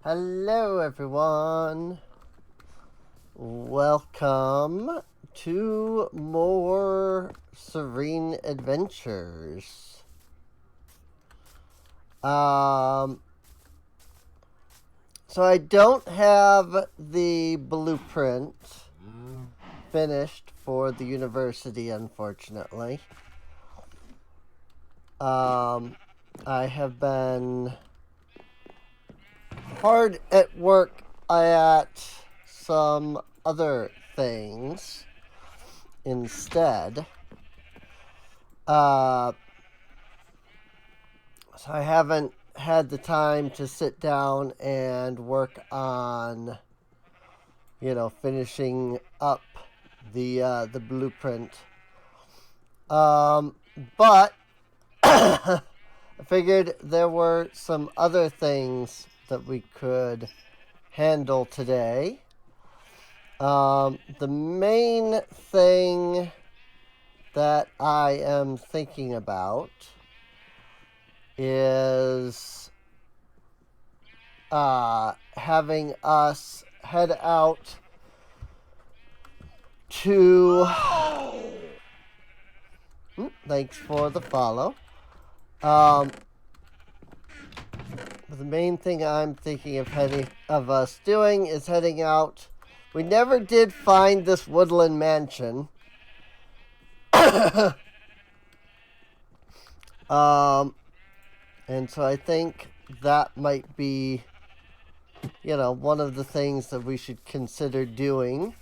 Hello, everyone. Welcome to more Sureen Adventures. So I don't have the blueprint finished for the university, unfortunately. I have been hard at work at some other things instead. So I haven't had the time to sit down and work on, finishing up the blueprint. But I figured there were some other things that we could handle today. The main thing that I am thinking about is having us head out to... Thanks for the follow. The main thing I'm thinking of us doing is heading out. We never did find this woodland mansion. And so I think that might be, one of the things that we should consider doing.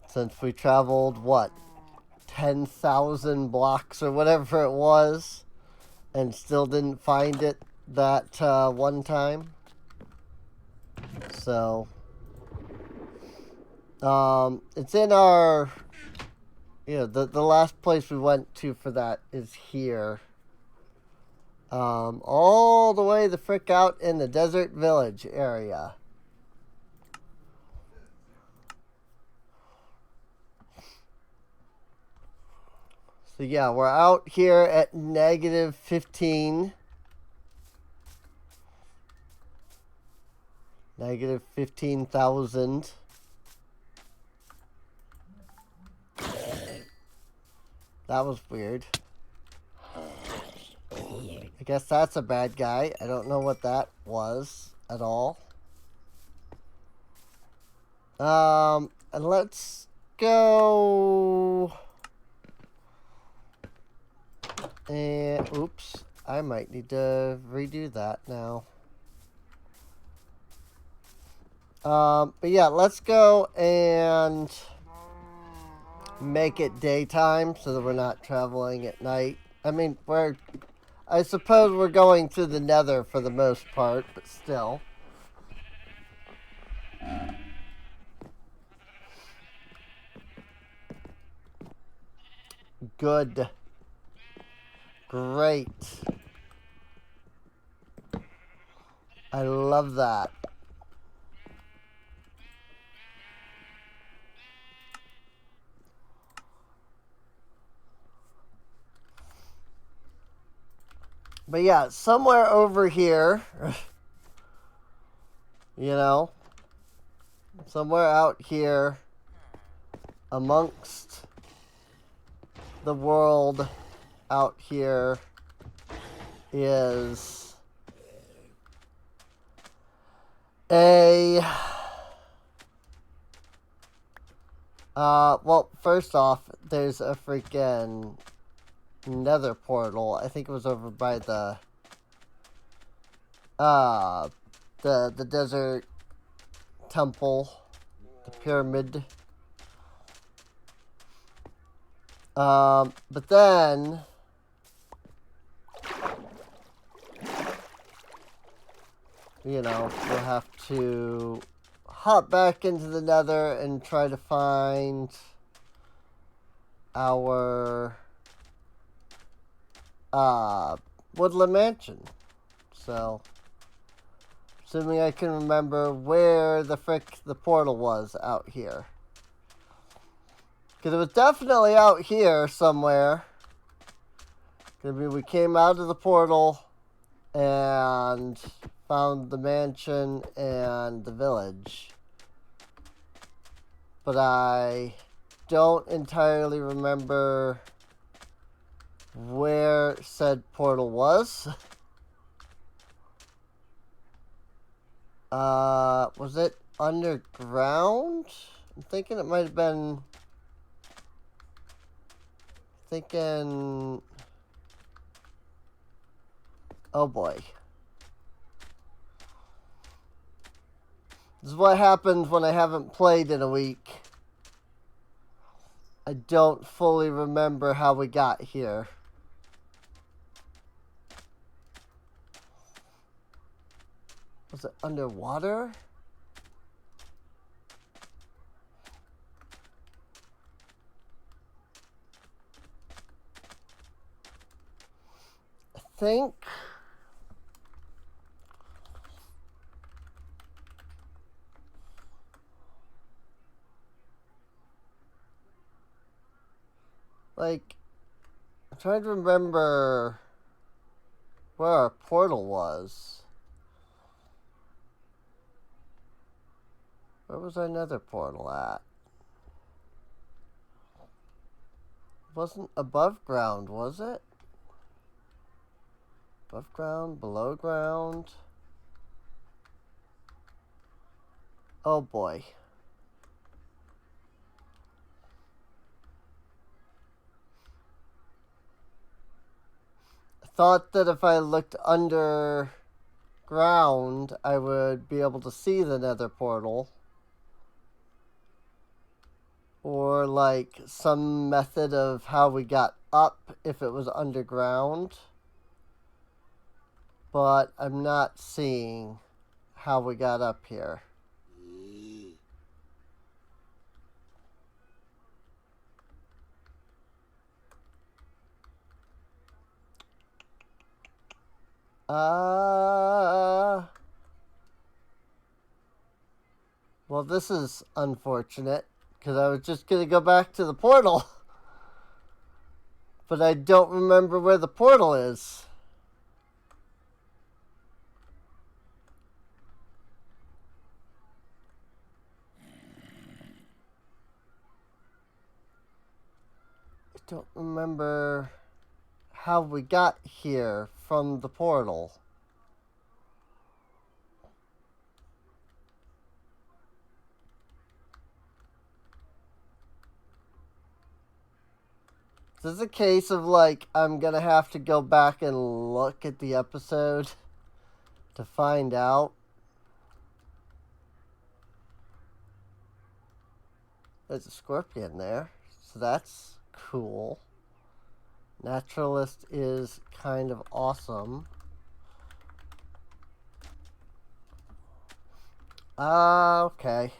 Since we traveled, 10,000 blocks or whatever it was, and still didn't find it that one time. So, it's in our, the last place we went to for that is here. All the way the frick out in the desert village area. So yeah, we're out here at negative 15. Negative 15,000. That was weird. I guess that's a bad guy. I don't know what that was at all. And let's go... And, oops, I might need to redo that now. But yeah, let's go and make it daytime so that we're not traveling at night. I mean, I suppose we're going to the Nether for the most part, but still. Good. Great. I love that. But yeah, somewhere over here, somewhere out here amongst the world out here is well, first off, there's a freaking Nether portal. I think it was over by the desert temple, the pyramid. But then we'll have to hop back into the Nether and try to find our woodland mansion. So, assuming I can remember where the frick the portal was out here. Because it was definitely out here somewhere. I mean, we came out of the portal and found the mansion and the village. But I don't entirely remember where said portal was. Was it underground? I'm thinking it might have been... Thinking... Oh boy. This is what happens when I haven't played in a week. I don't fully remember how we got here. Was it underwater? I think... Like, I'm trying to remember where our portal was. Where was our nether portal at? It wasn't above ground, was it? Above ground, below ground. Oh boy. I thought that if I looked underground, I would be able to see the nether portal. Or like some method of how we got up if it was underground. But I'm not seeing how we got up here. Well, this is unfortunate, because I was just going to go back to the portal. But I don't remember where the portal is. I don't remember how we got here from the portal. This is a case of like, I'm going to have to go back and look at the episode to find out. There's a scorpion there, so that's cool. Naturalist is kind of awesome. Okay.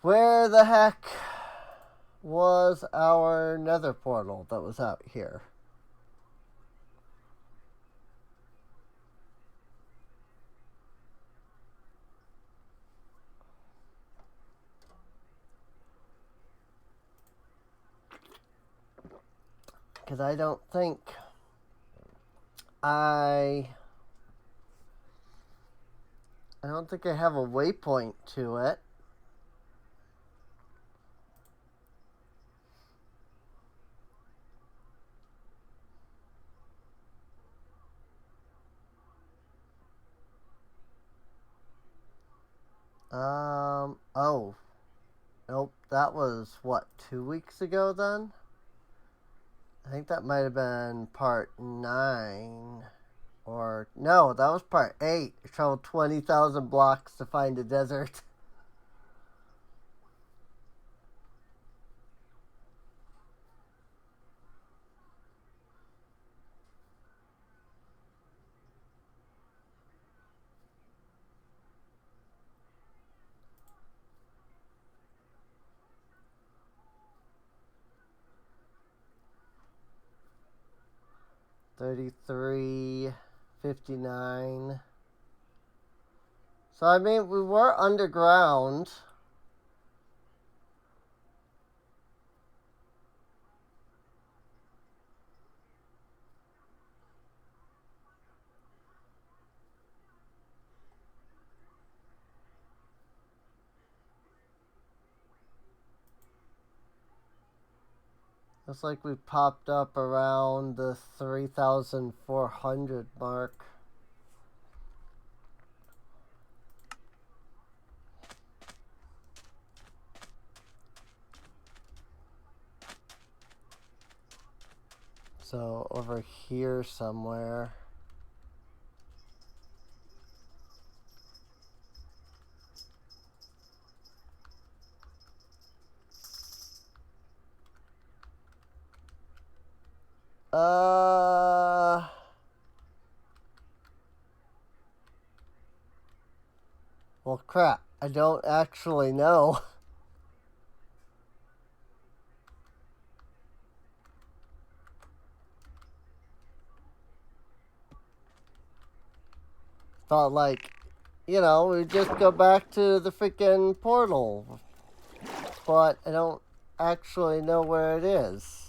Where the heck was our nether portal that was out here? Because I don't think I don't think I have a waypoint to it. Oh. Nope, that was, what, 2 weeks ago then? I think that might have been part 9. Or, no, that was part 8. I traveled 20,000 blocks to find a desert. $33.59. So, I mean, we were underground. Looks like we popped up around the 3,400 mark. So over here somewhere. Well, crap. I don't actually know. Thought like, you know, we just go back to the freaking portal. But I don't actually know where it is.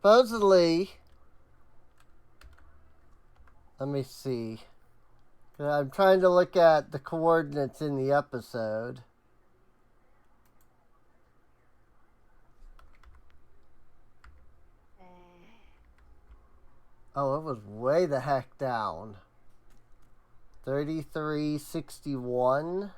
Supposedly, let me see. I'm trying to look at the coordinates in the episode. Oh, it was way the heck down. 3361.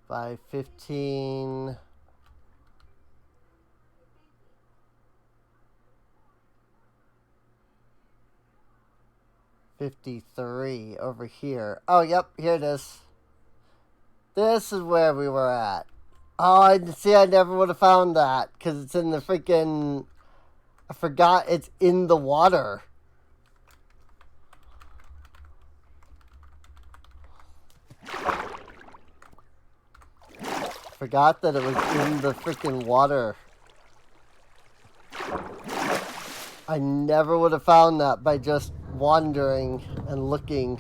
By 15. $53 over here. Oh, yep, here it is. This is where we were at. Oh, I see. I never would have found that because it's in the freaking. I forgot it's in the water. Forgot that it was in the freaking water. I never would have found that by just wandering and looking.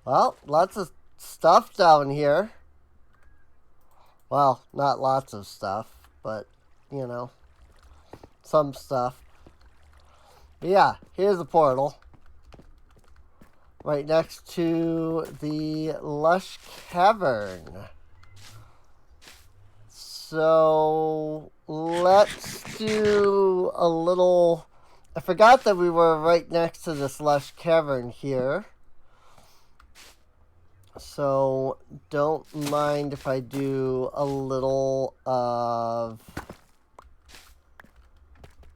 Well, lots of stuff down here. Well, not lots of stuff, but, you know, some stuff. But yeah, here's the portal. Right next to the lush cavern. So, let's do a little... I forgot that we were right next to this lush cavern here. So, don't mind if I do a little of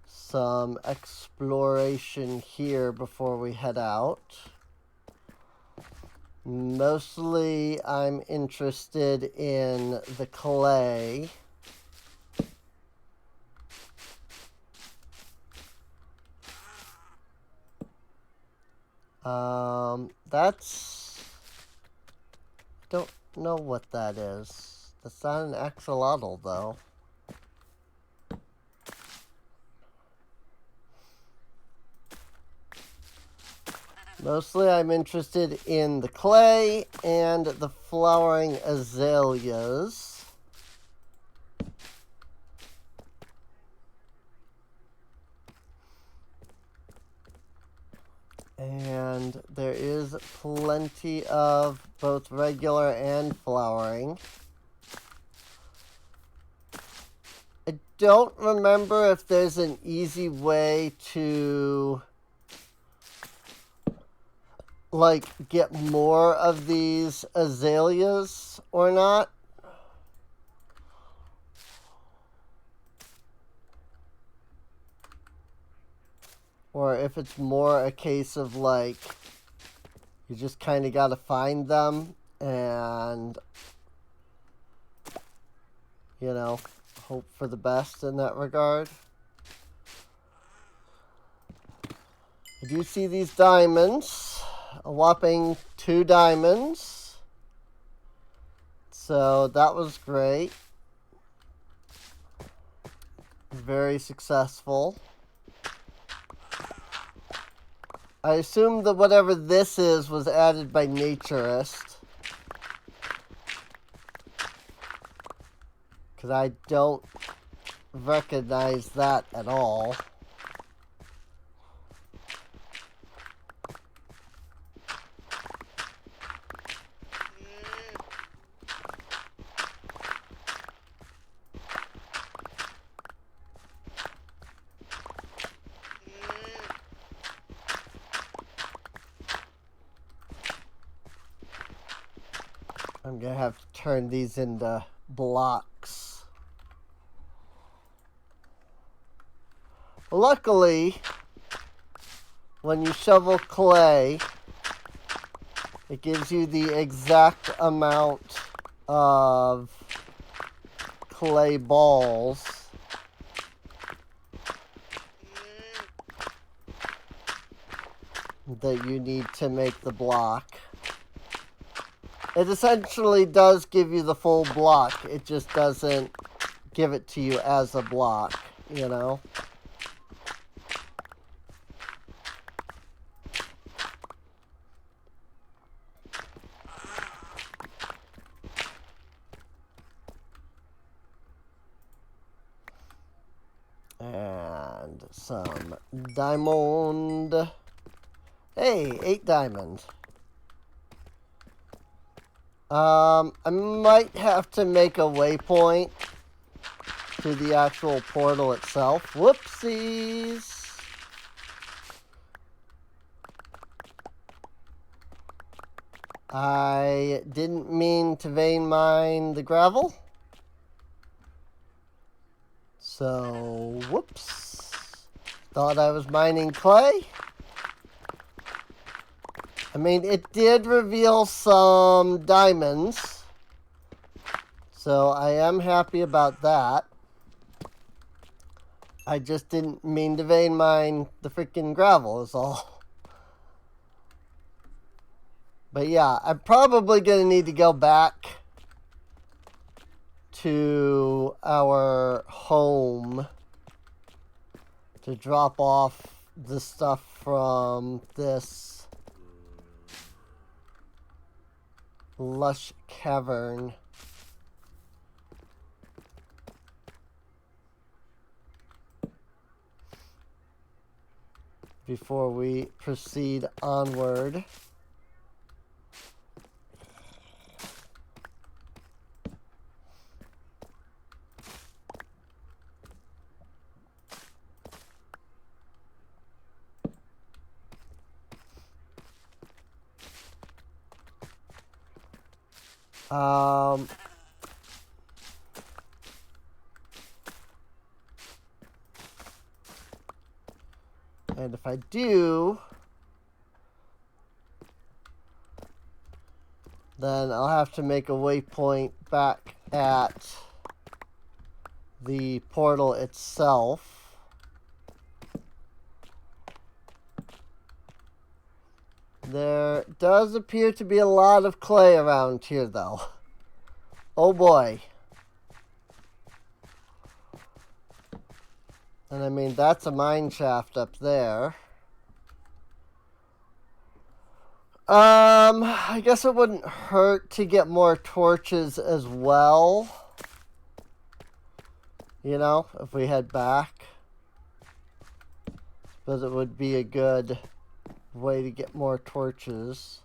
some exploration here before we head out. Mostly, I'm interested in the clay. That's... Don't know what that is. That's not an axolotl, though. Mostly I'm interested in the clay and the flowering azaleas. And there is plenty of both regular and flowering. I don't remember if there's an easy way to like get more of these azaleas or not. Or if it's more a case of like you just kind of got to find them and, you know, hope for the best in that regard. I do see these diamonds. A whopping 2 diamonds. Let's So that was great. Very successful. I assume that whatever this is was added by Naturist. Because I don't recognize that at all. I'm going to have to turn these into blocks. Luckily, when you shovel clay, it gives you the exact amount of clay balls that you need to make the block. It essentially does give you the full block. It just doesn't give it to you as a block, you know? And some diamond. Hey, 8 diamond. I might have to make a waypoint to the actual portal itself. Whoopsies. I didn't mean to vein mine the gravel. So, whoops. Thought I was mining clay. I mean, it did reveal some diamonds. So, I am happy about that. I just didn't mean to vein mine the freaking gravel is all. But yeah, I'm probably going to need to go back to our home to drop off the stuff from this lush cavern. Before we proceed onward. And if I do, then I'll have to make a waypoint back at the portal itself. There does appear to be a lot of clay around here, though. Oh boy. And I mean, that's a mine shaft up there. I guess it wouldn't hurt to get more torches as well. You know, if we head back. Because it would be a good way to get more torches.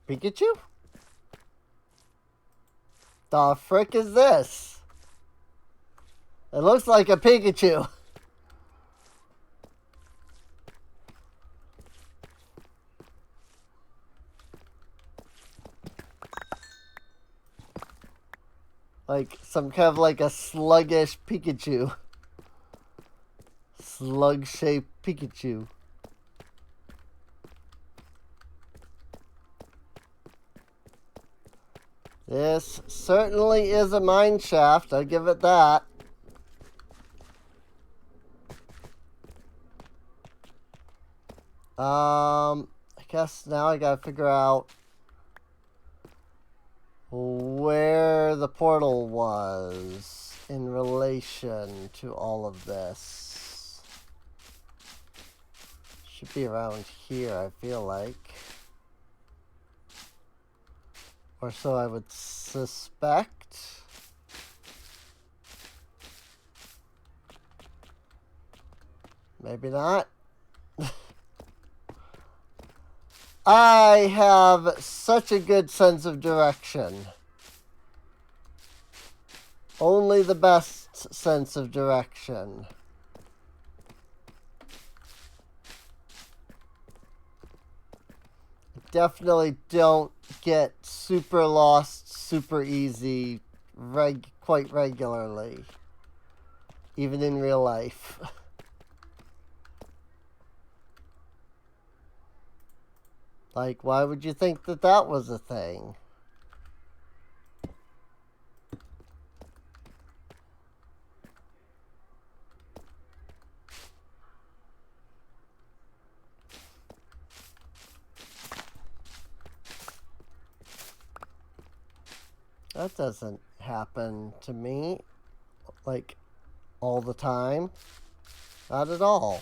Pikachu? The frick is this? It looks like a Pikachu. Like some kind of like a sluggish Pikachu. Slug-shaped Pikachu. This certainly is a mine shaft, I'll give it that. I guess now I gotta figure out where the portal was in relation to all of this. Should be around here, I feel like. Or so I would suspect. Maybe not. I have such a good sense of direction. Only the best sense of direction. Definitely don't get super lost super easy quite regularly. Even in real life. Like, why would you think that that was a thing? That doesn't happen to me, like, all the time. Not at all.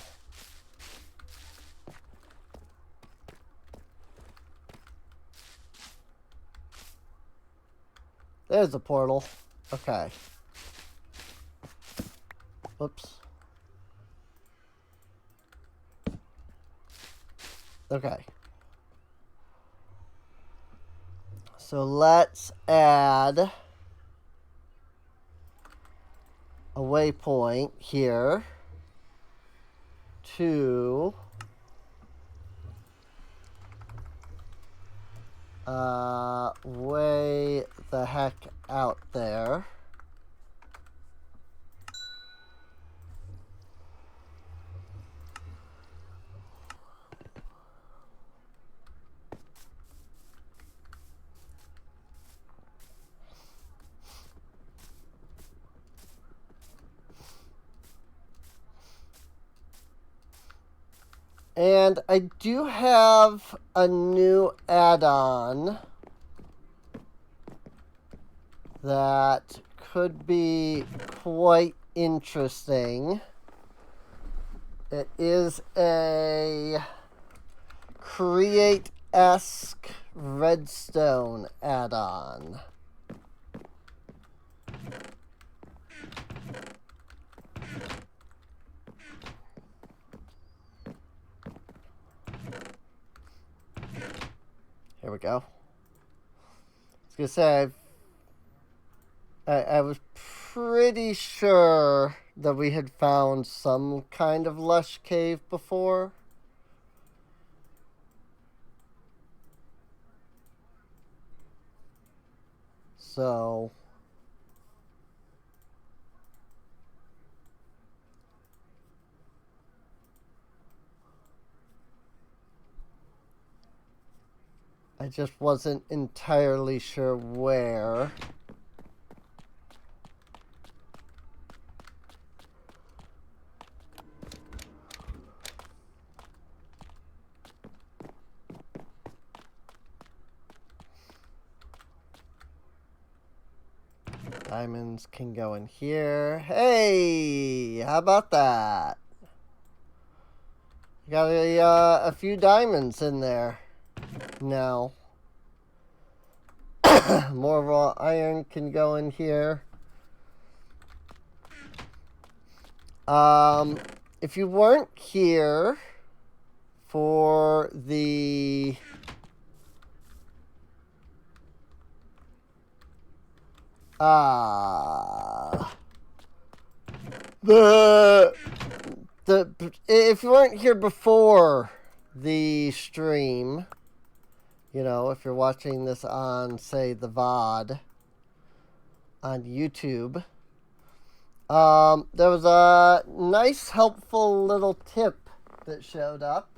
There's a portal. Okay. Whoops. Okay. So let's add a waypoint here to way the heck out there. And I do have a new add-on that could be quite interesting. It is a Create-esque redstone add-on. Here we go. I was gonna say, I was pretty sure that we had found some kind of lush cave before. So I just wasn't entirely sure where. Diamonds can go in here. Hey, how about that? Got a few diamonds in there. Now, more raw iron can go in here. If you weren't here for the if you weren't here before the stream, you know, if you're watching this on, say, the VOD on YouTube, there was a nice, helpful little tip that showed up.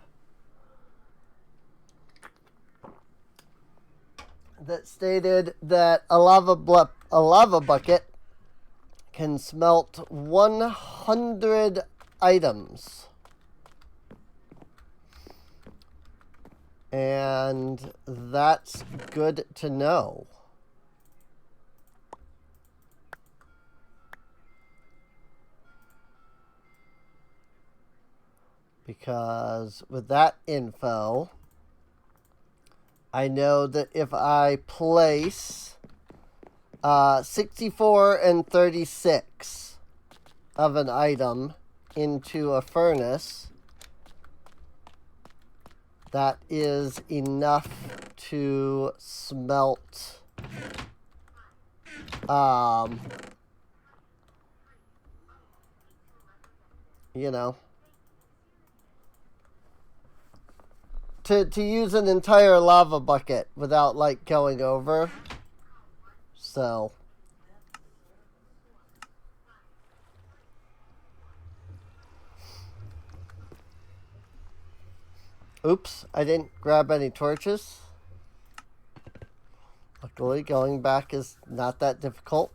that stated that a lava bucket can smelt 100 items. And that's good to know. Because with that info, I know that if I place 64 and 36 of an item into a furnace, that is enough to smelt you know, to use an entire lava bucket without like going over. So oops, I didn't grab any torches. Luckily, going back is not that difficult.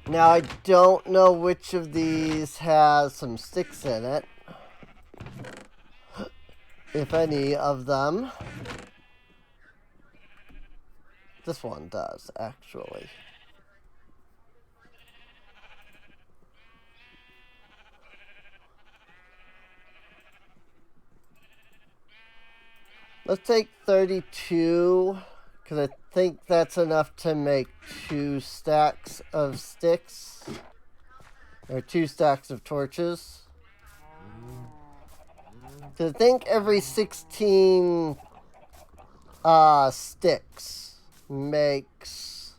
Now, I don't know which of these has some sticks in it. If any of them. This one does, actually. Let's take 32, because I think that's enough to make 2 stacks of sticks. Or 2 stacks of torches. So I think every 16 sticks makes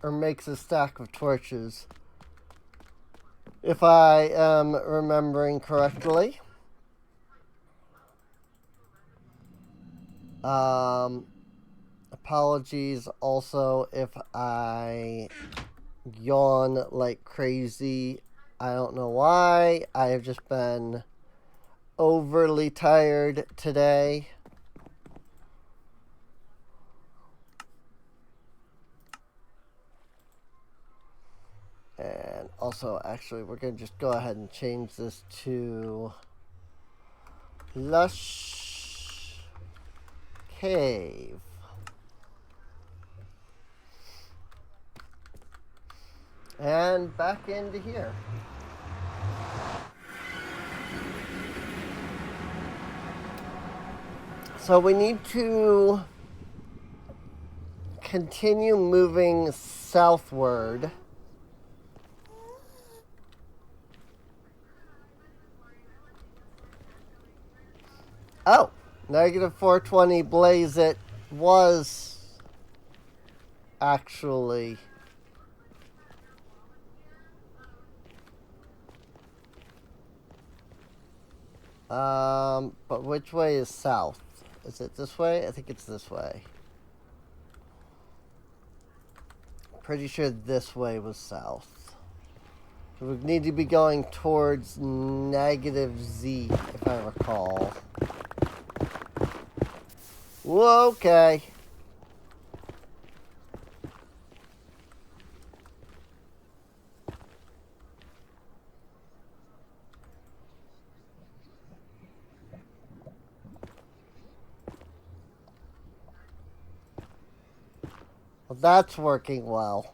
makes a stack of torches. If I am remembering correctly. Apologies also if I yawn like crazy. I don't know why. I have just been overly tired today. And also, actually, we're going to just go ahead and change this to Lush Cave. And back into here. So we need to continue moving southward. Oh, negative 420 blaze it was actually but which way is south? Is it this way? I think it's this way. Pretty sure this way was south. So we need to be going towards negative Z, if I recall. Whoa, okay. Well, that's working well.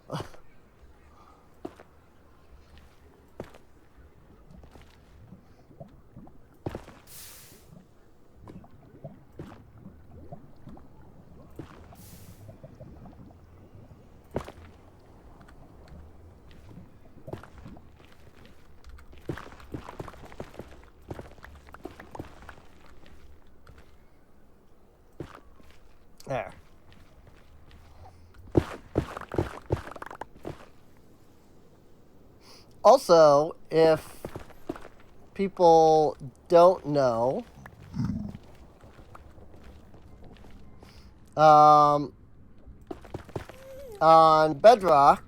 There. Also, if people don't know, on Bedrock,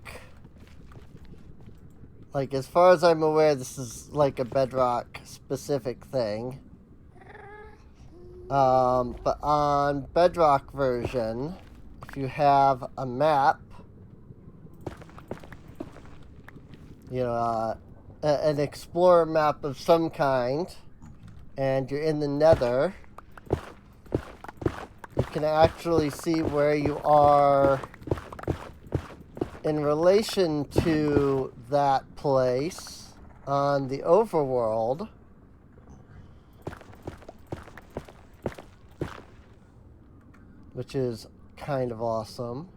like, as far as I'm aware, this is like a Bedrock specific thing. But on Bedrock version, if you have a map, you know, an explorer map of some kind, and you're in the Nether, you can actually see where you are in relation to that place on the overworld. Which is kind of awesome.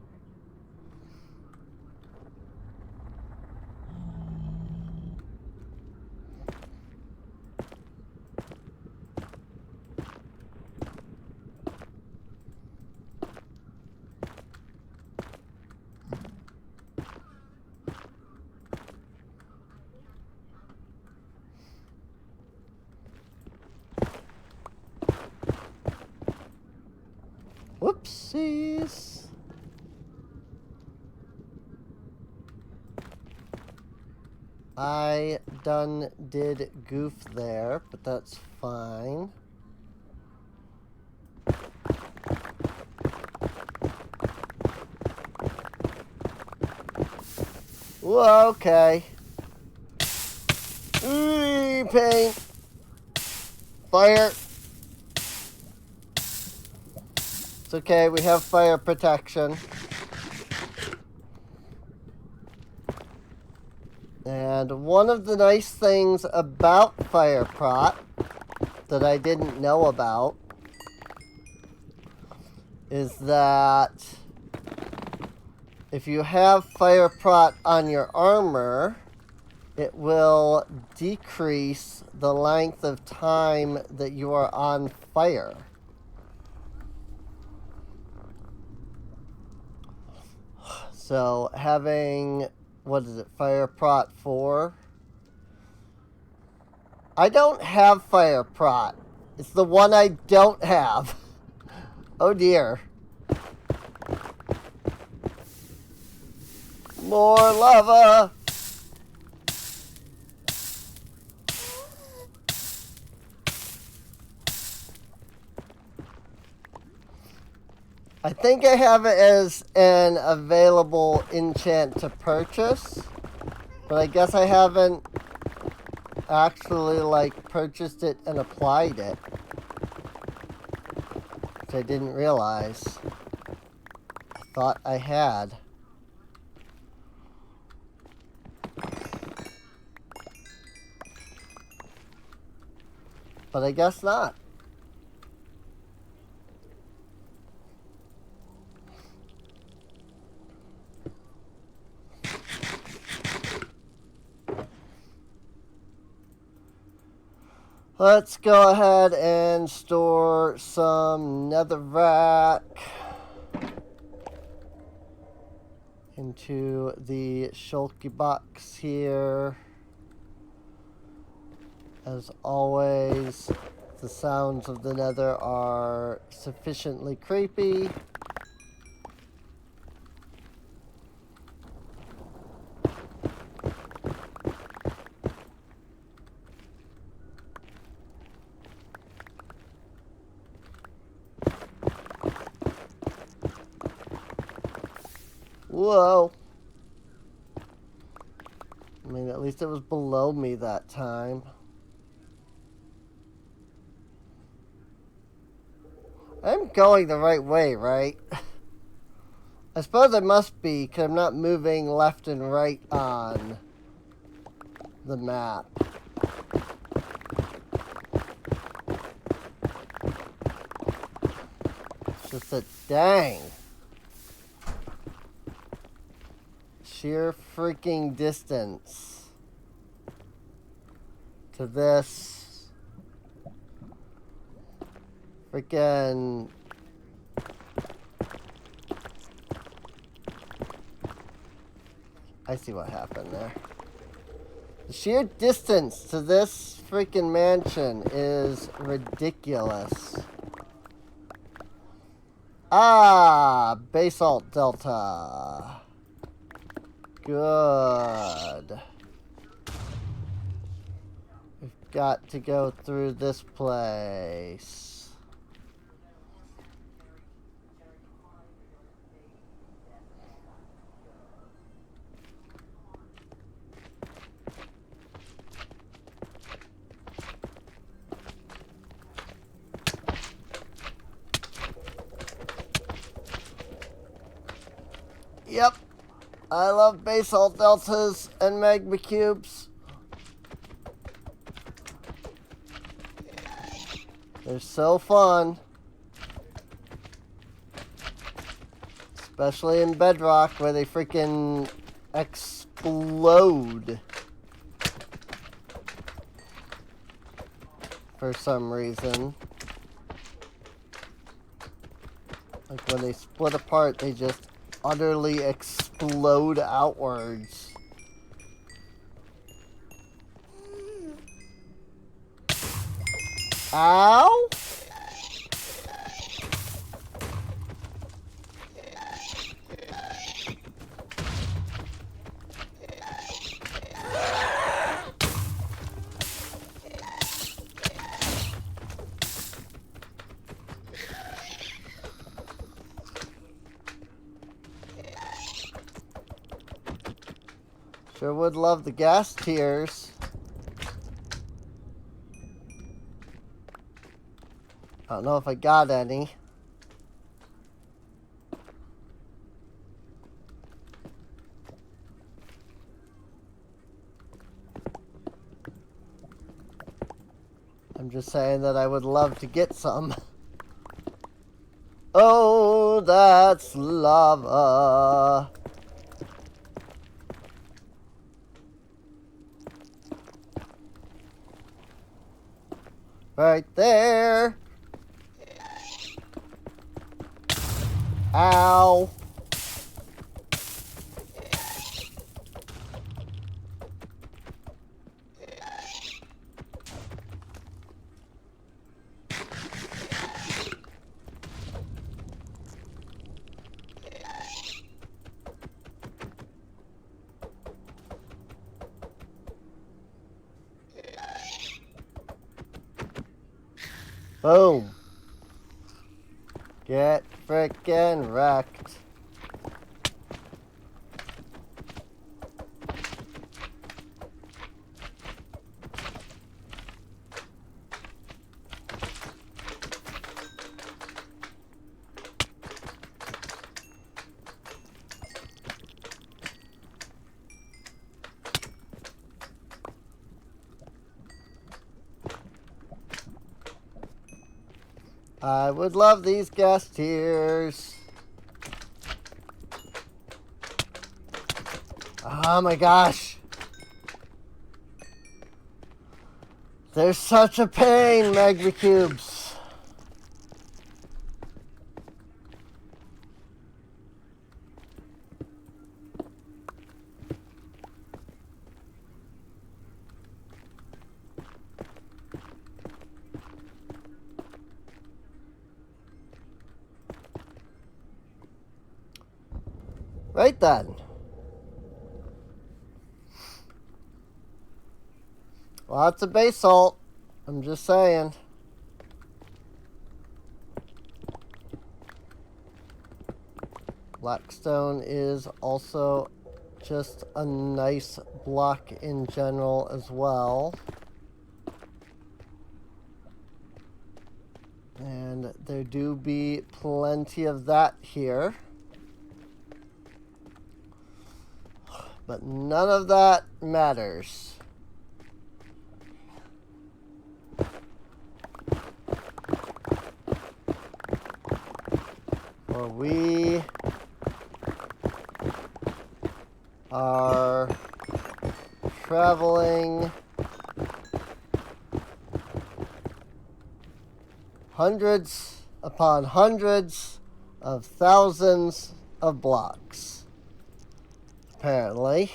Whoopsies. I done did goof there, but that's fine. Whoa, okay. Pain. Fire. It's okay, we have fire protection. And one of the nice things about fire prot that I didn't know about is that if you have fire prot on your armor, it will decrease the length of time that you are on fire. So having, what is it, fire prot 4? I don't have fire prot. It's the one I don't have. Oh dear. More lava. I think I have it as an available enchant to purchase, but I guess I haven't actually, like, purchased it and applied it, which I didn't realize. I thought I had. But I guess not. Let's go ahead and store some netherrack into the shulky box here. As always, the sounds of the nether are sufficiently creepy. Whoa. I mean, at least it was below me that time. I'm going the right way, right? I suppose I must be, because I'm not moving left and right on the map. It's just that, dang. Sheer freaking distance to this freaking I see what happened there. The sheer distance to this freaking mansion is ridiculous. Ah, basalt delta. Good. We've got to go through this place. Yep. I love basalt deltas and magma cubes. They're so fun. Especially in bedrock where they freaking explode. For some reason. Like when they split apart, they just utterly explode outwards. Ow! Sure would love the gas tiers. I don't know if I got any. I'm just saying that I would love to get some. Oh, that's lava. Right there. Ow. Boom. Get frickin' wrecked. I would love these gas tiers. Oh my gosh. They're such a pain, magma cubes. Right then. Lots of basalt. I'm just saying. Blackstone is also just a nice block in general as well. And there do be plenty of that here. But none of that matters. For we are traveling hundreds upon hundreds of thousands of blocks. Apparently.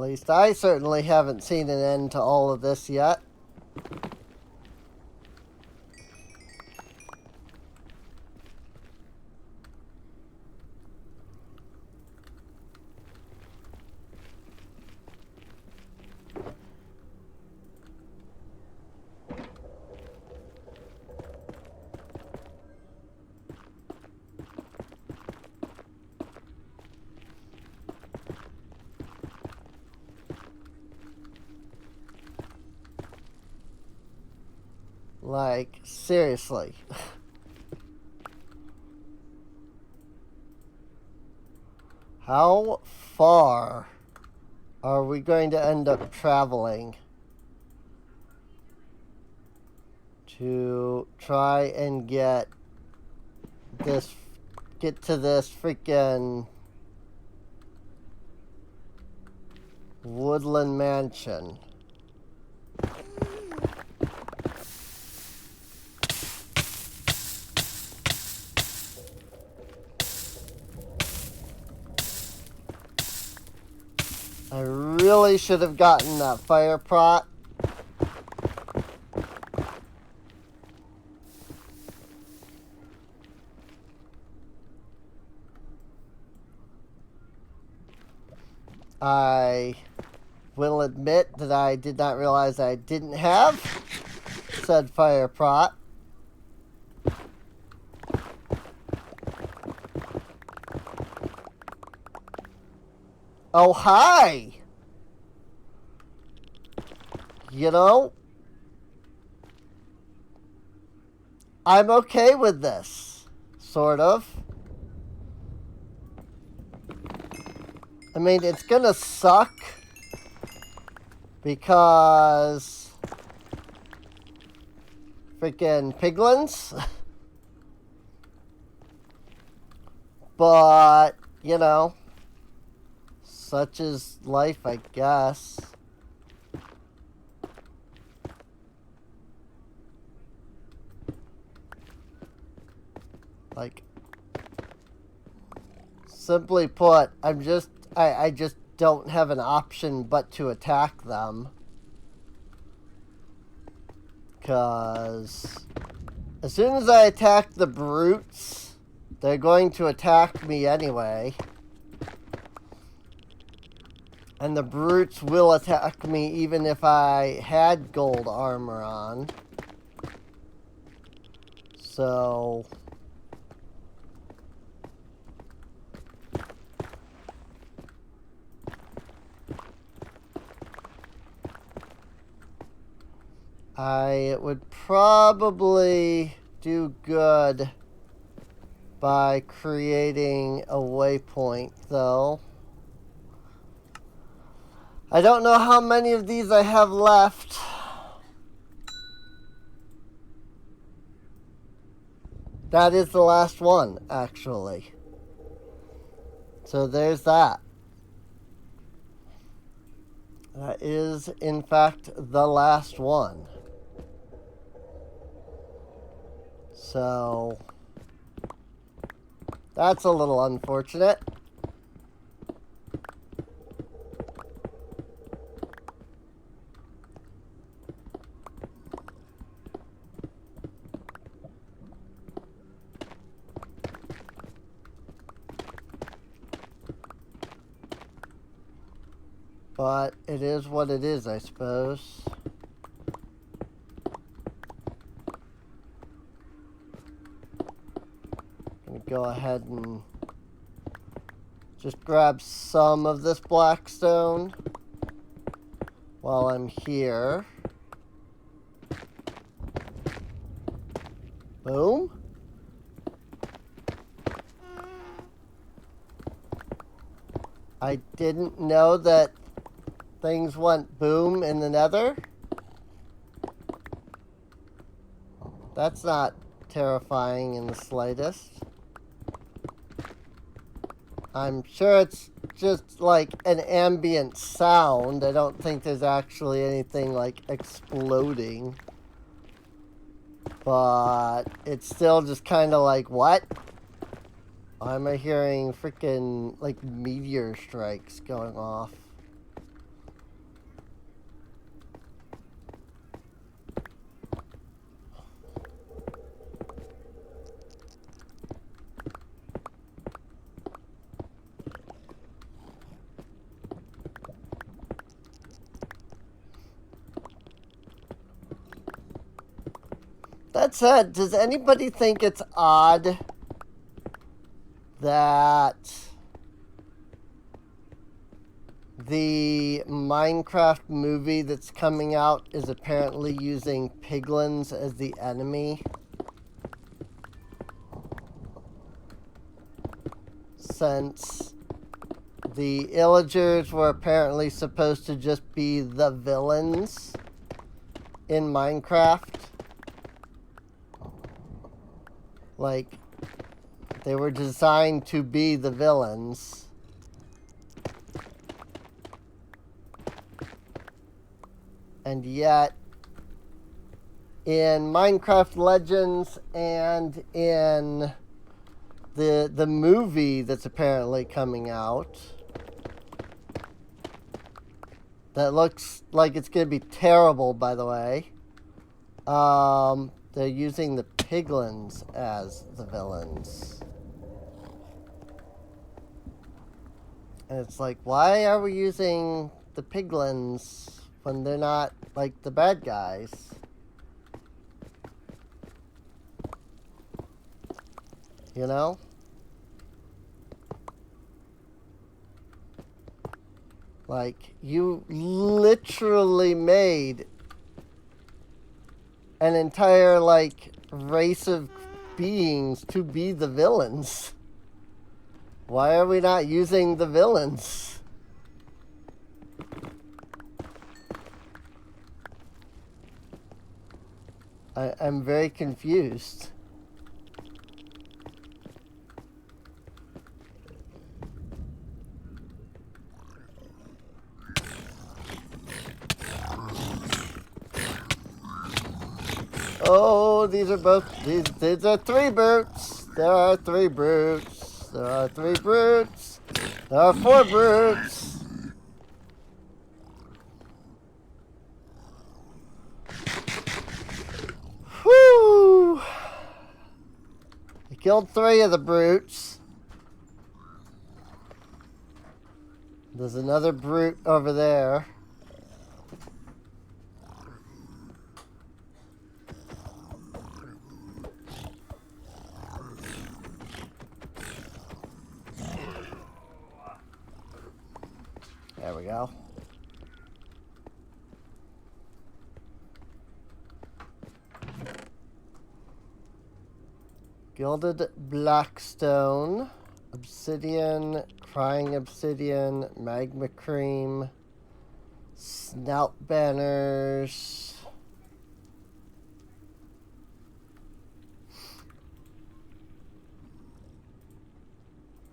least I certainly haven't seen an end to all of this yet. Like, seriously. How far are we going to end up traveling to try and get to this freaking woodland mansion? I really should have gotten that fire pot. I will admit that I did not realize I didn't have said fire pot. Oh, hi! You know, I'm okay with this. Sort of. I mean, it's gonna suck because freaking piglins. But, you know, such is life, I guess. Like, simply put, I just don't have an option but to attack them. Because as soon as I attack the brutes, they're going to attack me anyway. And the brutes will attack me even if I had gold armor on. So I would probably do good by creating a waypoint, though. I don't know how many of these I have left. That is the last one, actually. So there's that. That is, in fact, the last one. So that's a little unfortunate. But it is what it is, I suppose. I'm gonna go ahead and just grab some of this blackstone while I'm here. Boom. I didn't know that things went boom in the Nether. That's not terrifying in the slightest. I'm sure it's just like an ambient sound. I don't think there's actually anything like exploding. But it's still just kind of like, what? Why am I hearing freaking like meteor strikes going off? That said, does anybody think it's odd that the Minecraft movie that's coming out is apparently using piglins as the enemy? Since the Illagers were apparently supposed to just be the villains in Minecraft. Like, they were designed to be the villains. And yet, in Minecraft Legends and in the movie that's apparently coming out, that looks like it's going to be terrible, by the way, they're using the piglins as the villains. And it's like, why are we using the piglins when they're not, like, the bad guys? You know? Like, you literally made an entire, like, race of beings to be the villains. Why are we not using the villains? I'm very confused. Oh, these are these are three brutes. There are three brutes. There are three brutes. There are four brutes. Whew. I killed three of the brutes. There's another brute over there. There we go. Gilded blackstone, obsidian, crying obsidian, magma cream, snout banners.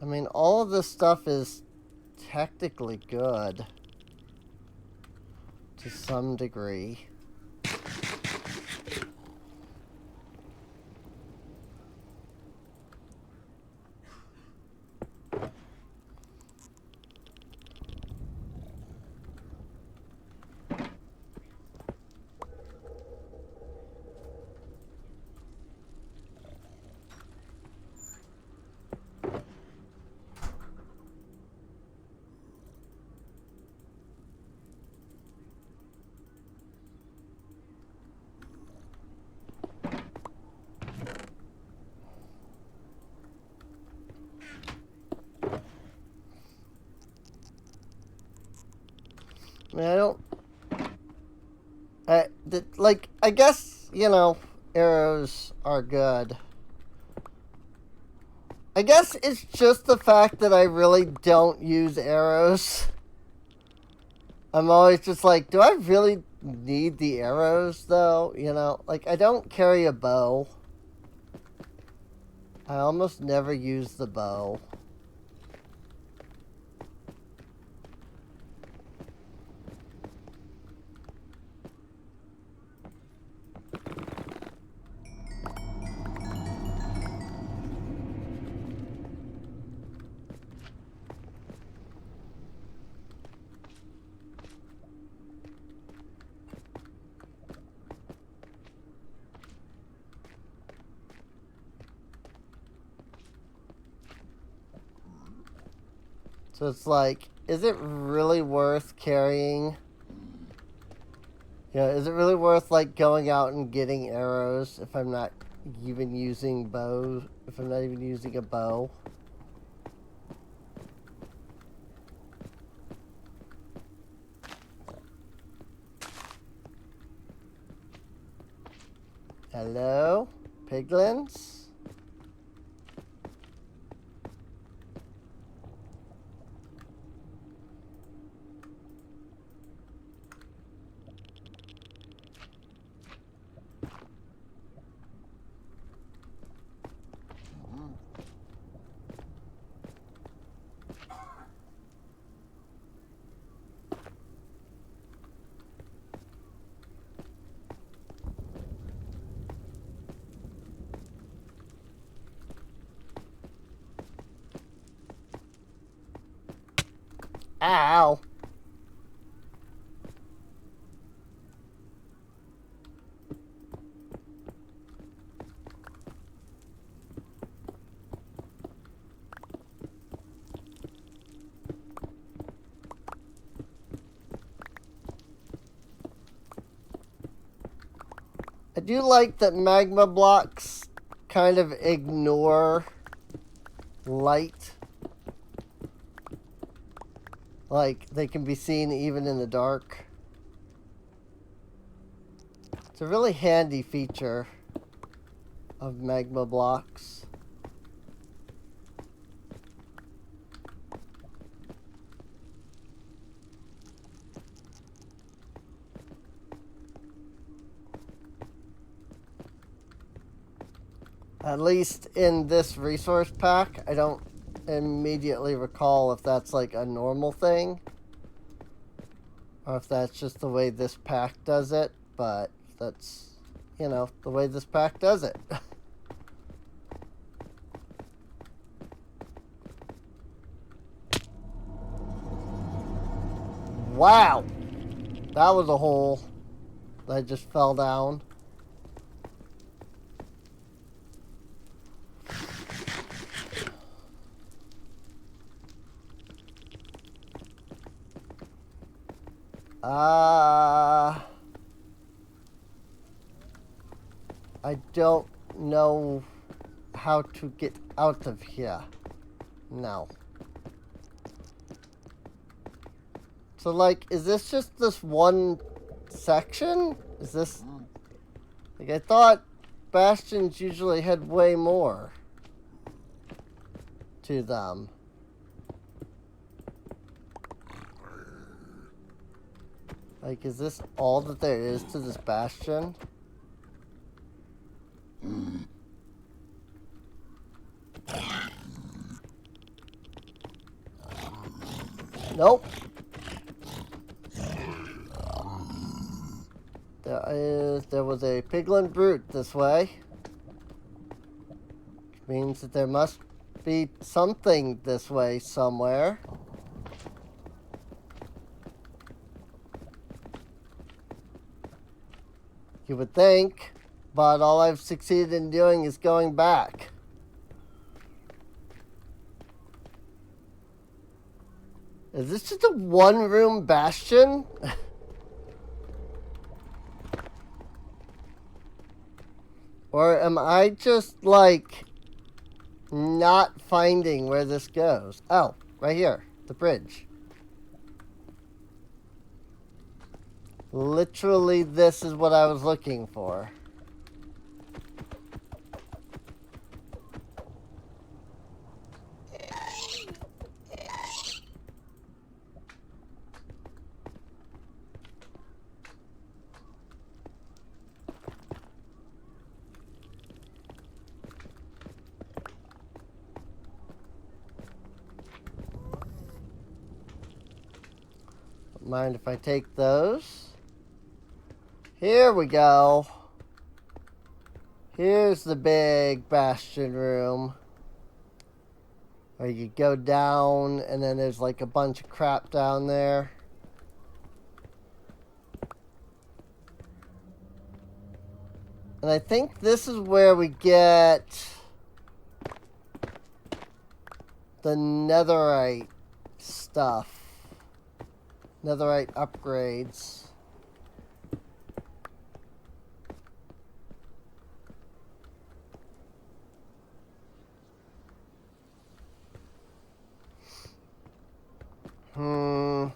I mean, all of this stuff is technically good to some degree. I mean, I guess, you know, arrows are good. I guess it's just the fact that I really don't use arrows. I'm always just like, do I really need the arrows, though? You know, like, I don't carry a bow. I almost never use the bow. So it's like, is it really worth carrying, Yeah, is it really worth like going out and getting arrows if I'm not even using bows? If I'm not even using a bow? Hello, piglins? Ow! I do like that magma blocks kind of ignore light. Like, they can be seen even in the dark. It's a really handy feature of magma blocks. At least in this resource pack, I don't immediately recall if that's like a normal thing or if that's just the way this pack does it, but that's, you know, the way this pack does it. Wow! That was a hole that just fell down. I don't know how to get out of here. No. So, like, is this just this one section? Is this... Like, I thought bastions usually had way more to them. Like, is this all that there is to this bastion? Nope. There was a piglin brute this way. Which means that there must be something this way somewhere. You would think, but all I've succeeded in doing is going back. Is this just a one-room bastion? Or am I just, like, not finding where this goes? Oh, right here. The bridge. Literally, this is what I was looking for. Don't mind if I take those. Here we go. Here's the big bastion room. Where you go down and then there's like a bunch of crap down there. And I think this is where we get the netherite stuff. Netherite upgrades. Hmm.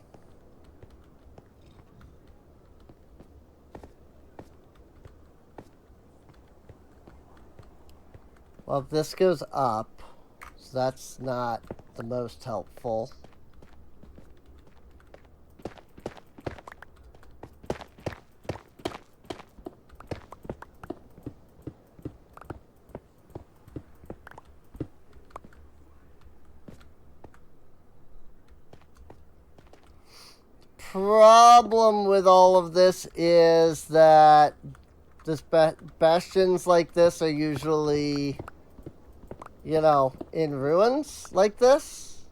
Well, if this goes up, so that's not the most helpful. Problem with all of this is that bastions like this are usually, in ruins like this.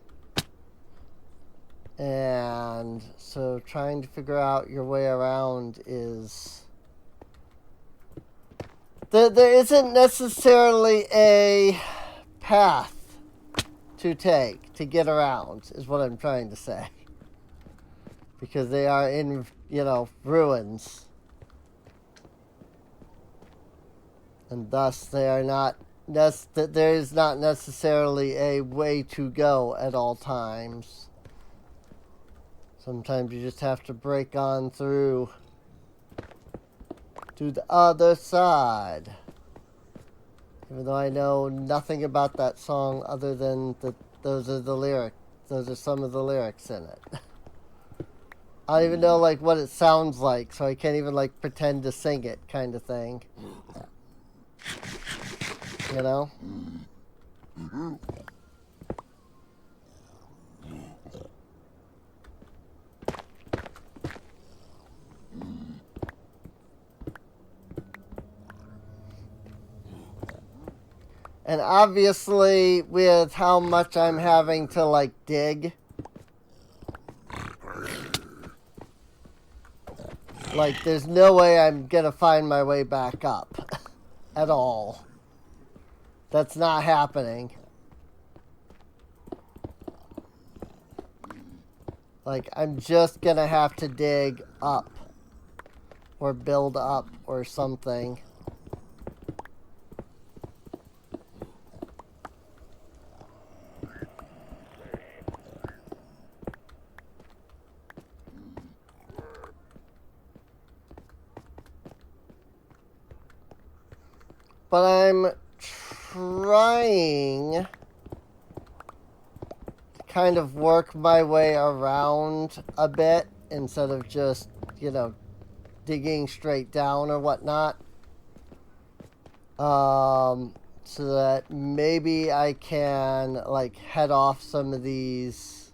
And so trying to figure out your way around is... There isn't necessarily a path to take to get around, is what I'm trying to say. Because they are in, ruins. And thus they are not... there is not necessarily a way to go at all times. Sometimes you just have to break on through to the other side. Even though I know nothing about that song other than those are the lyrics. Those are some of the lyrics in it. I don't even know what it sounds like, so I can't even pretend to sing it, kind of thing. You know? And obviously, with how much I'm having to dig, there's no way I'm gonna find my way back up at all. That's not happening. I'm just gonna have to dig up or build up or something. But I'm trying to kind of work my way around a bit instead of just, digging straight down or whatnot. So that maybe I can, head off some of these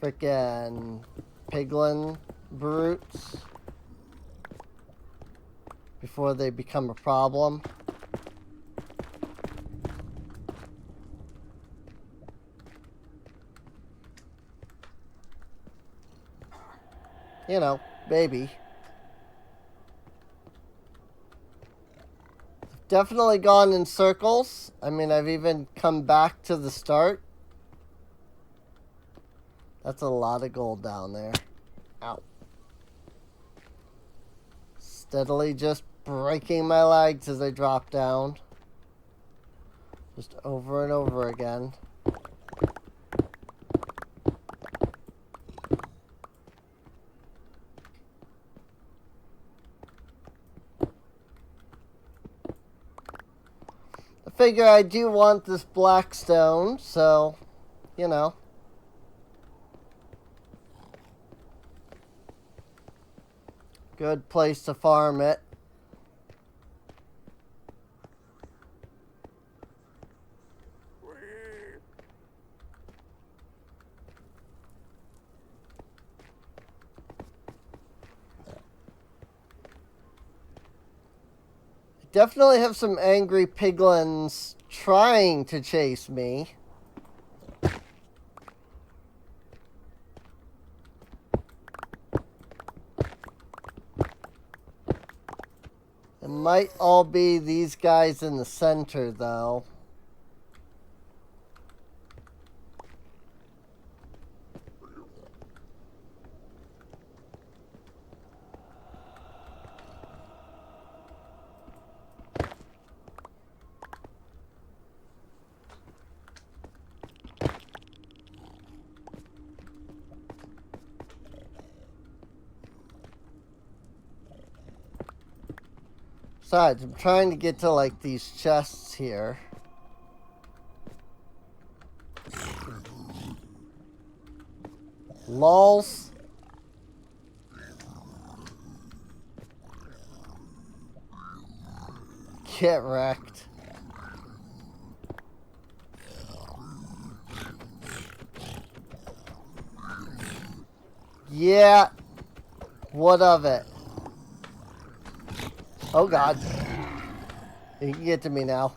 frickin' piglin brutes before they become a problem. Maybe. Definitely gone in circles. I mean, I've even come back to the start. That's a lot of gold down there. Ow. Steadily just breaking my legs as I drop down. Just over and over again. I figure I do want this black stone, so, good place to farm it. Definitely have some angry piglins trying to chase me. It might all be these guys in the center, though. Besides, I'm trying to get to like these chests here. Lols. Get wrecked. Yeah. What of it? Oh god. You can get to me now.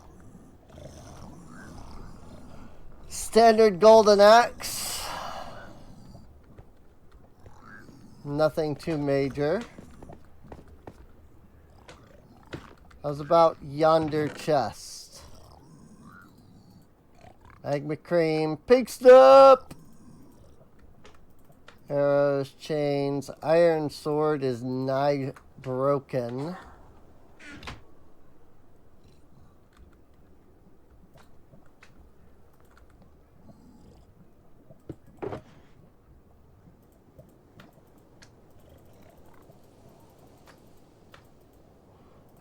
Standard golden axe. Nothing too major. How's about yonder chest? Magma cream. Pig snoop! Arrows, chains. Iron sword is nigh broken.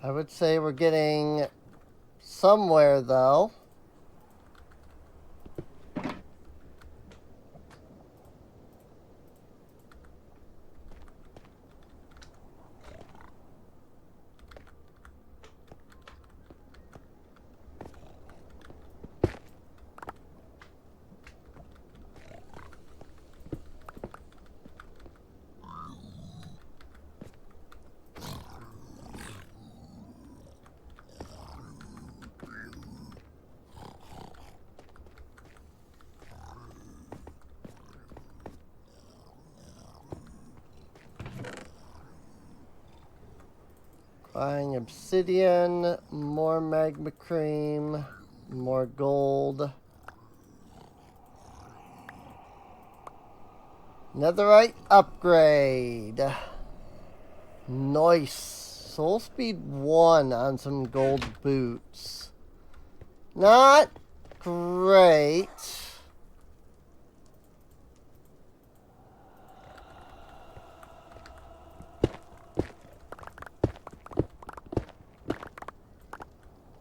I would say we're getting somewhere, though. Buying obsidian, more magma cream, more gold. Netherite upgrade. Nice. Soul speed 1 on some gold boots. Not great.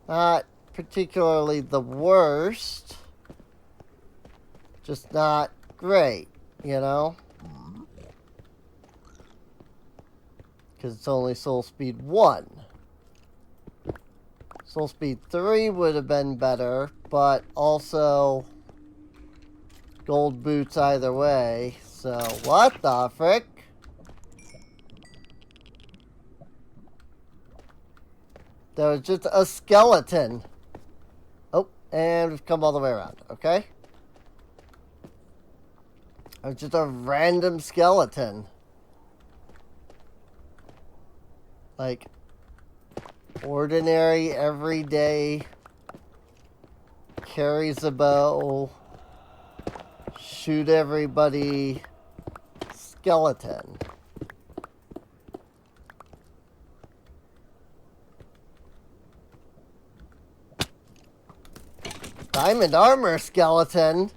Not particularly the worst. Just not great, you know? Because it's only soul speed 1. Soul speed 3 would have been better, but also gold boots either way. So, what the frick? There was just a skeleton. Oh, and we've come all the way around, okay? It was just a random skeleton. Like, ordinary, everyday, carries a bow, shoot everybody, skeleton. Diamond armor skeleton?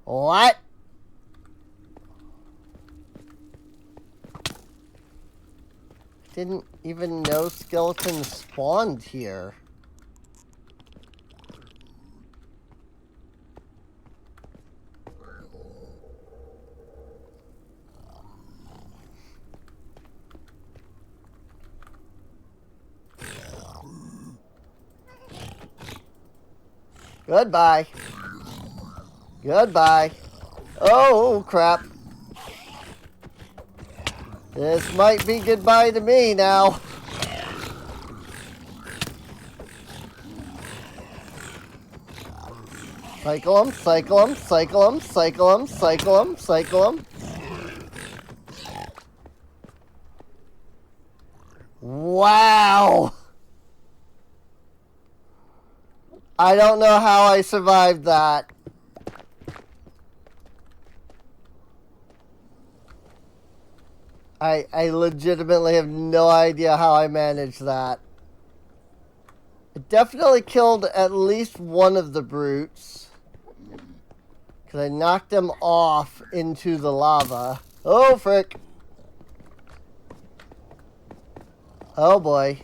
What? Didn't even know skeletons spawned here. Goodbye. Goodbye. Oh, crap. This might be goodbye to me now. Cycle 'em, cycle 'em, cycle 'em, cycle 'em, cycle 'em, cycle 'em. Wow. I don't know how I survived that. I legitimately have no idea how I managed that. It definitely killed at least one of the brutes. Because I knocked them off into the lava. Oh, frick. Oh boy.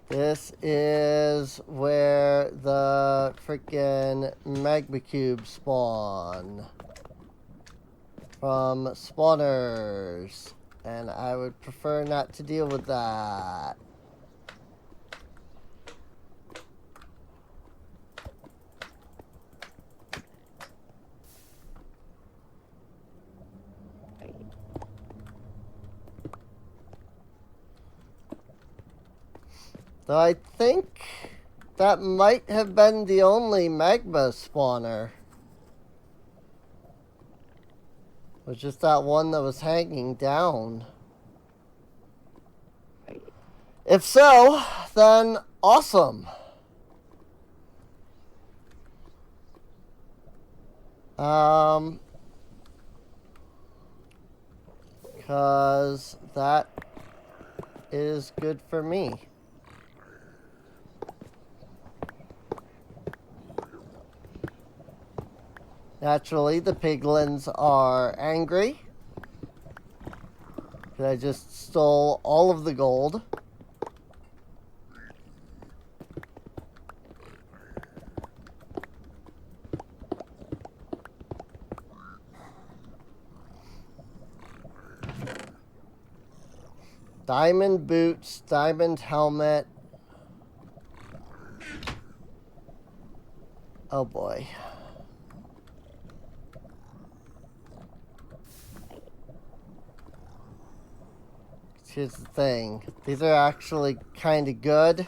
This is where the freaking magma cubes spawn. From spawners. And I would prefer not to deal with that. Though I think that might have been the only magma spawner. It was just that one that was hanging down. If so, then awesome. Because that is good for me. Naturally, the piglins are angry. I just stole all of the gold. Diamond boots, diamond helmet. Oh boy. Here's the thing. These are actually kind of good.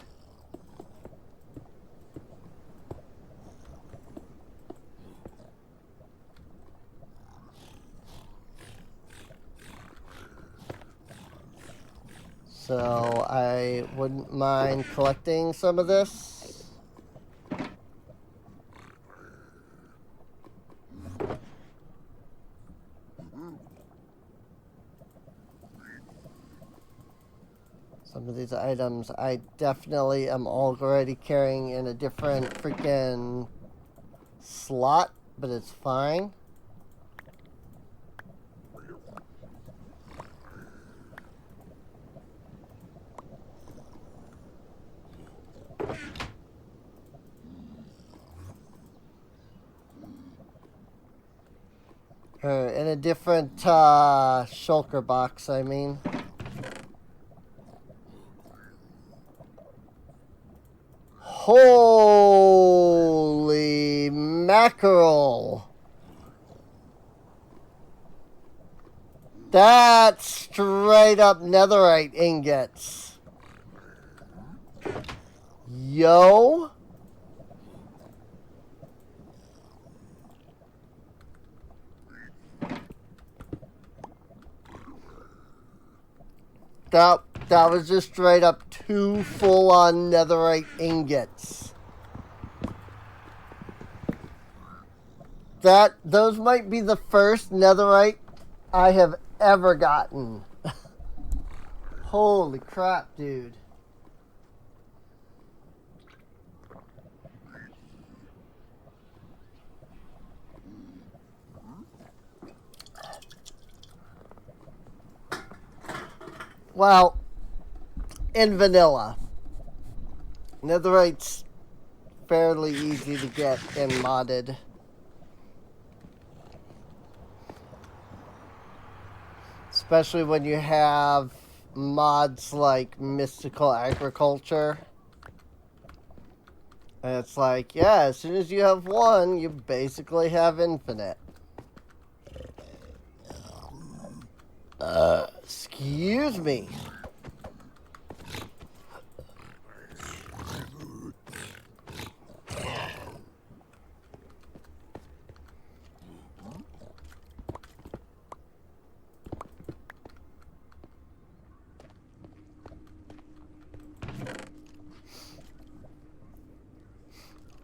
So I wouldn't mind collecting some of this. Some of these items I definitely am already carrying in a different freaking slot, but it's fine. Or in a different shulker box, I mean. Holy mackerel! That's straight up netherite ingots. Yo. That was just straight up 2 full-on netherite ingots. Those might be the first netherite I have ever gotten. Holy crap, dude. Well, in vanilla, netherite's fairly easy to get and modded. Especially when you have mods like mystical agriculture. And it's like, yeah, as soon as you have one, you basically have infinite. Excuse me.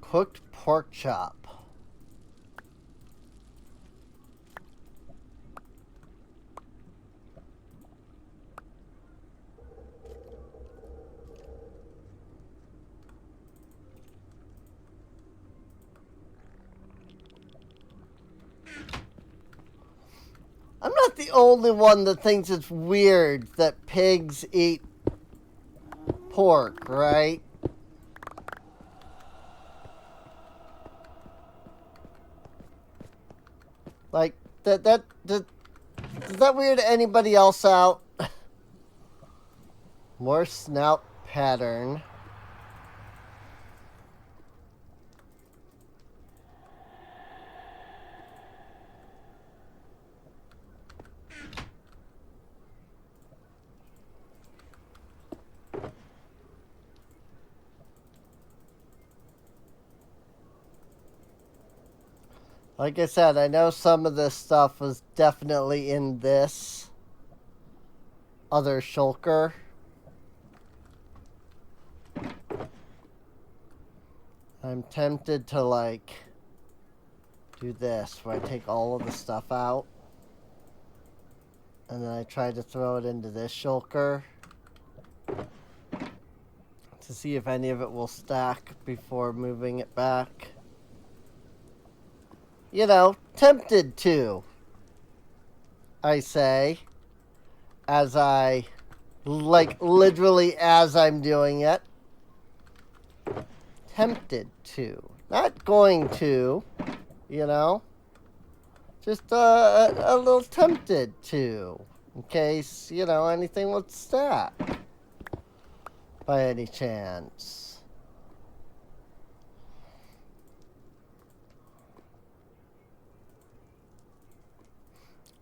Cooked pork chop. not the only one that thinks it's weird that pigs eat pork, right? Like, is that weird to anybody else out? More snout pattern. Like I said, I know some of this stuff was definitely in this other shulker. I'm tempted to, like, do this, where I take all of the stuff out. And then I try to throw it into this shulker. To see if any of it will stack before moving it back. You know, tempted to, I say, as I, like, literally as I'm doing it. Tempted to. Not going to, you know. Just a little tempted to. In case, you know, anything would stack. By any chance.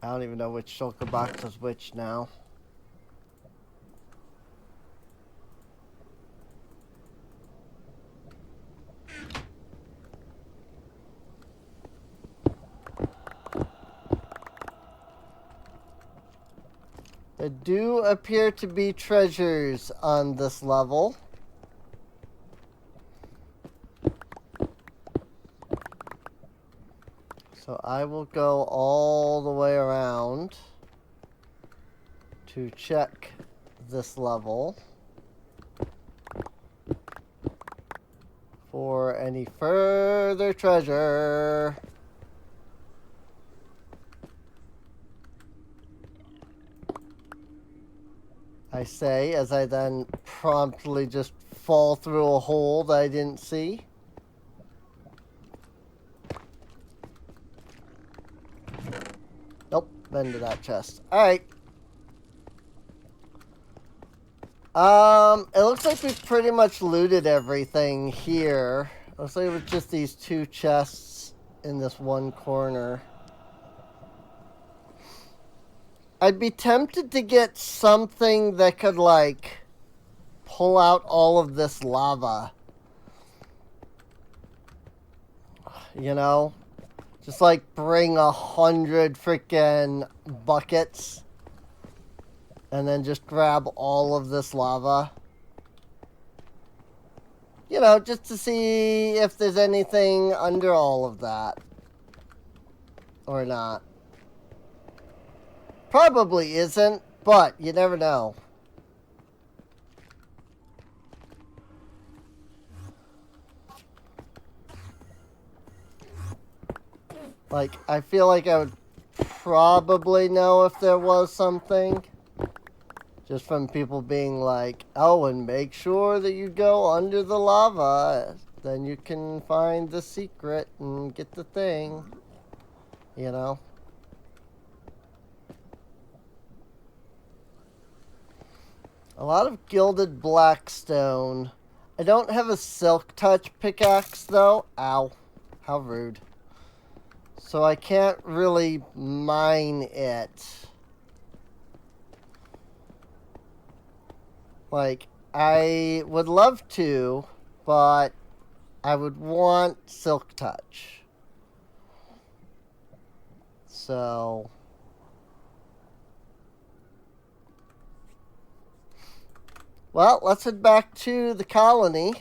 I don't even know which shulker box is which now. There do appear to be treasures on this level. So I will go all the way around to check this level for any further treasure. I say as I then promptly just fall through a hole that I didn't see. Nope, been to that chest. Alright. It looks like we've pretty much looted everything here. Looks like it was just these two chests in this one corner. I'd be tempted to get something that could, like, pull out all of this lava. You know? Just, like, bring 100 freaking buckets. And then just grab all of this lava. You know, just to see if there's anything under all of that. Or not. Probably isn't, but you never know. Like, I feel like I would probably know if there was something. Just from people being like, oh, and make sure that you go under the lava. Then you can find the secret and get the thing. You know? A lot of gilded blackstone. I don't have a silk touch pickaxe, though. Ow. How rude. So I can't really mine it. Like, I would love to, but I would want silk touch. So... well, let's head back to the colony.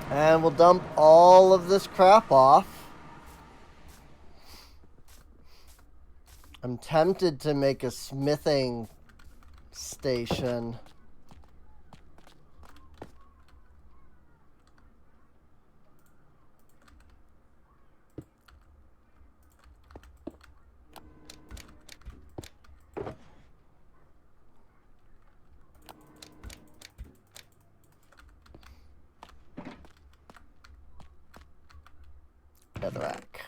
And we'll dump all of this crap off. I'm tempted to make a smithing station. netherrack.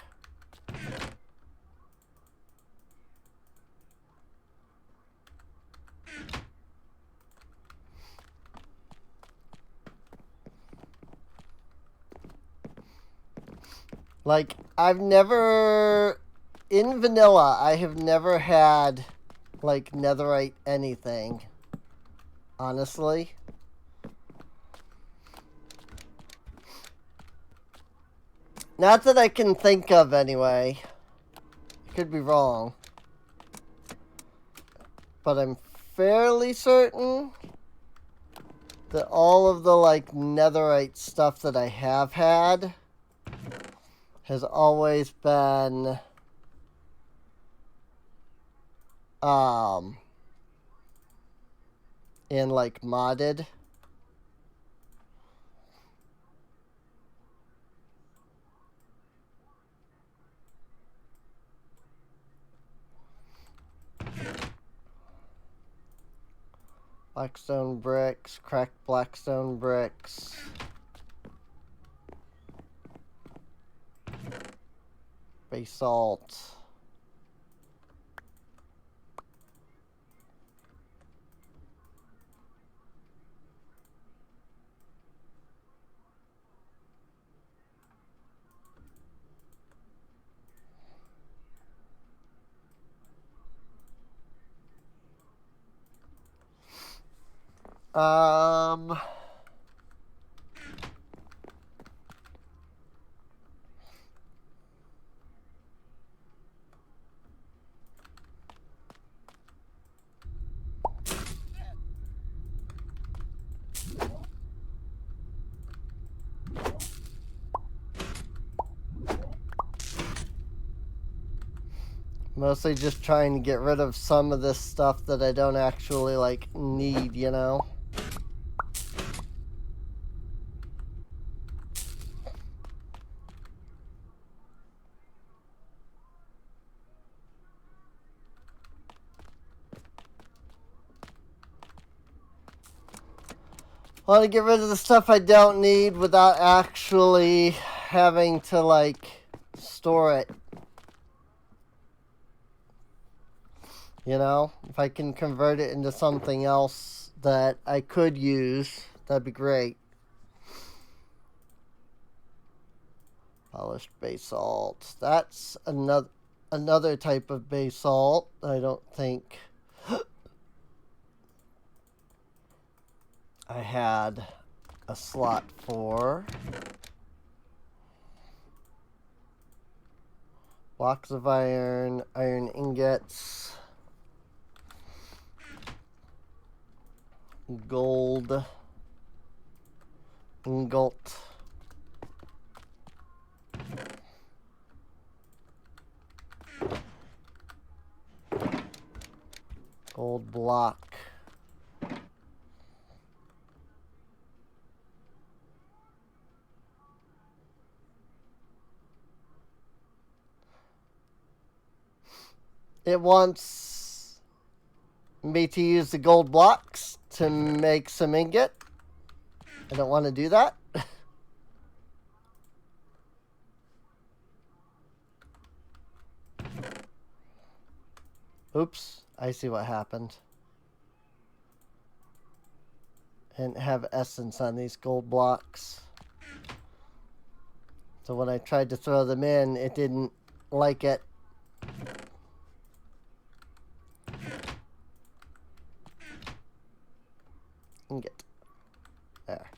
Like, I've never... In vanilla, I have never had, like, netherite anything. Honestly. Not that I can think of, anyway. I could be wrong. But I'm fairly certain that all of the, like, netherite stuff that I have had has always been in like modded. Blackstone bricks, cracked blackstone bricks. Basalt. Mostly just trying to get rid of some of this stuff that I don't actually, like, need, you know? Want to get rid of the stuff I don't need without actually having to, like, store it. You know? If I can convert it into something else that I could use, that'd be great. Polished basalt. That's another type of basalt I don't think I had a slot for. Blocks of iron, iron ingots, gold ingot, gold block. It wants me to use the gold blocks to make some ingot. I don't want to do that. Oops, I see what happened. And have essence on these gold blocks. So when I tried to throw them in, it didn't like it. Ingot. There.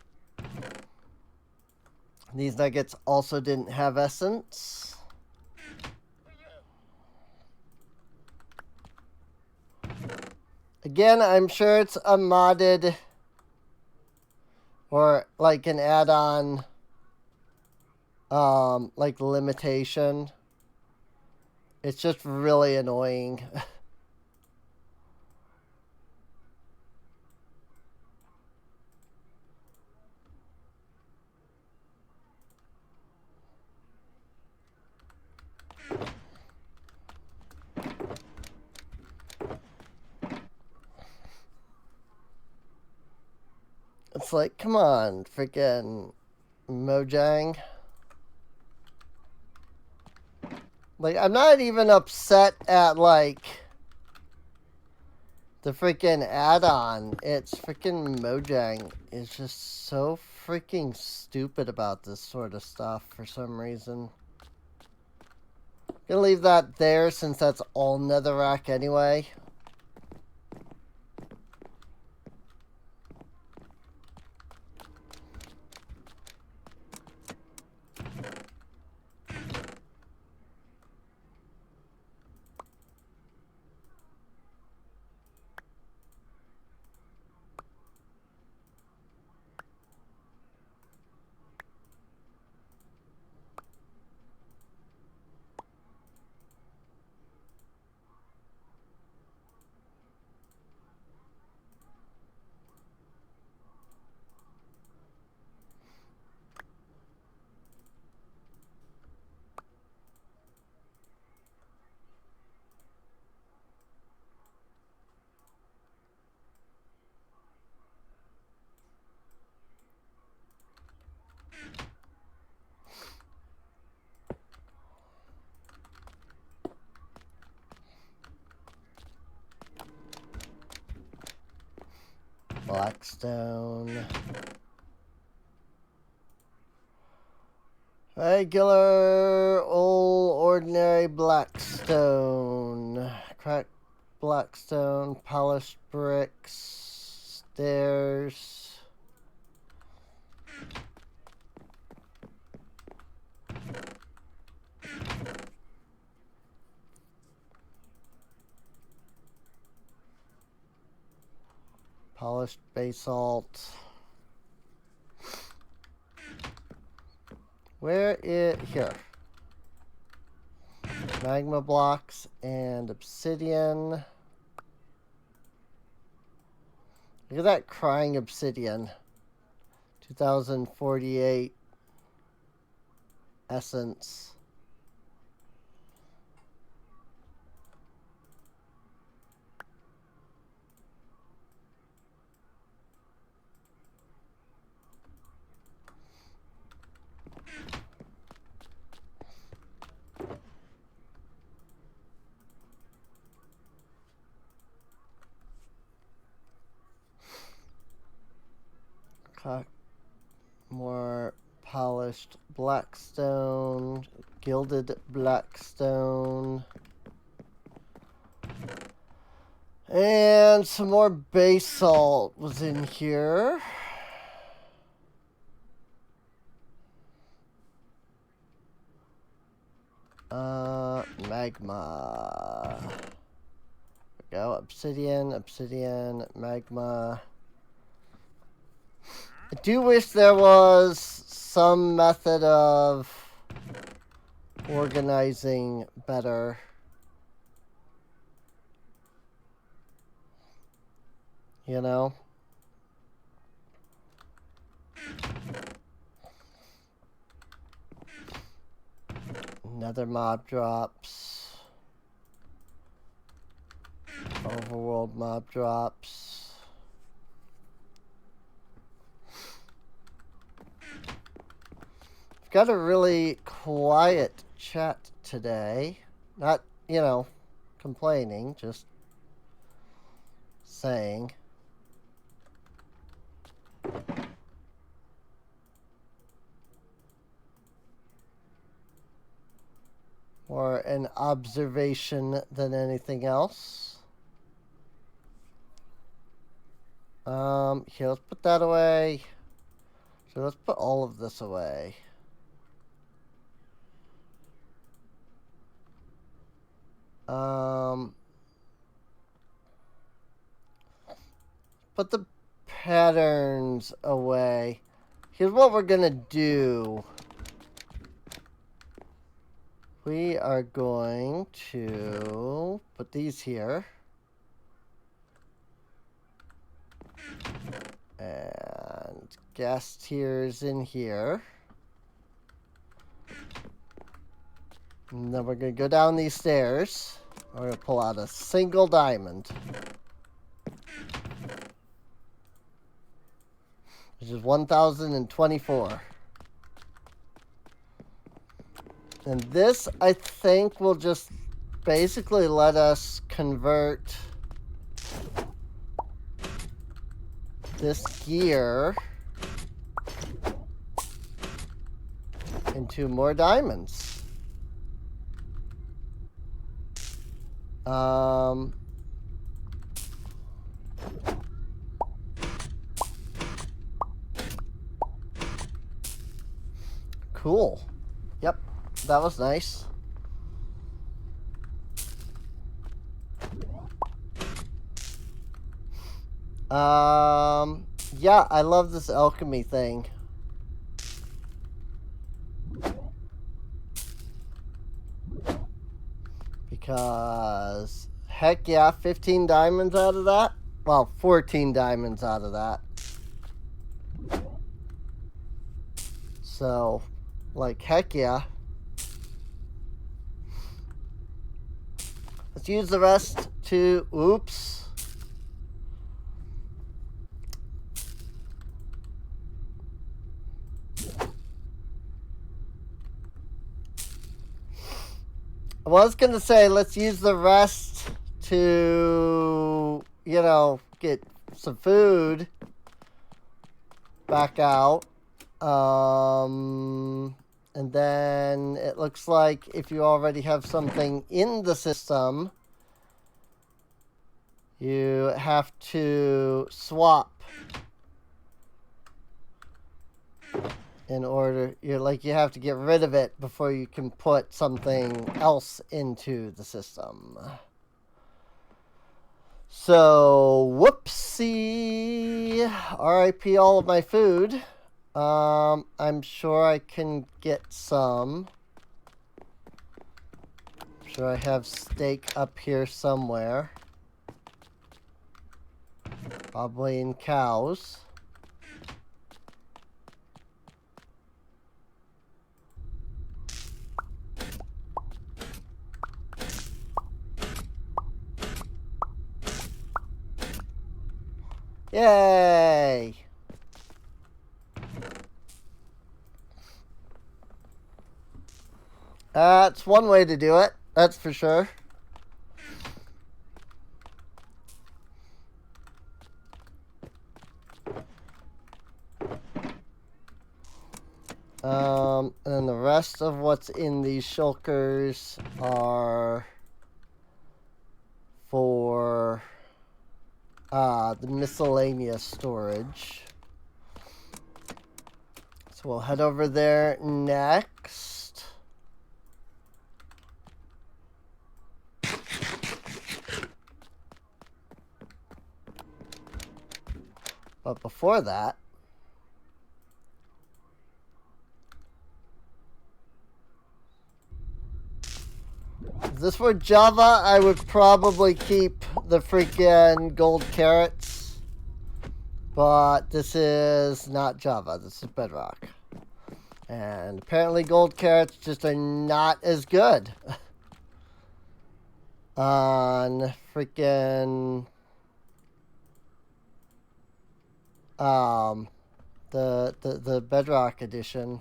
These nuggets also didn't have essence. Again, I'm sure it's a modded or like an add-on like limitation. It's just really annoying. It's like, come on, freaking Mojang. Like, I'm not even upset at, like, the freaking add-on. It's freaking Mojang is just so freaking stupid about this sort of stuff for some reason. Gonna leave that there since that's all netherrack anyway. Blackstone. Regular, old, ordinary blackstone. Cracked blackstone, polished bricks, stairs. Polished basalt. Where is here? Magma blocks and obsidian. Look at that crying obsidian. 2048 essence. More polished blackstone, gilded blackstone, and some more basalt was in here. Magma. There we go. Obsidian, obsidian, magma. I do wish there was some method of organizing better. You know? Nether mob drops. Overworld mob drops. Got a really quiet chat today. Not, you know, complaining, just saying. More an observation than anything else. Here, let's put that away. So let's put all of this away. Put the patterns away. Here's what we're gonna do. We are going to put these here. And gas tiers in here. And then we're going to go down these stairs. We're going to pull out a single diamond. Which is 1,024. And this, I think, will just basically let us convert this gear into more diamonds. Cool. Yep, that was nice. Yeah, I love this alchemy thing. Because, heck yeah, 15 diamonds out of that. Well, 14 diamonds out of that. So, like, heck yeah. Let's use the rest to, oops. I was going to say, let's use the rest to, you know, get some food back out. And then it looks like if you already have something in the system, you have to swap in order, you have to get rid of it before you can put something else into the system. So, whoopsie. RIP all of my food. I'm sure I can get some. I'm sure I have steak up here somewhere. Probably in cows. Yay! That's one way to do it, that's for sure. And the rest of what's in these shulkers are for the miscellaneous storage. So we'll head over there next. But before that, if this were Java, I would probably keep the freaking gold carrots. But this is not Java, this is Bedrock. And apparently gold carrots just are not as good on freaking the Bedrock edition,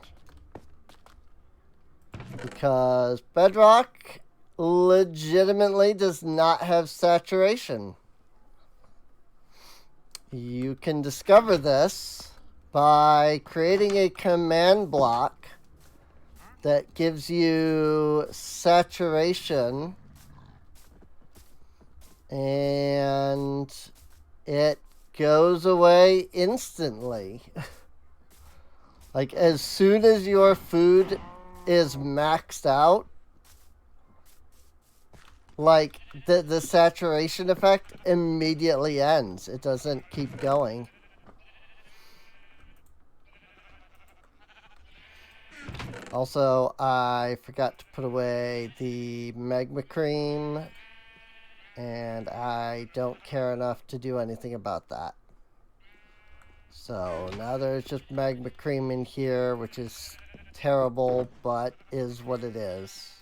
because Bedrock legitimately does not have saturation. You can discover this by creating a command block that gives you saturation, and it goes away instantly. Like, as soon as your food is maxed out, like, the saturation effect immediately ends. It doesn't keep going. Also, I forgot to put away the magma cream, and I don't care enough to do anything about that. So now there's just magma cream in here, which is terrible, but is what it is.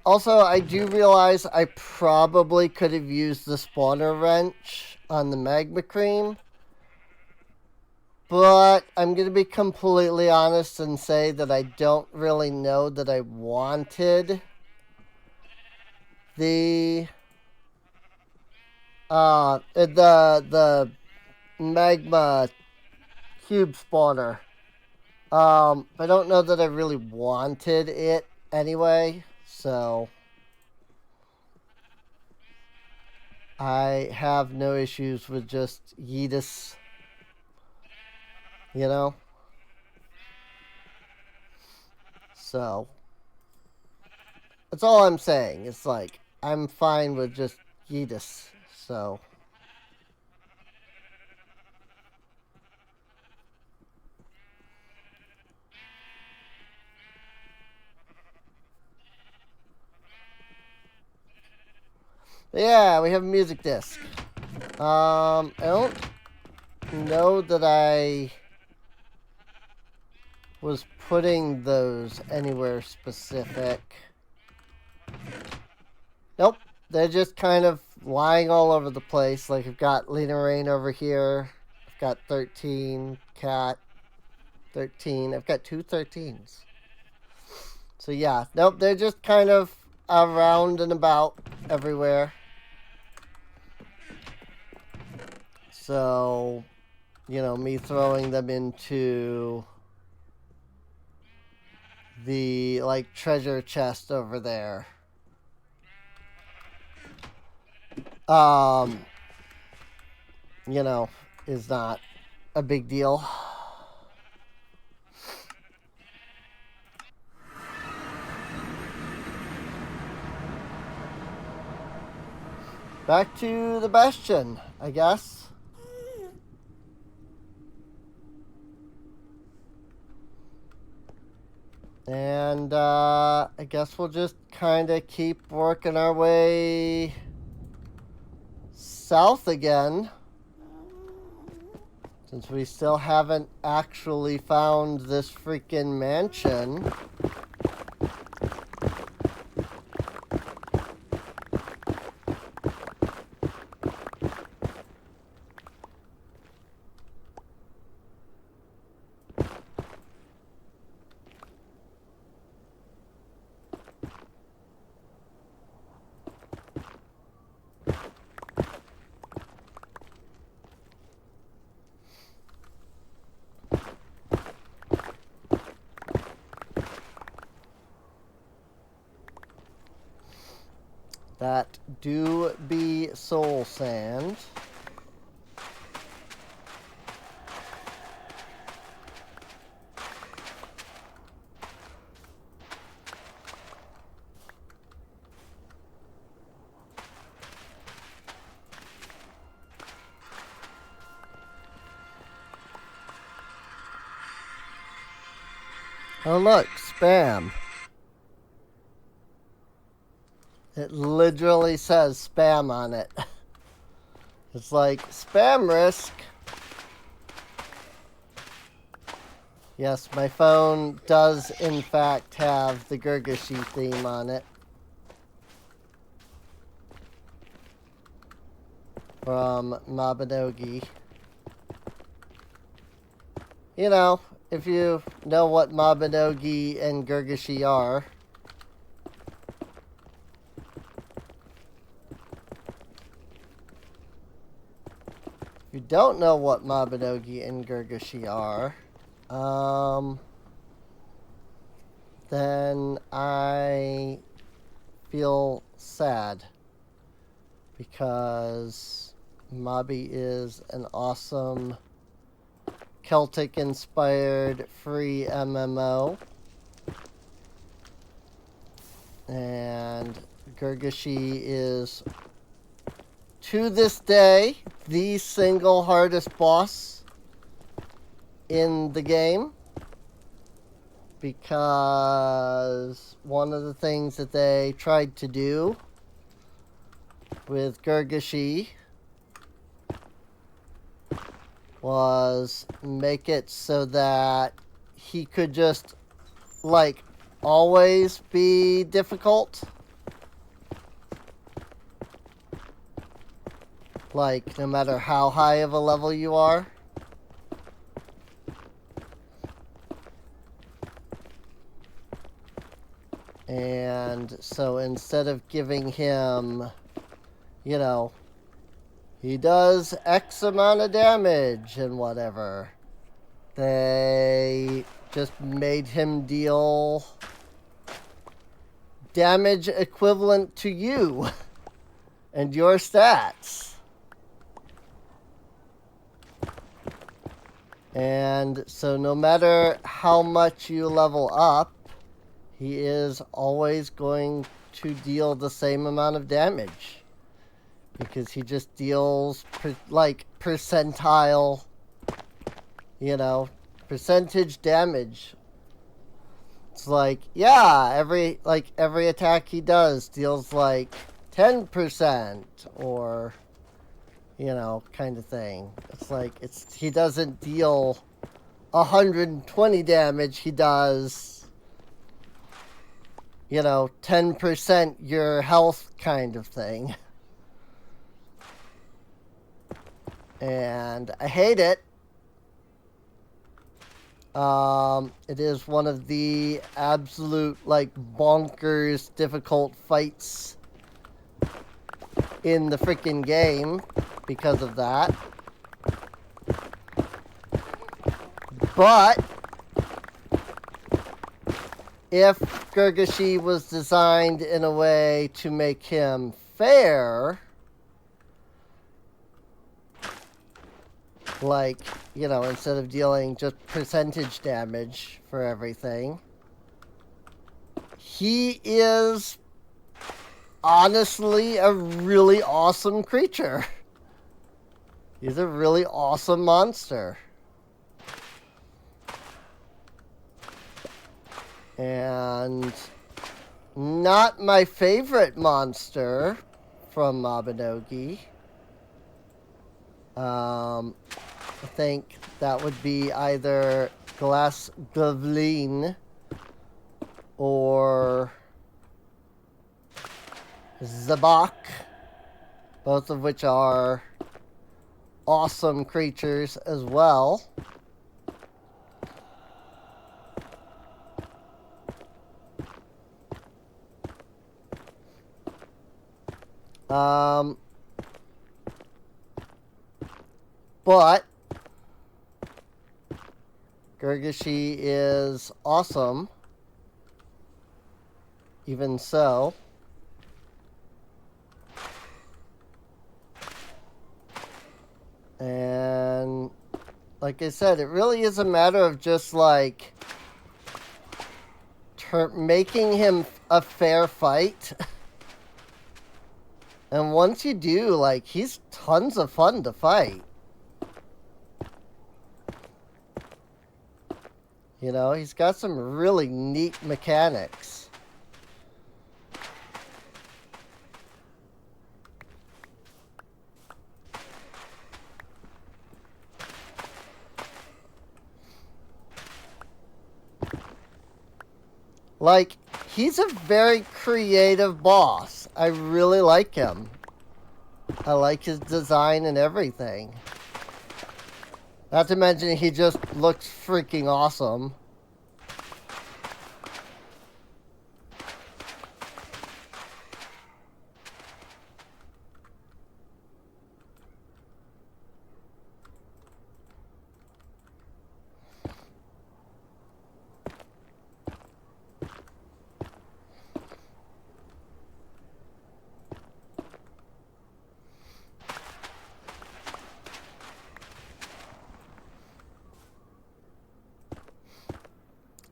Also, I do realize I probably could have used the spawner wrench on the magma cream, But I'm going to be completely honest and say that I don't really know that I wanted the magma cube spawner. I don't know that I really wanted it anyway, so I have no issues with just Yeetus, you know? So, that's all I'm saying. It's like, I'm fine with just Yeetus, so. But yeah, we have a music disc. I don't know that I was putting those anywhere specific. Nope, they're just kind of lying all over the place. Like I've got Lena Rain over here. I've got 13, Cat, 13. I've got two 13s. So yeah, nope, they're just kind of around and about everywhere. So, you know, me throwing them into the, like, treasure chest over there. You know, is not a big deal. Back to the Bastion, I guess. And I guess we'll just kind of keep working our way south again. Since we still haven't actually found this freaking mansion. That do be soul sand. Oh look, spam. It literally says spam on it. It's like, spam risk. Yes, my phone does in fact have the Gurgashi theme on it. From Mabinogi. You know, if you know what Mabinogi and Gurgashi are. If you don't know what Mabinogi and Gurgashi are, then I feel sad. Because Mabi is an awesome Celtic-inspired free MMO. And Gurgashi is, to this day, the single hardest boss in the game. Because one of the things that they tried to do with Gurgashi was make it so that he could just, like, always be difficult. Like, no matter how high of a level you are. And so instead of giving him, you know, he does X amount of damage and whatever, they just made him deal damage equivalent to you and your stats. And so no matter how much you level up, he is always going to deal the same amount of damage. Because he just deals, percentile, percentage damage. It's like, yeah, every attack he does deals 10% or, kind of thing. It's he doesn't deal 120 damage, he does, 10% your health kind of thing. And I hate it. It is one of the absolute, bonkers difficult fights in the freaking game because of that. But if Gurgashi was designed in a way to make him fair, instead of dealing just percentage damage for everything, he is honestly a really awesome creature. He's a really awesome monster. And not my favorite monster from Mabinogi. I think that would be either Glass Goblin or Zabak, both of which are awesome creatures as well. But Gurgashi is awesome, even so. And like I said, it really is a matter of just making him a fair fight. And once you do, he's tons of fun to fight. He's got some really neat mechanics. He's a very creative boss. I really like him. I like his design and everything. Not to mention, he just looks freaking awesome.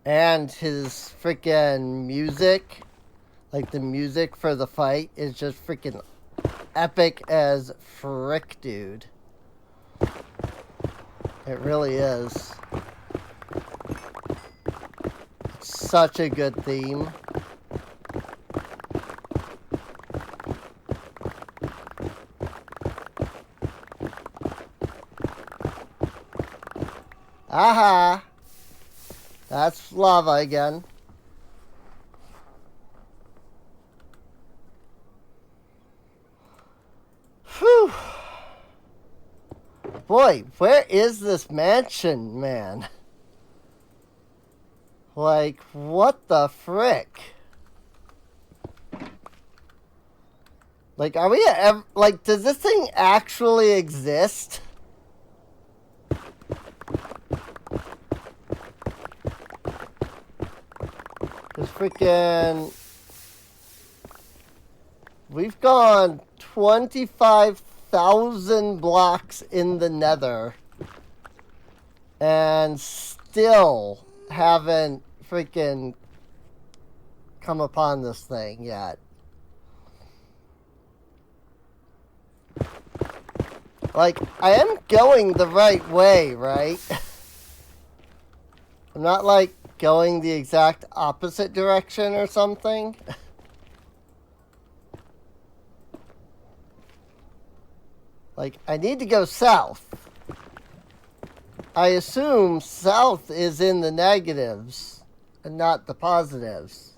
And his freaking music, the music for the fight, is just freaking epic as frick, dude. It really is. Such a good theme. Aha! That's lava again. Whew. Boy, where is this mansion, man? What the frick? Like, are we like, does this thing actually exist? Because freaking... We've gone 25,000 blocks in the Nether. And still haven't freaking come upon this thing yet. Like, I am going the right way, right? I'm not, like, going the exact opposite direction or something. Like, I need to go south. I assume south is in the negatives and not the positives.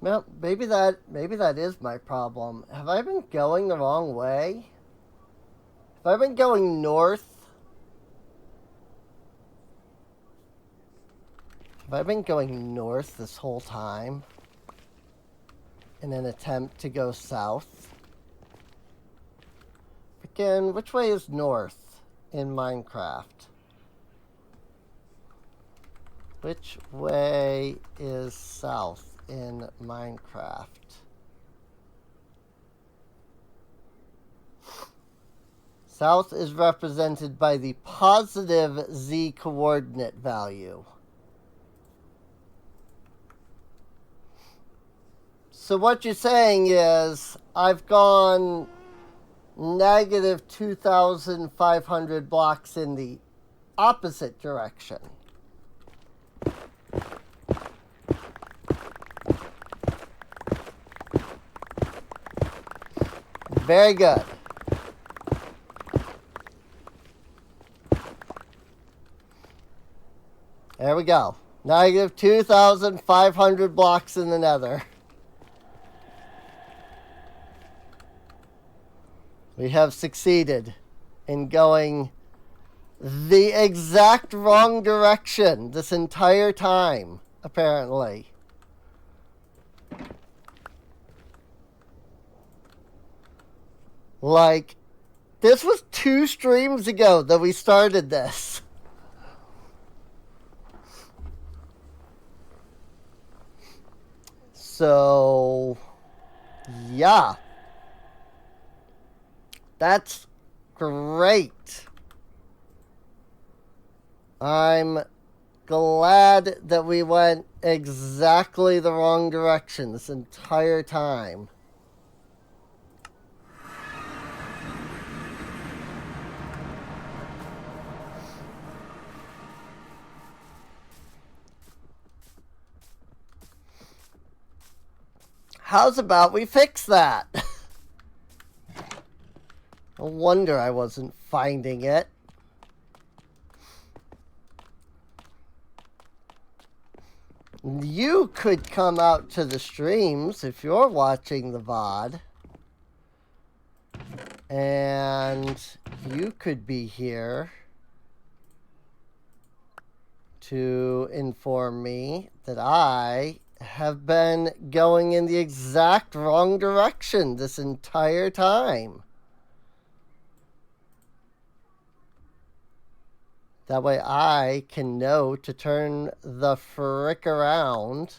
Well, maybe that is my problem. Have I been going the wrong way? Have I been going north? Have I been going north this whole time in an attempt to go south? Again, which way is north in Minecraft? Which way is south in Minecraft? South is represented by the positive z coordinate value. So what you're saying is, I've gone negative 2,500 blocks in the opposite direction. Very good. There we go. Negative 2,500 blocks in the Nether. We have succeeded in going the exact wrong direction this entire time, apparently. Like, this was 2 streams ago that we started this. So, yeah. That's great. I'm glad that we went exactly the wrong direction this entire time. How's about we fix that? No wonder I wasn't finding it. You could come out to the streams if you're watching the VOD. And you could be here to inform me that I have been going in the exact wrong direction this entire time. That way I can know to turn the frick around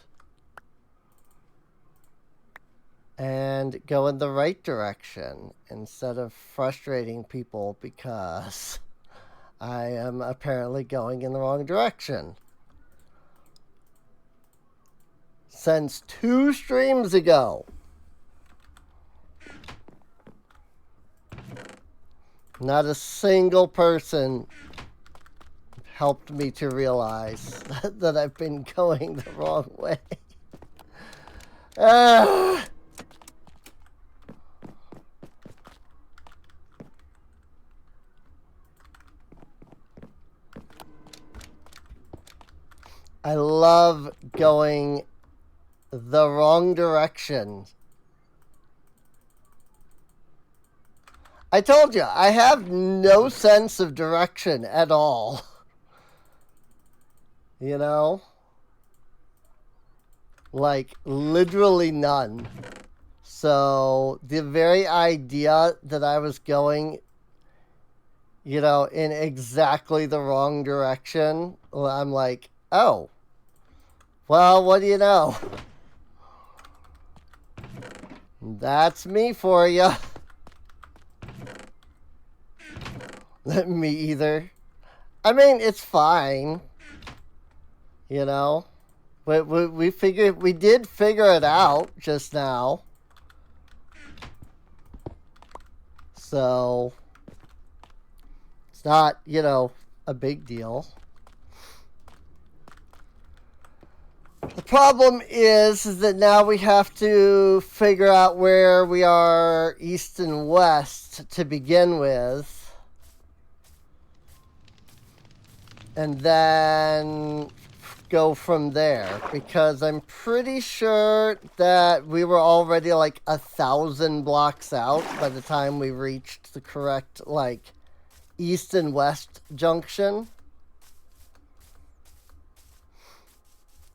and go in the right direction instead of frustrating people because I am apparently going in the wrong direction. Since 2 streams ago. Not a single person helped me to realize that I've been going the wrong way. I love going the wrong direction. I told you, I have no sense of direction at all. You know? Like, literally none. So, the very idea that I was going, you know, in exactly the wrong direction, well, I'm like, oh, well, what do you know? That's me for you. Me either. I mean, it's fine, you know. We figured, we did figure it out just now. So, it's not, you know, a big deal. The problem is that now we have to figure out where we are east and west to begin with. And then go from there, because I'm pretty sure that we were already like 1,000 blocks out by the time we reached the correct like east and west junction.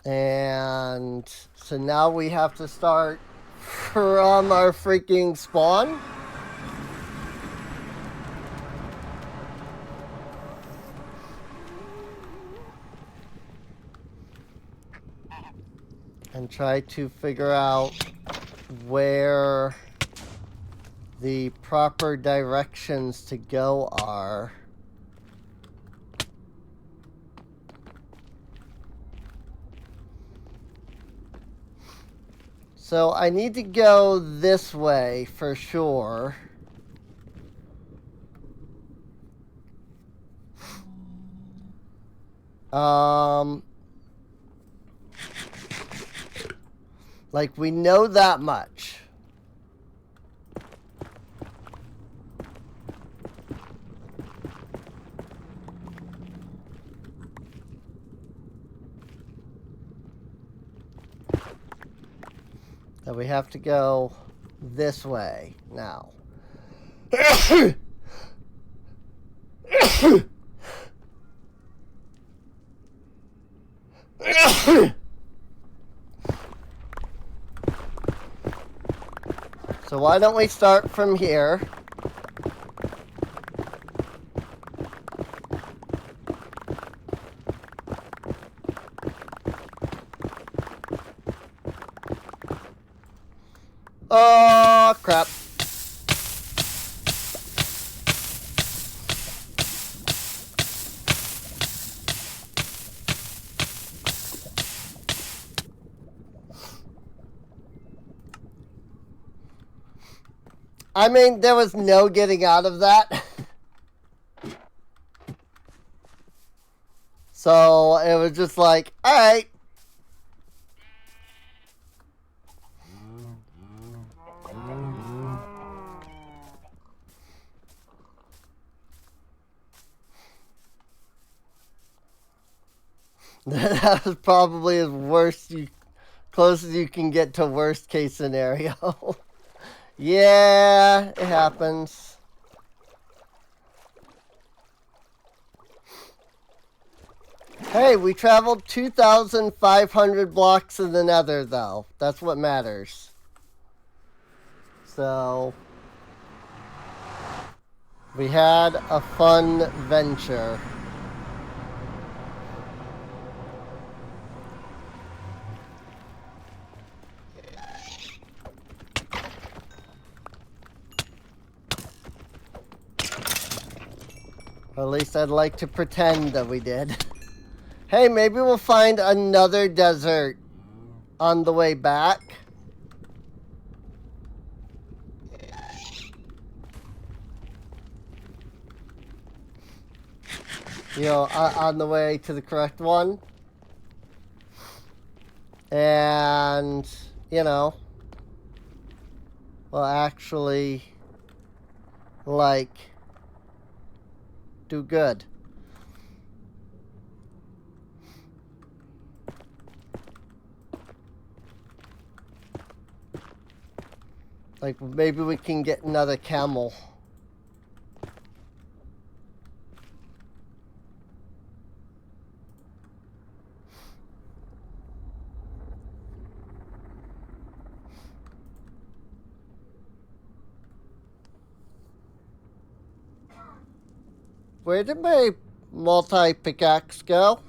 And so now we have to start from our freaking spawn. And try to figure out where the proper directions to go are. So I need to go this way for sure. Like, we know that much. That we have to go this way now. So why don't we start from here? Oh, crap. I mean, there was no getting out of that. So it was just like, all right. That was probably as close as you can get to worst case scenario. Yeah, it happens. Hey, we traveled 2,500 blocks in the Nether, though. That's what matters. So, we had a fun venture. Or at least I'd like to pretend that we did. Hey, maybe we'll find another desert on the way back. You know, on the way to the correct one. And, you know, we'll actually, like, do good. Like, maybe we can get another camel. Where did my multi-pickaxe go?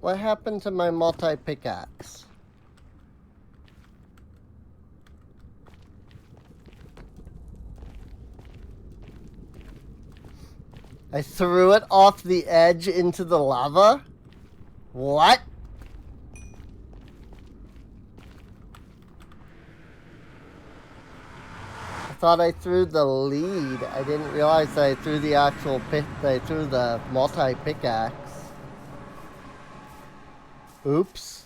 What happened to my multi-pickaxe? I threw it off the edge into the lava? What? I thought I threw the lead. I didn't realize that I threw the actual I threw the multi-pickaxe. Oops.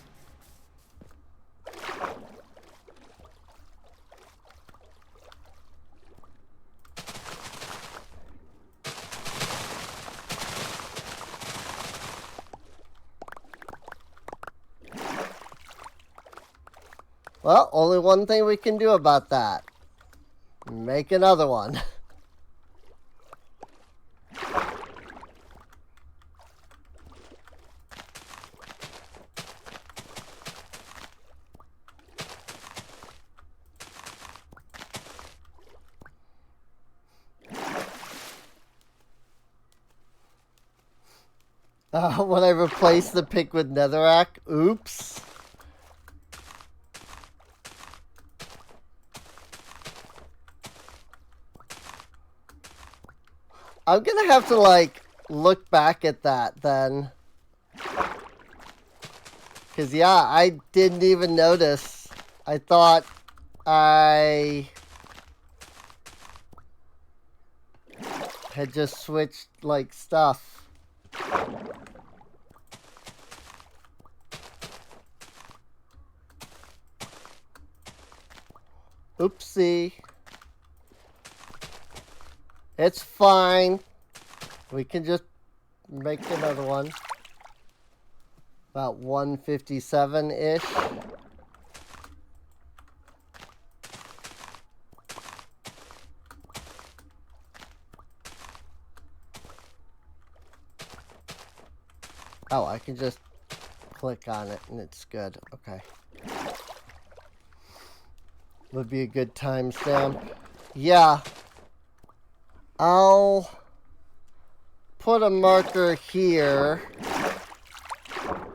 Well, only one thing we can do about that. Make another one. When I replace the pick with netherrack, oops. I'm gonna have to, like, look back at that then. Because, yeah, I didn't even notice. I thought I had just switched, like, stuff. Oopsie. It's fine. We can just make another one. About 157-ish. Oh, I can just click on it and it's good. Okay. Would be a good timestamp. Yeah. I'll put a marker here.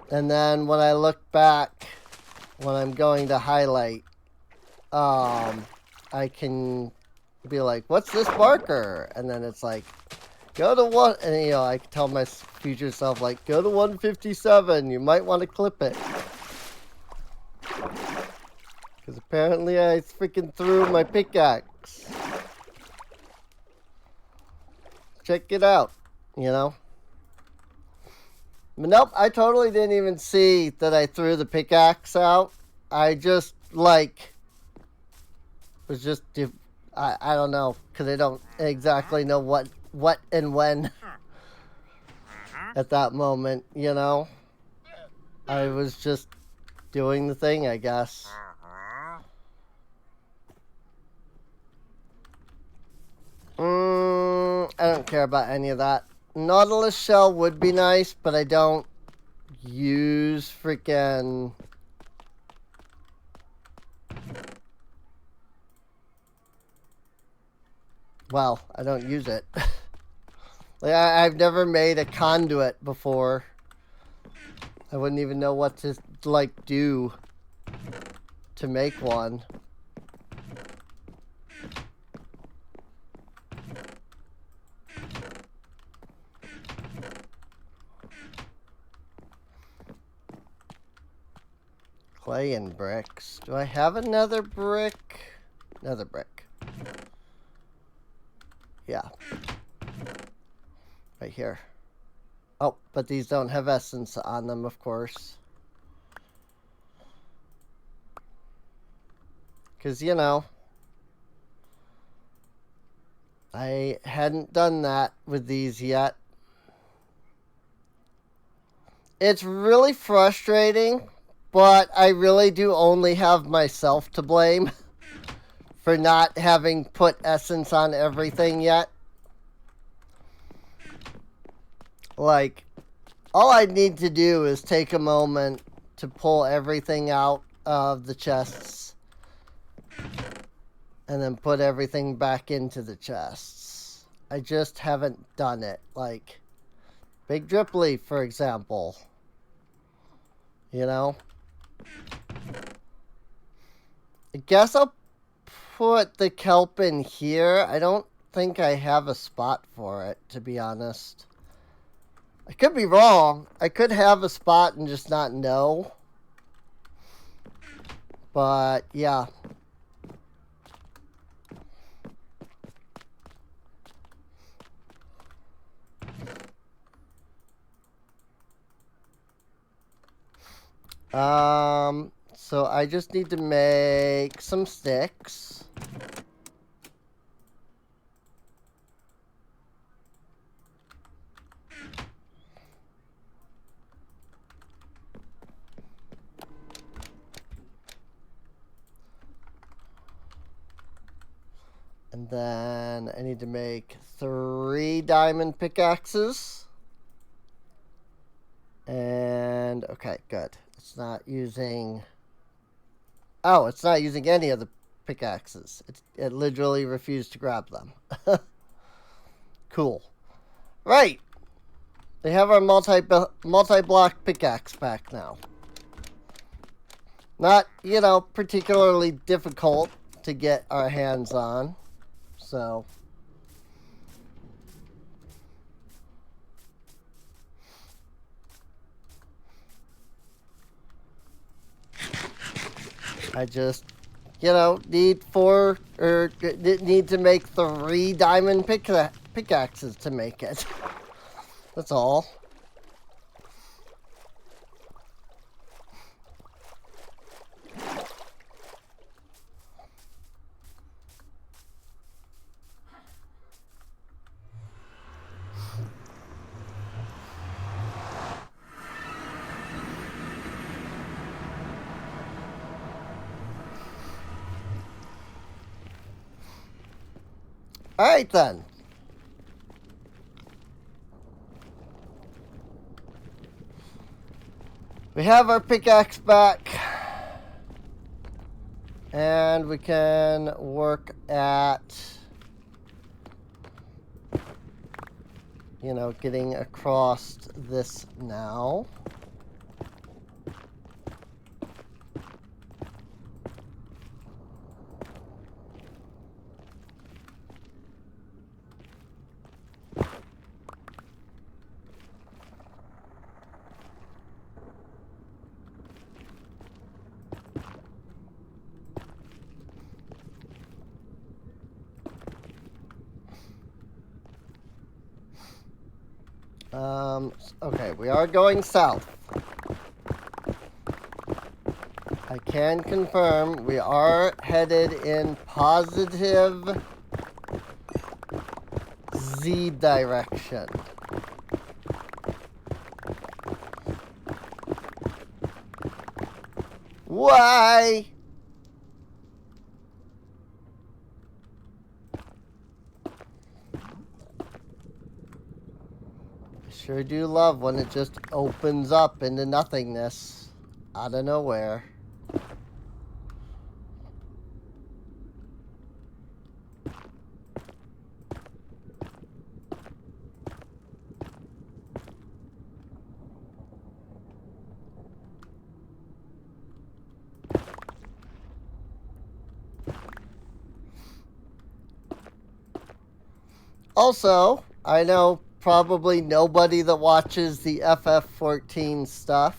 And then when I look back, when I'm going to highlight, I can be like, what's this marker? And then it's like, go to one, and you know, I can tell my future self, like, go to 157, you might want to clip it. Because apparently I freaking threw my pickaxe. Check it out, you know. But nope, I totally didn't even see that I threw the pickaxe out. I just, like, was just, I don't know, because I don't exactly know what and when at that moment, you know. I was just doing the thing, I guess. I don't care about any of that. Nautilus shell would be nice, but I don't use freaking... Well, I don't use it. Like, I've never made a conduit before. I wouldn't even know what to, like, do to make one. Clay and bricks. Do I have another brick? Another brick. Yeah. Right here. Oh, but these don't have essence on them, of course. Because, you know, I hadn't done that with these yet. It's really frustrating, but I really do only have myself to blame for not having put essence on everything yet. Like, all I need to do is take a moment to pull everything out of the chests and then put everything back into the chests. I just haven't done it. Like, Big Drip Leaf, for example. You know? I guess I'll put the kelp in here. I don't think I have a spot for it, to be honest. I could be wrong. I could have a spot and just not know. But, yeah. So I just need to make some sticks. And then I need to make 3 diamond pickaxes. And, okay, good. It's not using... Oh, it's not using any of the pickaxes. It literally refused to grab them. Cool. Right. They have our multi-block pickaxe back now. Not, you know, particularly difficult to get our hands on. So... I just, you know, need to make 3 diamond pickaxes to make it. That's all. Alright then. We have our pickaxe back. And we can work at, you know, getting across this now. Okay, we are going south. I can confirm we are headed in positive Z direction. Why? Sure do love when it just opens up into nothingness out of nowhere. Also, I know probably nobody that watches the FF14 stuff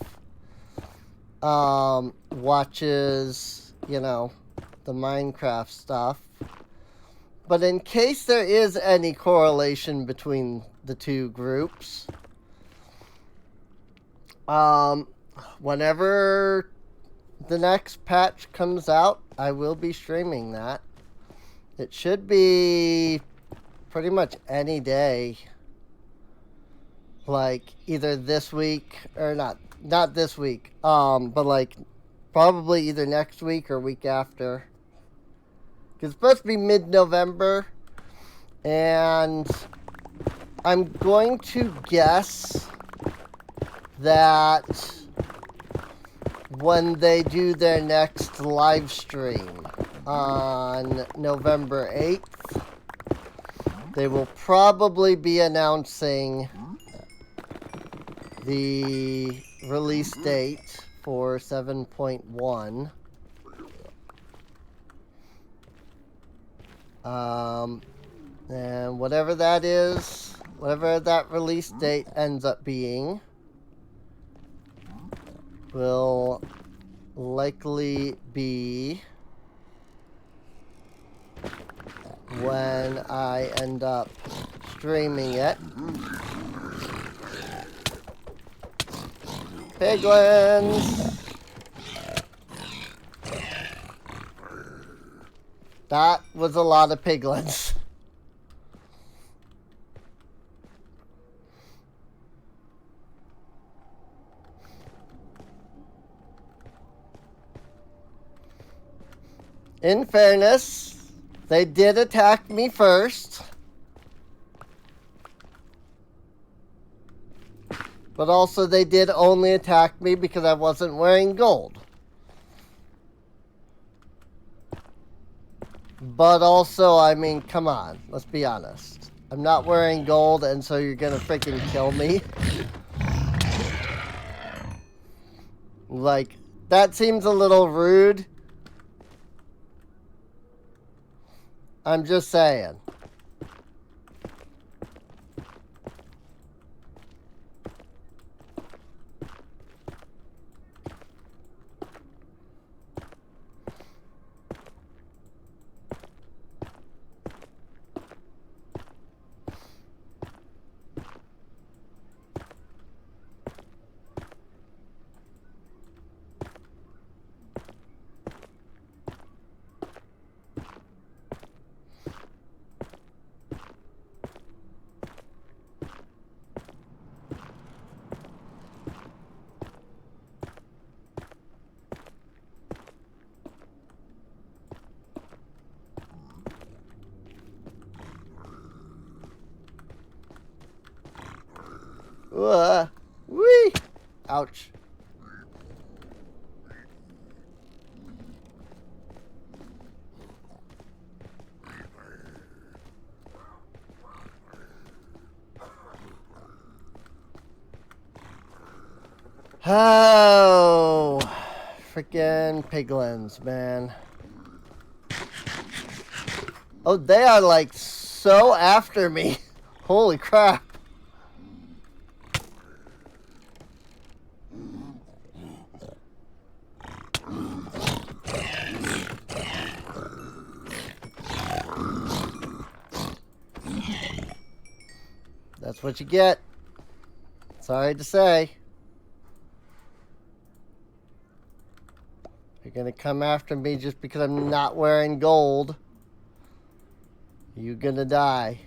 watches, you know, the Minecraft stuff. But in case there is any correlation between the two groups, whenever the next patch comes out, I will be streaming that. It should be pretty much any day. Like, either this week, or not this week, but like, probably either next week or week after. It's supposed to be mid-November, and I'm going to guess that when they do their next live stream, on November 8th. They will probably be announcing the release date for 7.1. And whatever that is, whatever that release date ends up being, will likely be when I end up streaming it. Piglins! That was a lot of piglins. In fairness, they did attack me first. But also they did only attack me because I wasn't wearing gold. But also, I mean, come on, let's be honest. I'm not wearing gold, and so you're gonna freaking kill me. Like, that seems a little rude. I'm just saying. Whee! Ouch. Oh, freaking piglins, man. Oh, they are like so after me. Holy crap. That's what you get. Sorry to say. You're gonna come after me just because I'm not wearing gold. You're gonna die.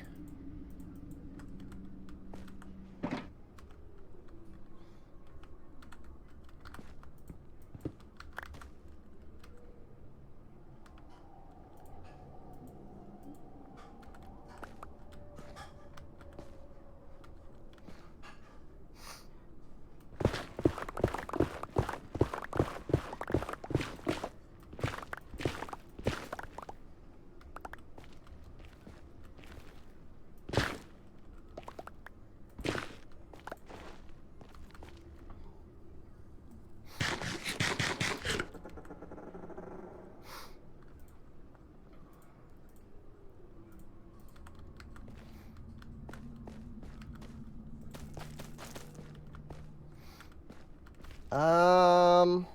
Um...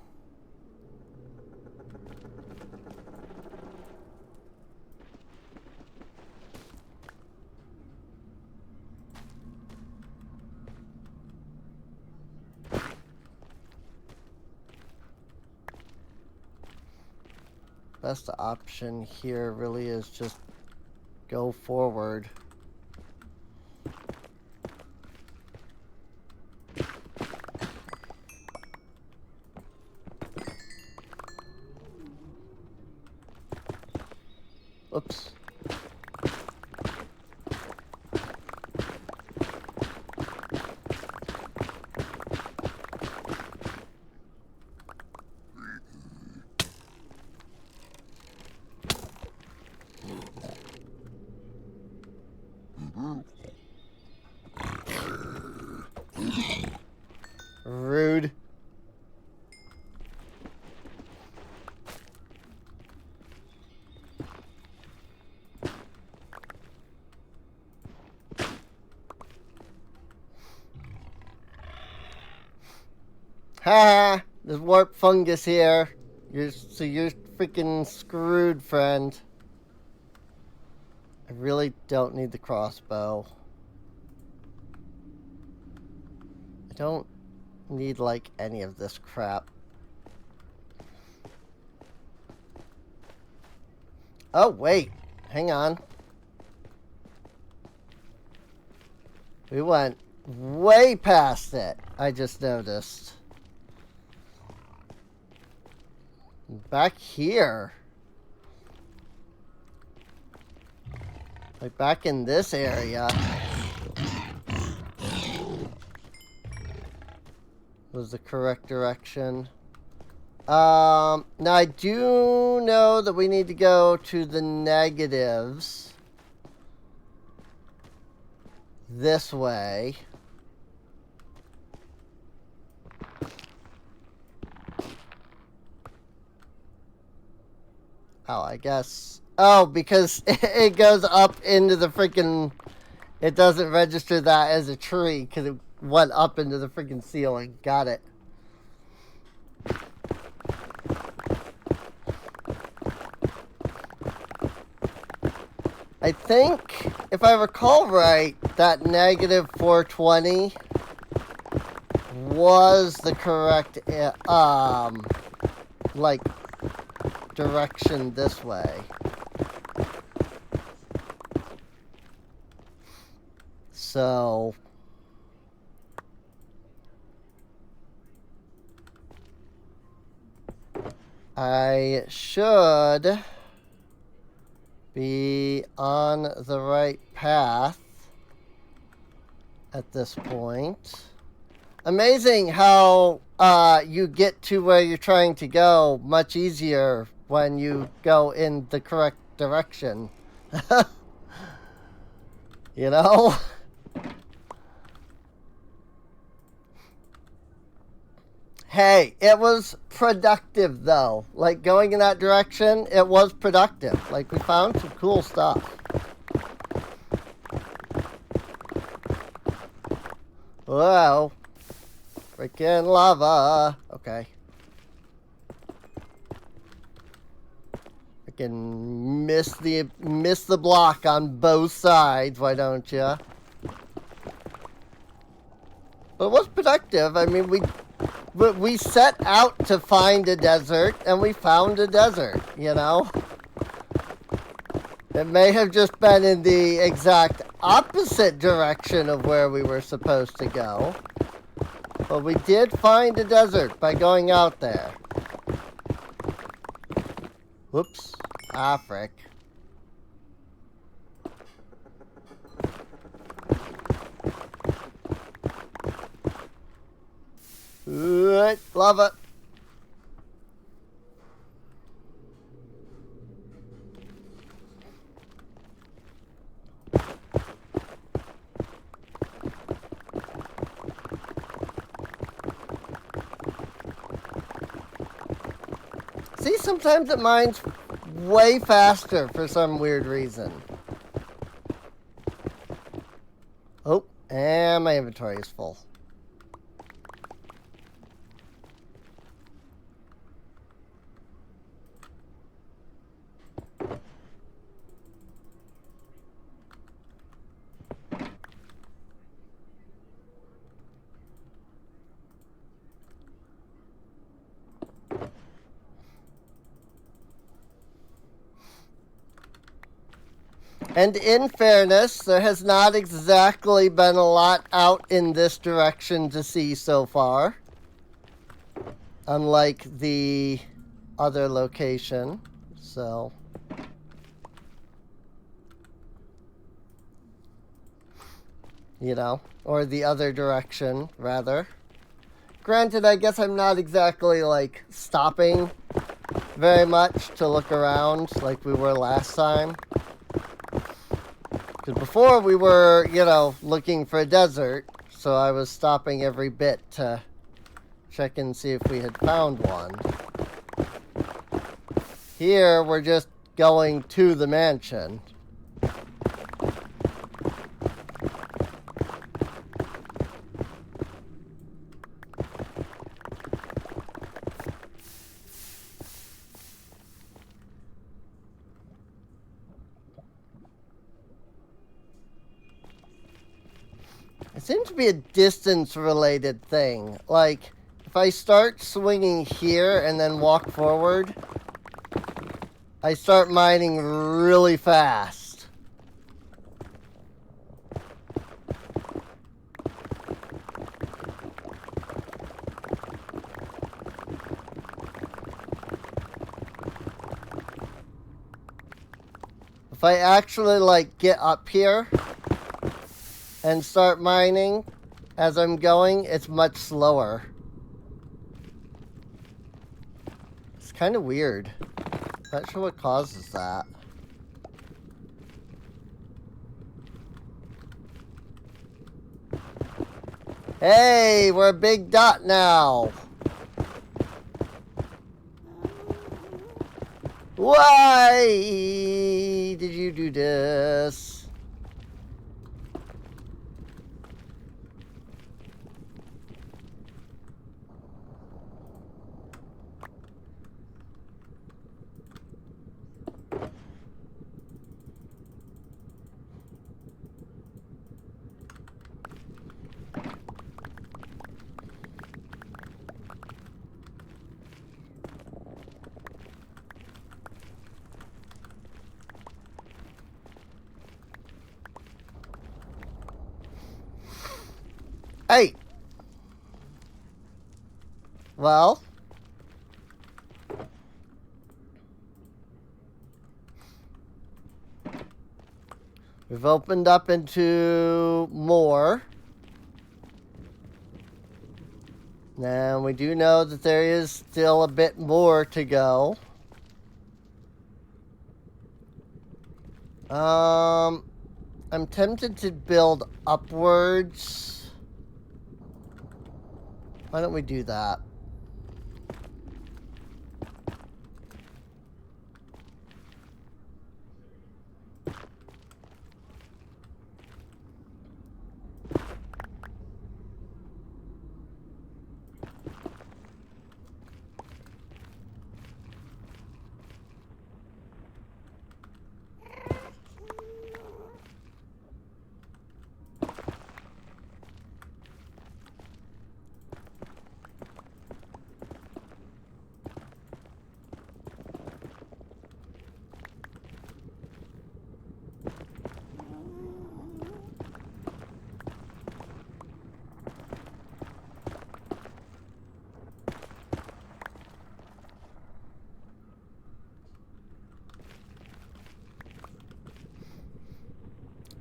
Best option here really is just go forward. Oops. Ha! There's warp fungus here. So you're freaking screwed, friend. I really don't need the crossbow. I don't need, like, any of this crap. Oh, wait. Hang on. We went way past it. I just noticed. Back here. Like back in this area. Was the correct direction. Now I do know that we need to go to the negatives. This way. Oh, I guess. Oh, because it goes up into the freaking. It doesn't register that as a tree because it went up into the freaking ceiling. Got it. I think, if I recall right, that negative 420 was the correct, like, direction this way. So, I should be on the right path at this point. Amazing how you get to where you're trying to go much easier when you go in the correct direction. You know? Hey, it was productive though. Like going in that direction, it was productive. Like we found some cool stuff. Whoa. Freaking lava. Okay. Freaking miss the block on both sides, why don't you? But it was productive. I mean, we set out to find a desert, and we found a desert, you know? It may have just been in the exact opposite direction of where we were supposed to go. But we did find a desert by going out there. Whoops. Ah, frick. Lava. See, sometimes it mines way faster for some weird reason. Oh, and my inventory is full. And in fairness, there has not exactly been a lot out in this direction to see so far. Unlike the other location. So, you know, or the other direction, rather. Granted, I guess I'm not exactly, like, stopping very much to look around like we were last time. Because before we were, you know, looking for a desert, so I was stopping every bit to check and see if we had found one. Here, we're just going to the mansion. seems to be a distance-related thing. Like, if I start swinging here and then walk forward, I start mining really fast. If I actually, like, get up here and start mining as I'm going, it's much slower. It's kind of weird. Not sure what causes that. Hey, we're a big dot now. Why did you do this? Hey! Well? We've opened up into more. And we do know that there is still a bit more to go. I'm tempted to build upwards. Why don't we do that?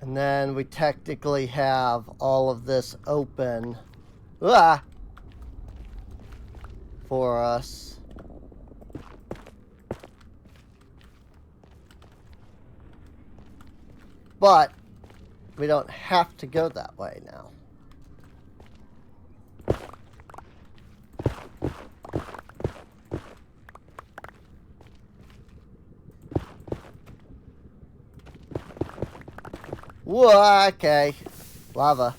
And then we technically have all of this open for us. But we don't have to go that way now. Whoa, okay. Lava.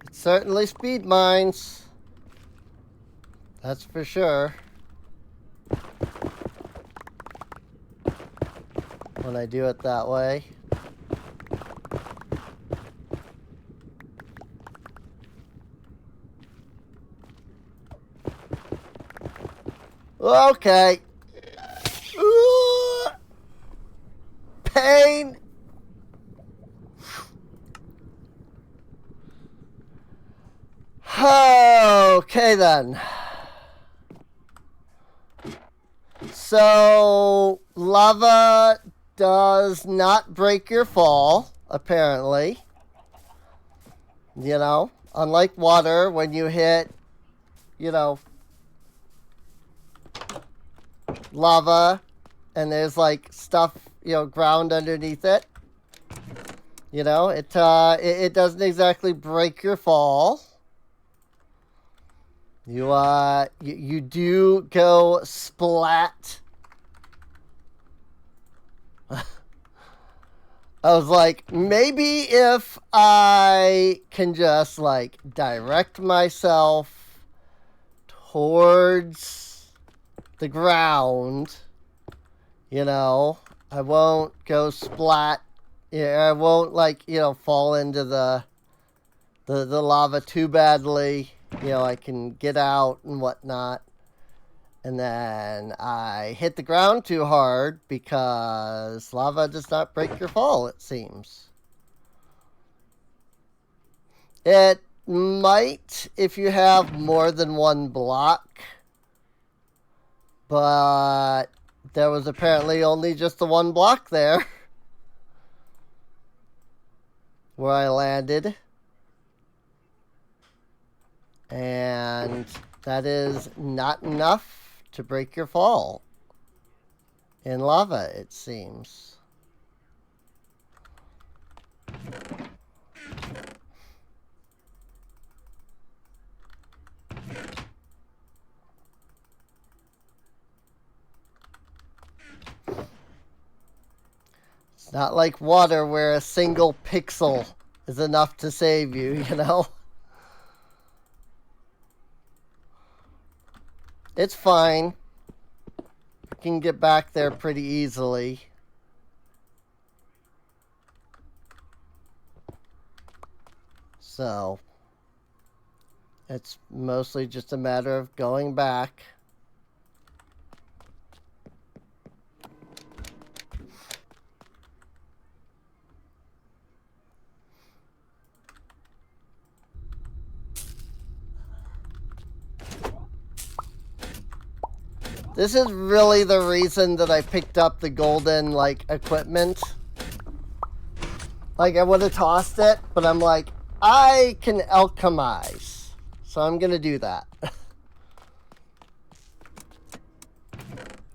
It's certainly speed mines. That's for sure. When I do it that way. Okay. Ooh. Pain. Okay then. So, lava does not break your fall, apparently. You know, unlike water, when you hit, you know, lava and there's like stuff, you know, ground underneath it. You know, it doesn't exactly break your fall. You do go splat. I was like, maybe if I can just like direct myself towards the ground, you know, I won't go splat. Yeah, I won't, like, you know, fall into the lava too badly. You know, I can get out and whatnot. And then I hit the ground too hard because lava does not break your fall, it seems. It might if you have more than one block. But there was apparently only just the one block there where I landed. And that is not enough to break your fall in lava, it seems. It's not like water where a single pixel is enough to save you, you know? It's fine. You can get back there pretty easily. So, it's mostly just a matter of going back. This is really the reason that I picked up the golden, like, equipment. Like, I would have tossed it, but I'm like, I can alchemize. So I'm going to do that.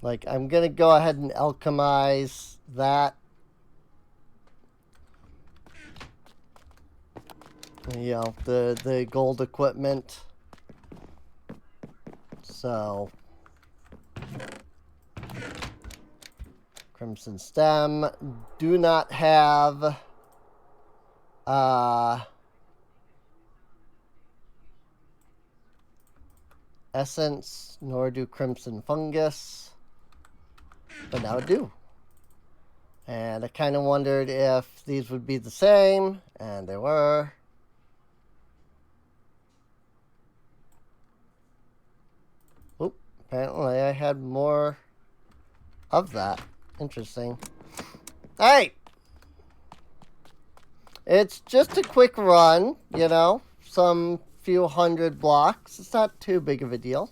Like, I'm going to go ahead and alchemize that. You know, the gold equipment. So... Crimson Stem. Do not have... Essence, nor do Crimson Fungus. But now I do. And I kind of wondered if these would be the same, and they were. Oop, apparently I had more of that. Interesting. Alright! It's just a quick run, you know, some few hundred blocks. It's not too big of a deal.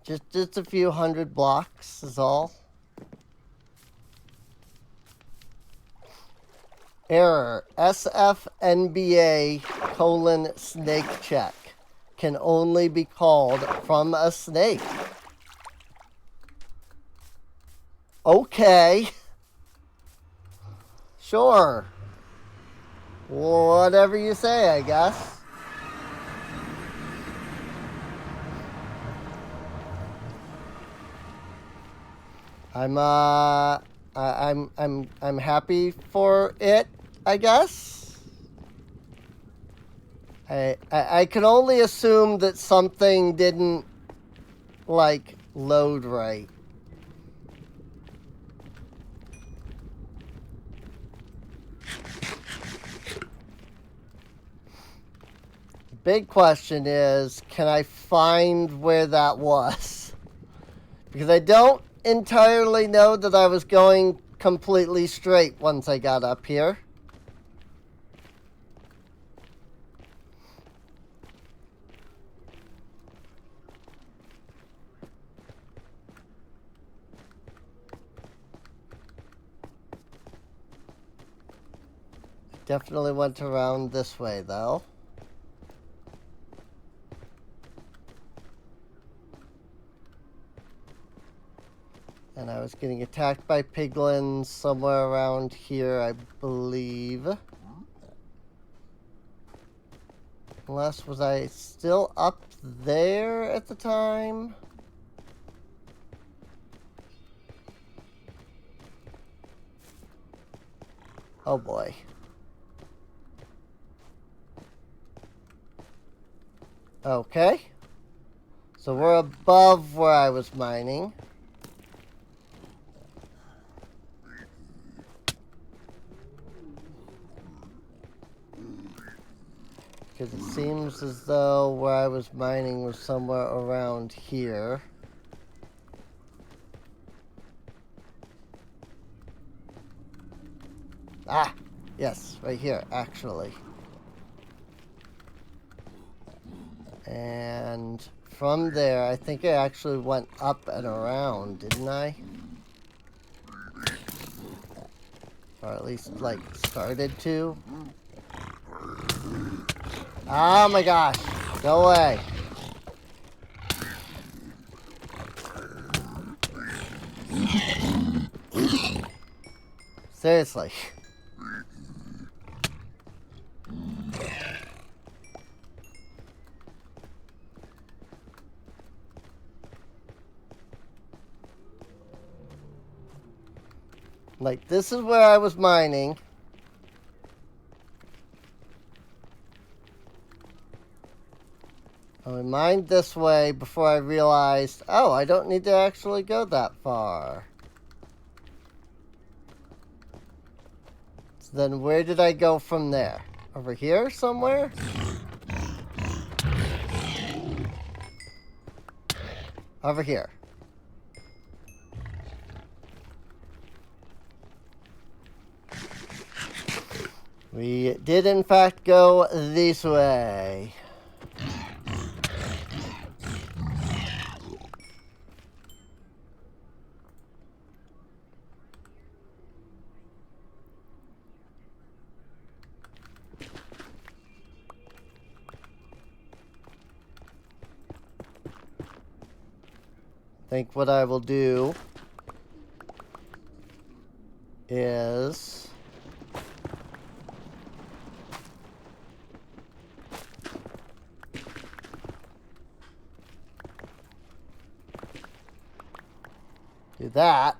just a few hundred blocks is all. Error. SFNBA : snake check can only be called from a snake. Okay. Sure. Whatever you say, I guess. I'm happy for it, I guess. I can only assume that something didn't, like, load right. The big question is, can I find where that was? Because I don't entirely know that I was going completely straight once I got up here. Definitely went around this way, though. And I was getting attacked by piglins somewhere around here, I believe. Unless, was I still up there at the time? Oh boy. Okay. So we're above where I was mining. Because it seems as though where I was mining was somewhere around here. Ah! Yes, right here, actually. And from there, I think I actually went up and around, didn't I? Or at least, like, started to. Oh my gosh! Go away! Seriously. Like, this is where I was mining. I mined this way before I realized, oh, I don't need to actually go that far. So then where did I go from there? Over here somewhere? Over here. We did in fact go this way. I think what I will do is do that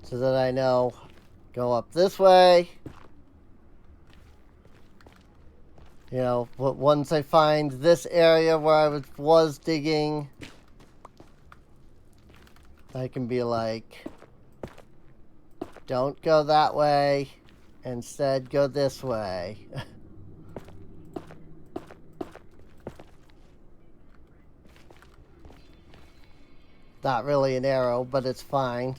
so that I know go up this way. You know, once I find this area where I was digging, I can be like, don't go that way, instead go this way. Not really an arrow, but it's fine.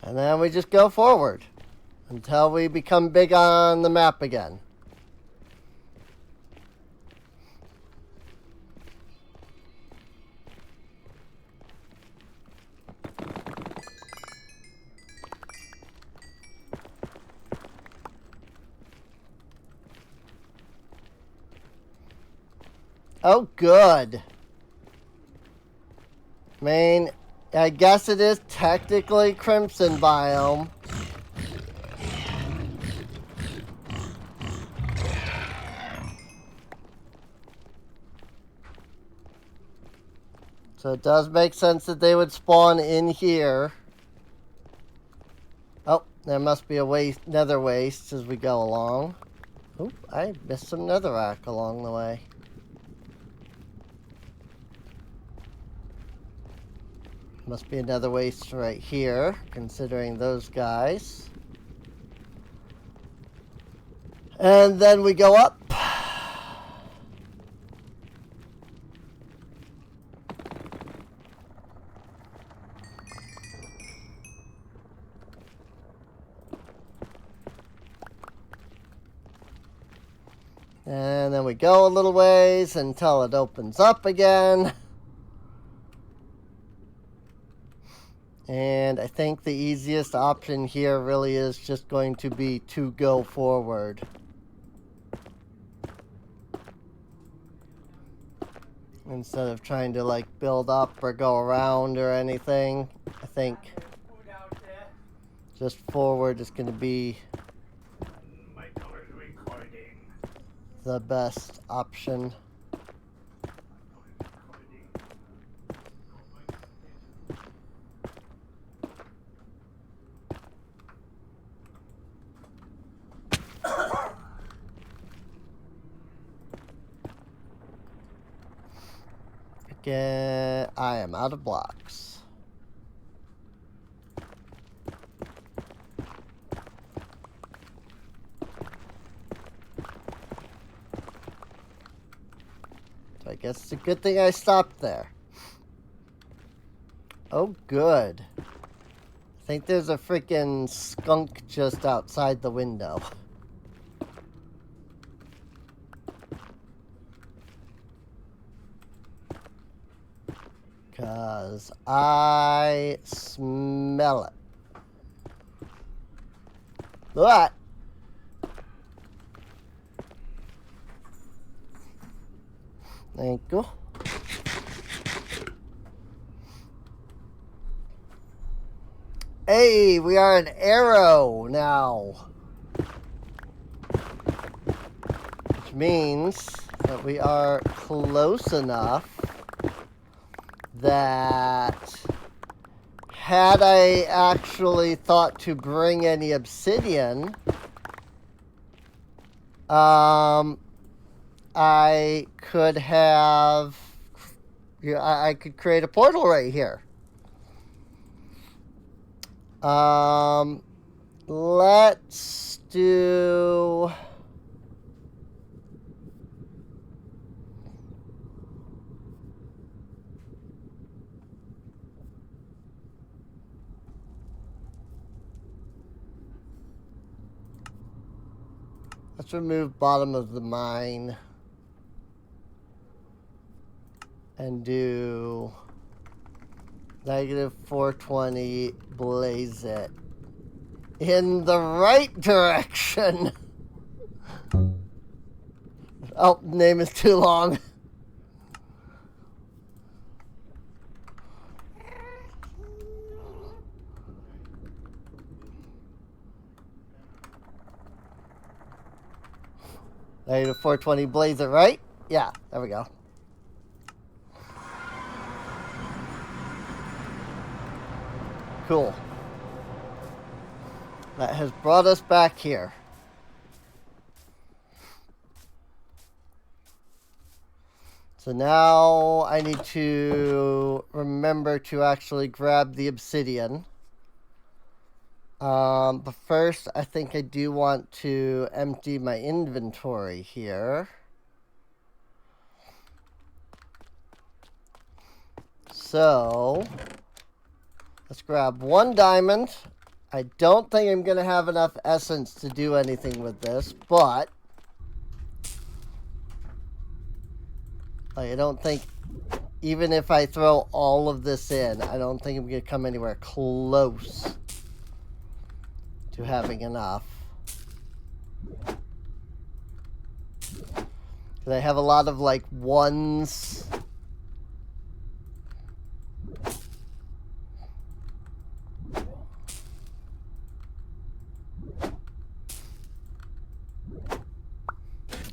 And then we just go forward until we become big on the map again. Oh, good. I mean, I guess it is technically Crimson Biome. So it does make sense that they would spawn in here. Oh, there must be a waste, nether waste as we go along. Oop, I missed some netherrack along the way. Must be another waste right here, considering those guys. And then we go up. And then we go a little ways until it opens up again. And I think the easiest option here really is just going to be to go forward. Instead of trying to like build up or go around or anything, I think just forward is going to be the best option. Second, I am out of blocks. So I guess it's a good thing I stopped there. Oh, good. I think there's a freaking skunk just outside the window. Because I smell it. Look at that. Thank you. Hey, we are an arrow now. Which means that we are close enough that had I actually thought to bring any obsidian, I could have, I could create a portal right here. Let's do... Let's remove bottom of the mine and do -420, blaze it in the right direction. Oh, name is too long. -420, blaze it, right? Yeah, there we go. Cool. That has brought us back here. So now I need to remember to actually grab the obsidian. But first, I think I do want to empty my inventory here. So, let's grab 1 diamond. I don't think I'm going to have enough essence to do anything with this, but I don't think, even if I throw all of this in, I don't think I'm going to come anywhere close to having enough. Because I have a lot of, like, ones.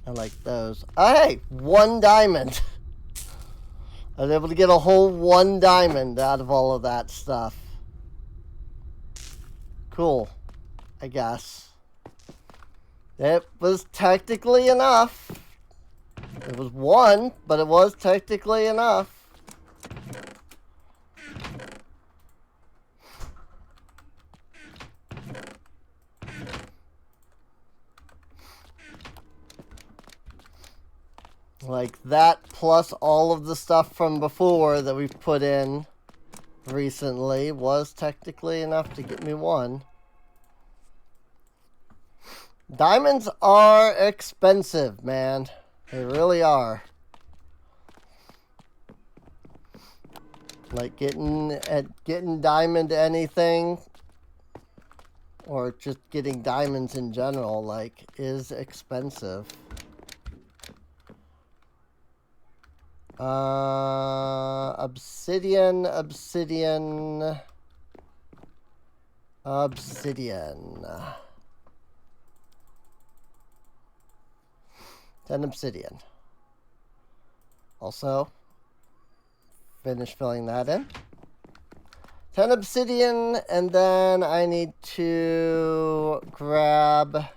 I like those. Oh, hey, 1 diamond. I was able to get a whole 1 diamond out of all of that stuff. Cool, I guess. It was technically enough. It was 1, but it was technically enough. Like that plus all of the stuff from before that we've put in recently was technically enough to get me 1. Diamonds are expensive, man. They really are. Like getting diamond anything, or just getting diamonds in general, like, is expensive. Obsidian. 10 obsidian. Also, finish filling that in. 10 obsidian, and then I need to grab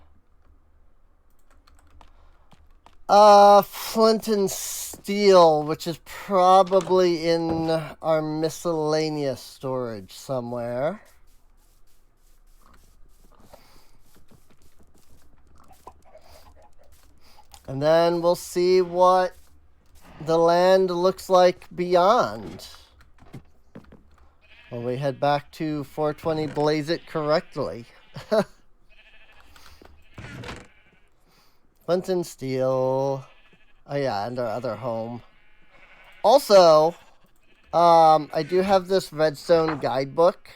Flint and steel, which is probably in our miscellaneous storage somewhere. And then we'll see what the land looks like beyond. When we head back to 420 Blaze It correctly. Flint and steel. Oh yeah, and our other home. Also, I do have this redstone guidebook.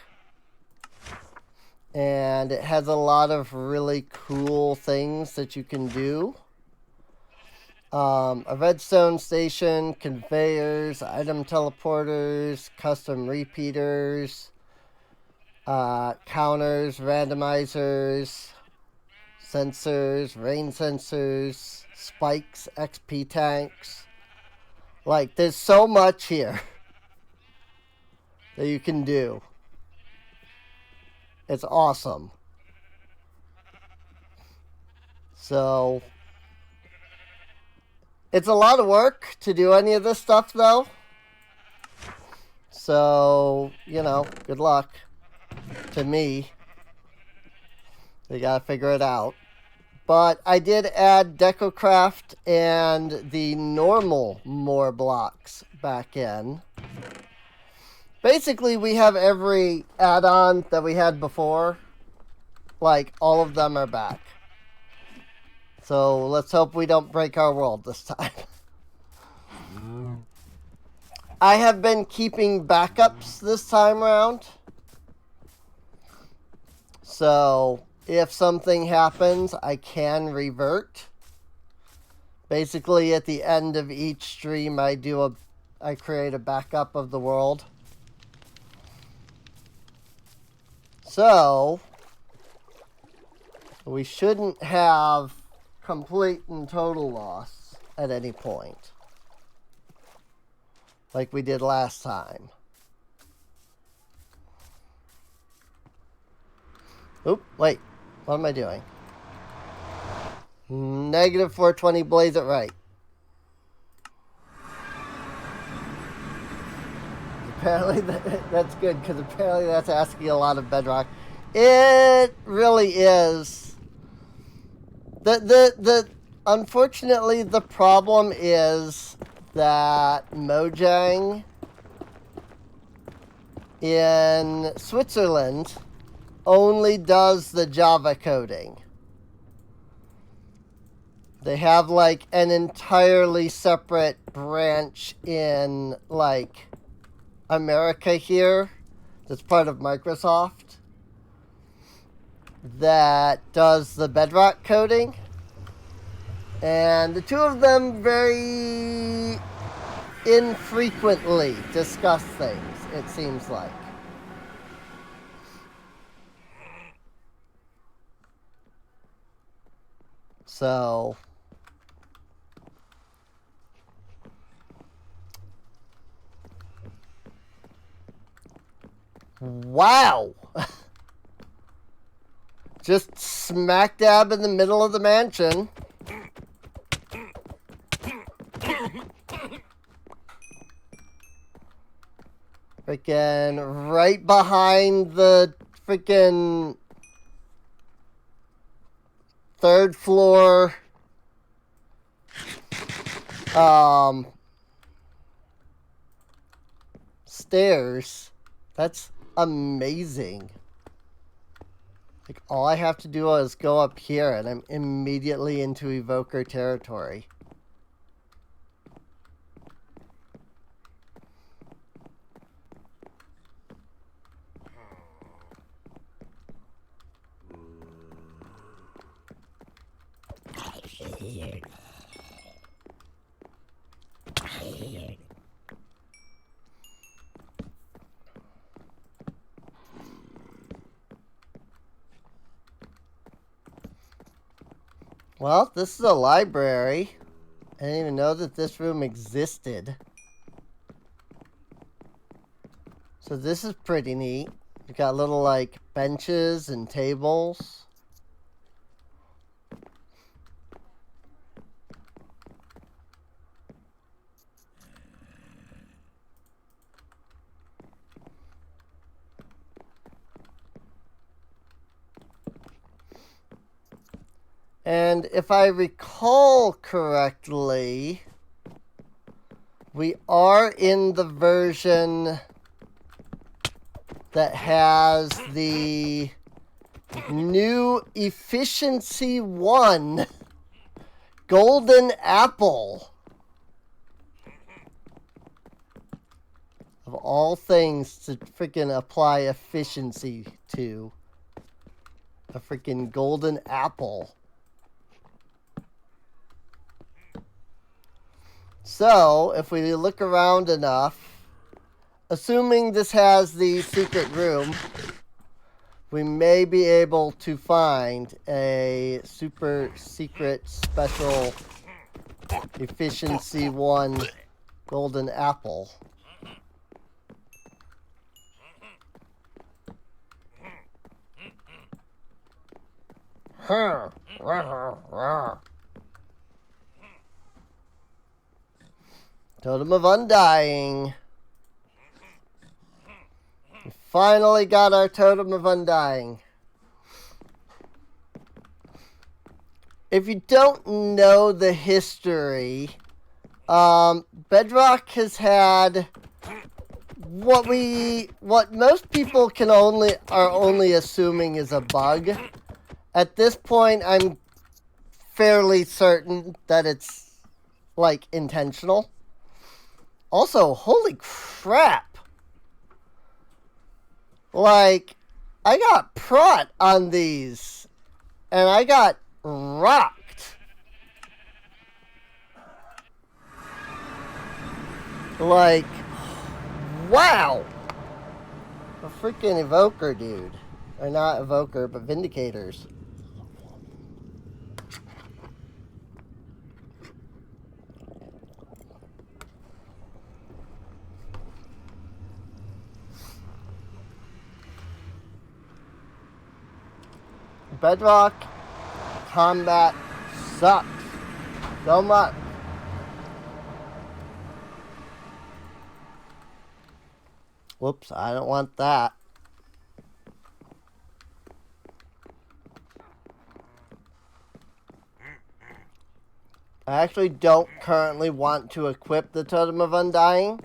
And it has a lot of really cool things that you can do. A redstone station, conveyors, item teleporters, custom repeaters, counters, randomizers, sensors, rain sensors, spikes, XP tanks. Like, there's so much here that you can do. It's awesome. So, it's a lot of work to do any of this stuff, though. So, you know, good luck to me. They gotta figure it out. But I did add DecoCraft and the normal more blocks back in. Basically, we have every add-on that we had before. Like, all of them are back. So, let's hope we don't break our world this time. I have been keeping backups this time around. So, if something happens, I can revert. Basically, at the end of each stream, I create a backup of the world. So, we shouldn't have complete and total loss at any point. Like we did last time. Oop, wait. What am I doing? Negative 420, blaze it right. Apparently that's good, because apparently that's asking a lot of bedrock. It really is. Unfortunately, the problem is that Mojang in Switzerland only does the Java coding. They have like an entirely separate branch in like America here that's part of Microsoft that does the Bedrock coding. And the two of them very infrequently discuss things, it seems like. So, wow! Just smack dab in the middle of the mansion. Freaking right behind the freaking third floor stairs. That's amazing. Like, all I have to do is go up here and I'm immediately into Evoker territory. Well, this is a library. I didn't even know that this room existed. So this is pretty neat. You got little like benches and tables. And if I recall correctly, we are in the version that has the new Efficiency 1 Golden Apple. Of all things to freaking apply efficiency to. A freaking golden apple. So, if we look around enough, assuming this has the secret room, we may be able to find a super secret special Efficiency 1 golden apple. Totem of Undying. We finally got our Totem of Undying. If you don't know the history, Bedrock has had what most people are only assuming is a bug. At this point, I'm fairly certain that it's like intentional. Also, holy crap! Like, I got prot on these, and I got rocked. Like, wow! A freaking evoker, dude. Or not evoker, but vindicators. Bedrock combat sucks so much. Whoops, I don't want that. I actually don't currently want to equip the Totem of Undying.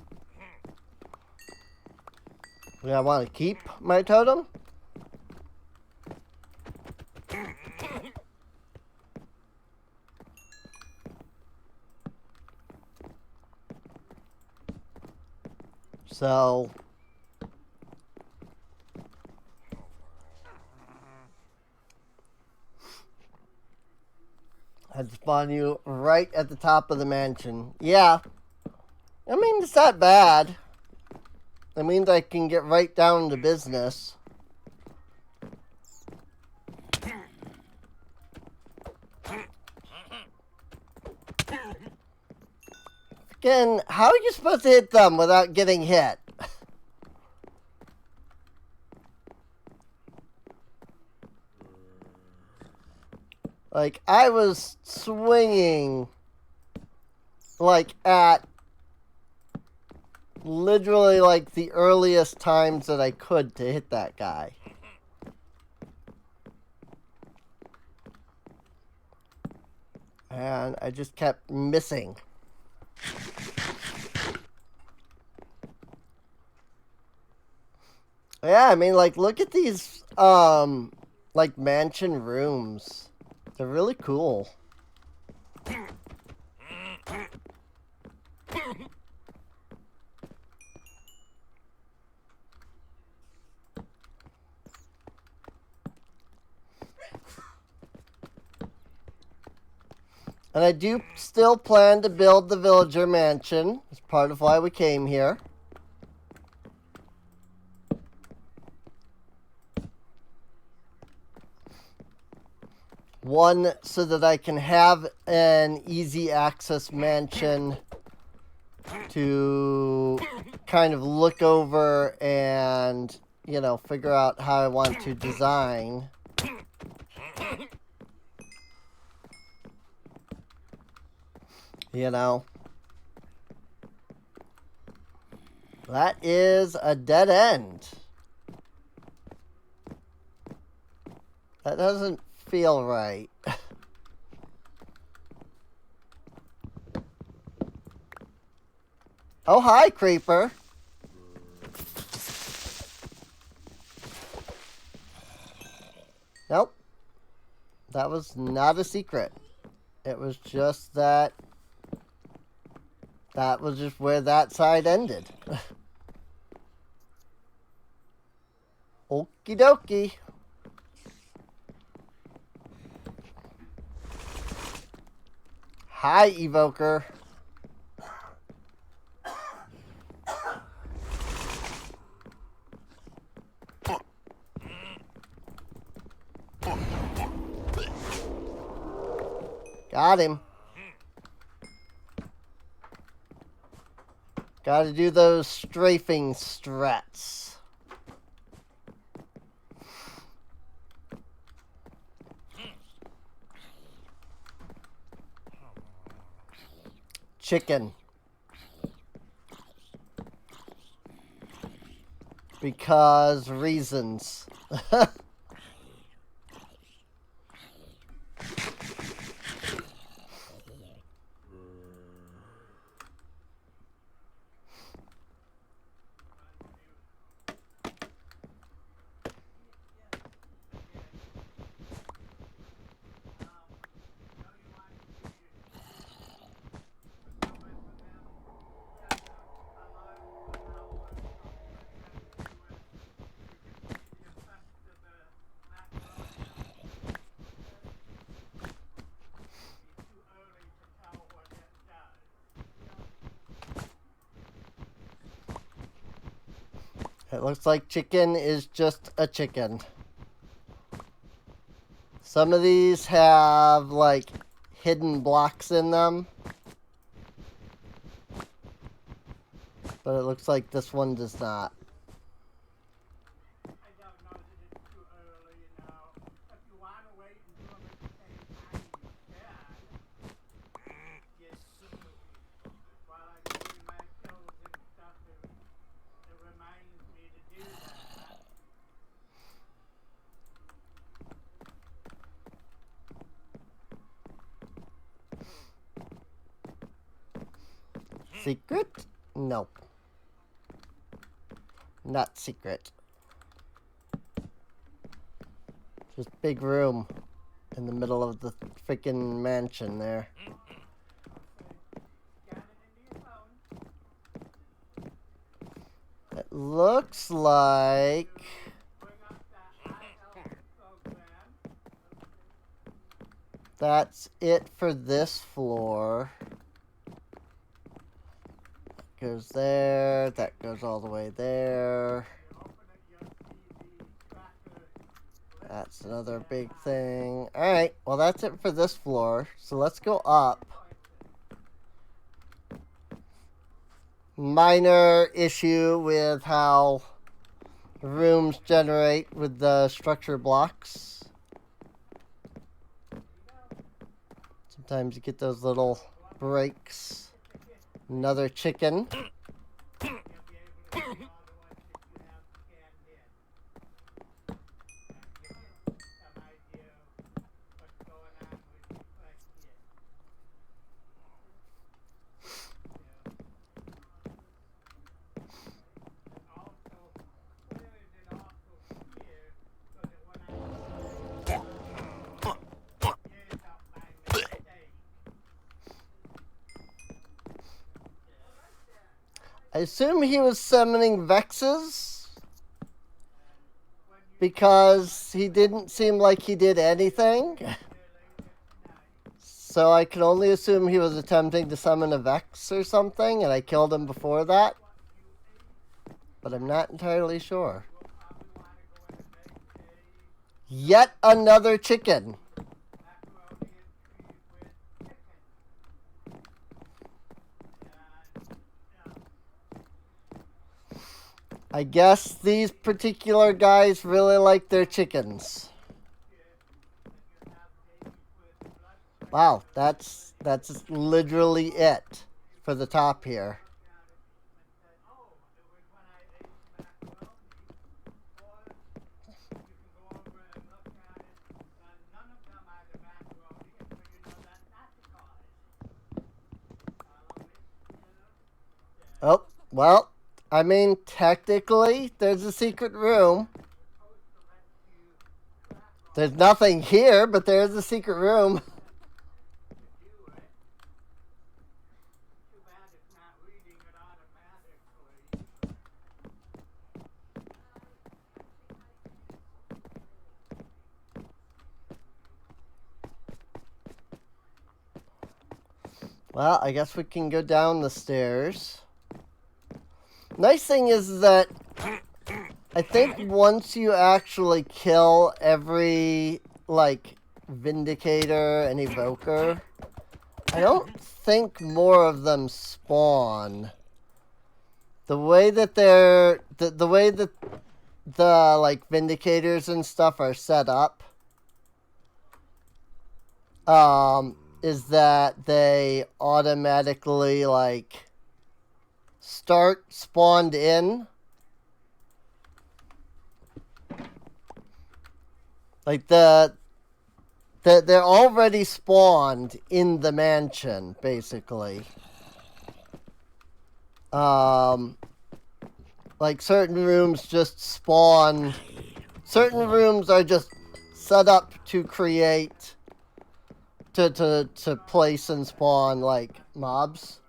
I want to keep my totem. So I'd spawn you right at the top of the mansion. Yeah. I mean, it's not bad. It means I can get right down to business. Again, how are you supposed to hit them without getting hit? Like, I was swinging, like, at literally, like, the earliest times that I could to hit that guy. And I just kept missing. Yeah, I mean, like, look at these, like, mansion rooms. They're really cool. And I do still plan to build the villager mansion. It's part of why we came here. One, so that I can have an easy access mansion to kind of look over and, you know, figure out how I want to design. You know. That is a dead end. That doesn't feel right. Oh, hi, creeper. Nope. That was not a secret. It was just that was just where that side ended. Okie dokie. Hi, Evoker. Got him. Gotta do those strafing strats. Chicken. Because reasons. It looks like chicken is just a chicken. Some of these have, like, hidden blocks in them. But it looks like this one does not. Secret? Nope. Not secret. Just big room in the middle of the freaking mansion there. It looks like that's it for this floor. Goes there, that goes all the way there. That's another big thing. Alright, well that's it for this floor. So let's go up. Minor issue with how rooms generate with the structure blocks. Sometimes you get those little breaks. Another chicken. I assume he was summoning Vexes because he didn't seem like he did anything. So I can only assume he was attempting to summon a Vex or something, and I killed him before that. But I'm not entirely sure. Yet another chicken. I guess these particular guys really like their chickens. Wow, that's literally it for the top here. Oh, Well, I mean, technically, there's a secret room. There's nothing here, but there is a secret room. Well, I guess we can go down the stairs. Nice thing is that I think once you actually kill every, like, Vindicator and Evoker, I don't think more of them spawn. The way that they're... The way that the, like, Vindicators and stuff are set up, is that they automatically, like, start spawned in. Like, they're already spawned in the mansion, basically. Like, certain rooms just spawn... Certain rooms are just set up to create... To place and spawn, like, mobs.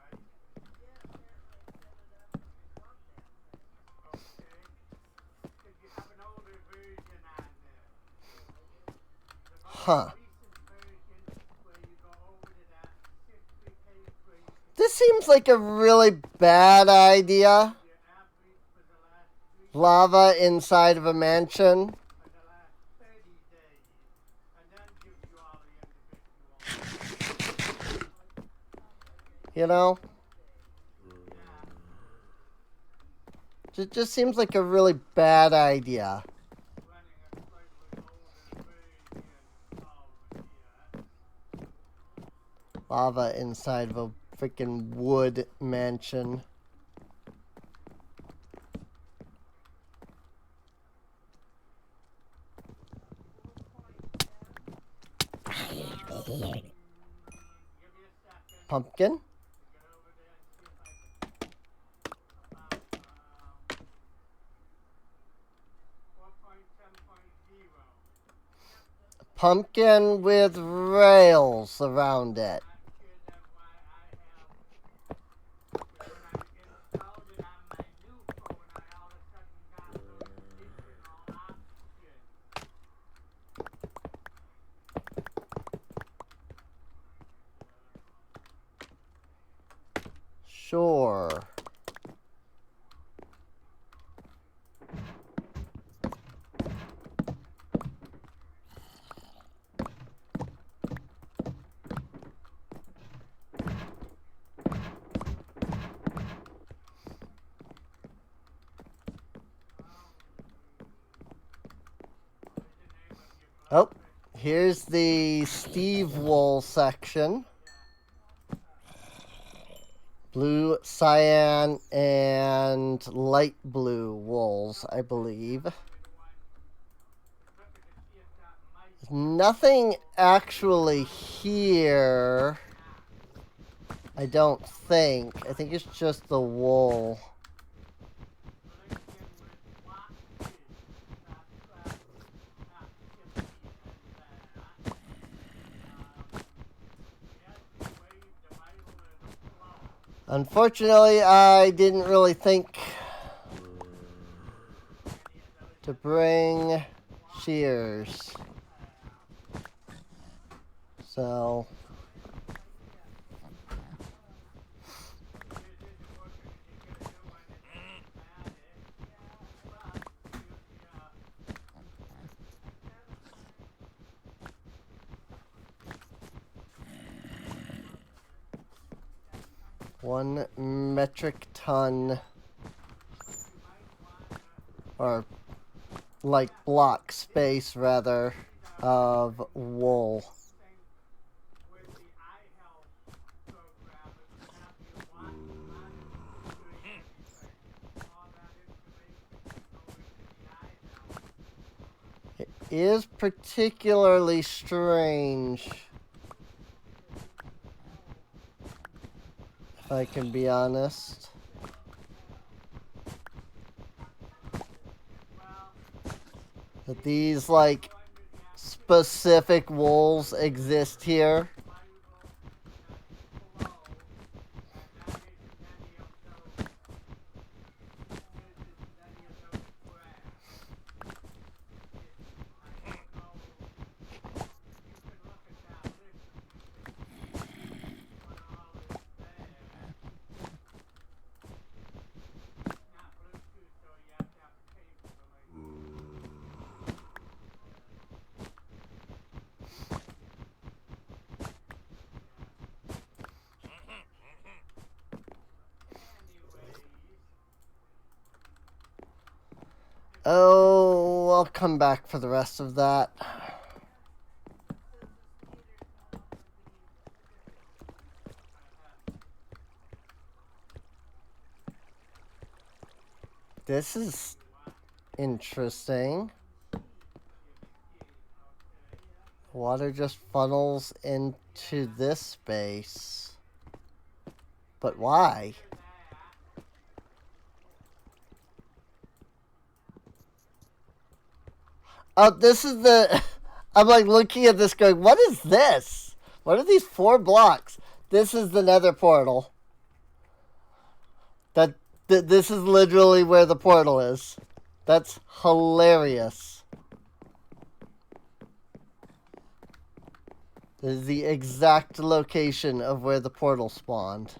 Huh. This seems like a really bad idea. Lava inside of a mansion. You know? It just seems like a really bad idea. Lava inside of a freaking wood mansion. Pumpkin? Pumpkin with rails around it. Sure. Oh, here's the Steve wool section. Blue, cyan, and light blue wools, I believe. Nothing actually here, I don't think. I think it's just the wool. Unfortunately, I didn't really think to bring shears. So... One metric ton, or like block space rather, of wool. It is particularly strange, if I can be honest. That these, like, specific wolves exist here. Oh, I'll come back for the rest of that. This is interesting. Water just funnels into this space. But why? Oh, this is the... I'm like looking at this going, what is this? What are these 4 blocks? This is the Nether portal. This is literally where the portal is. That's hilarious. This is the exact location of where the portal spawned.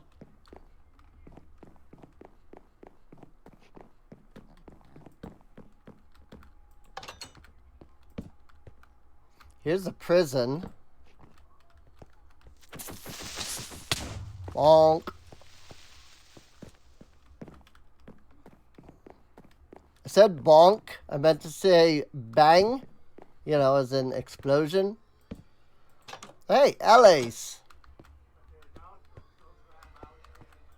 Here's a prison. Bonk. I said bonk. I meant to say bang. You know, as in explosion. Hey, LA's.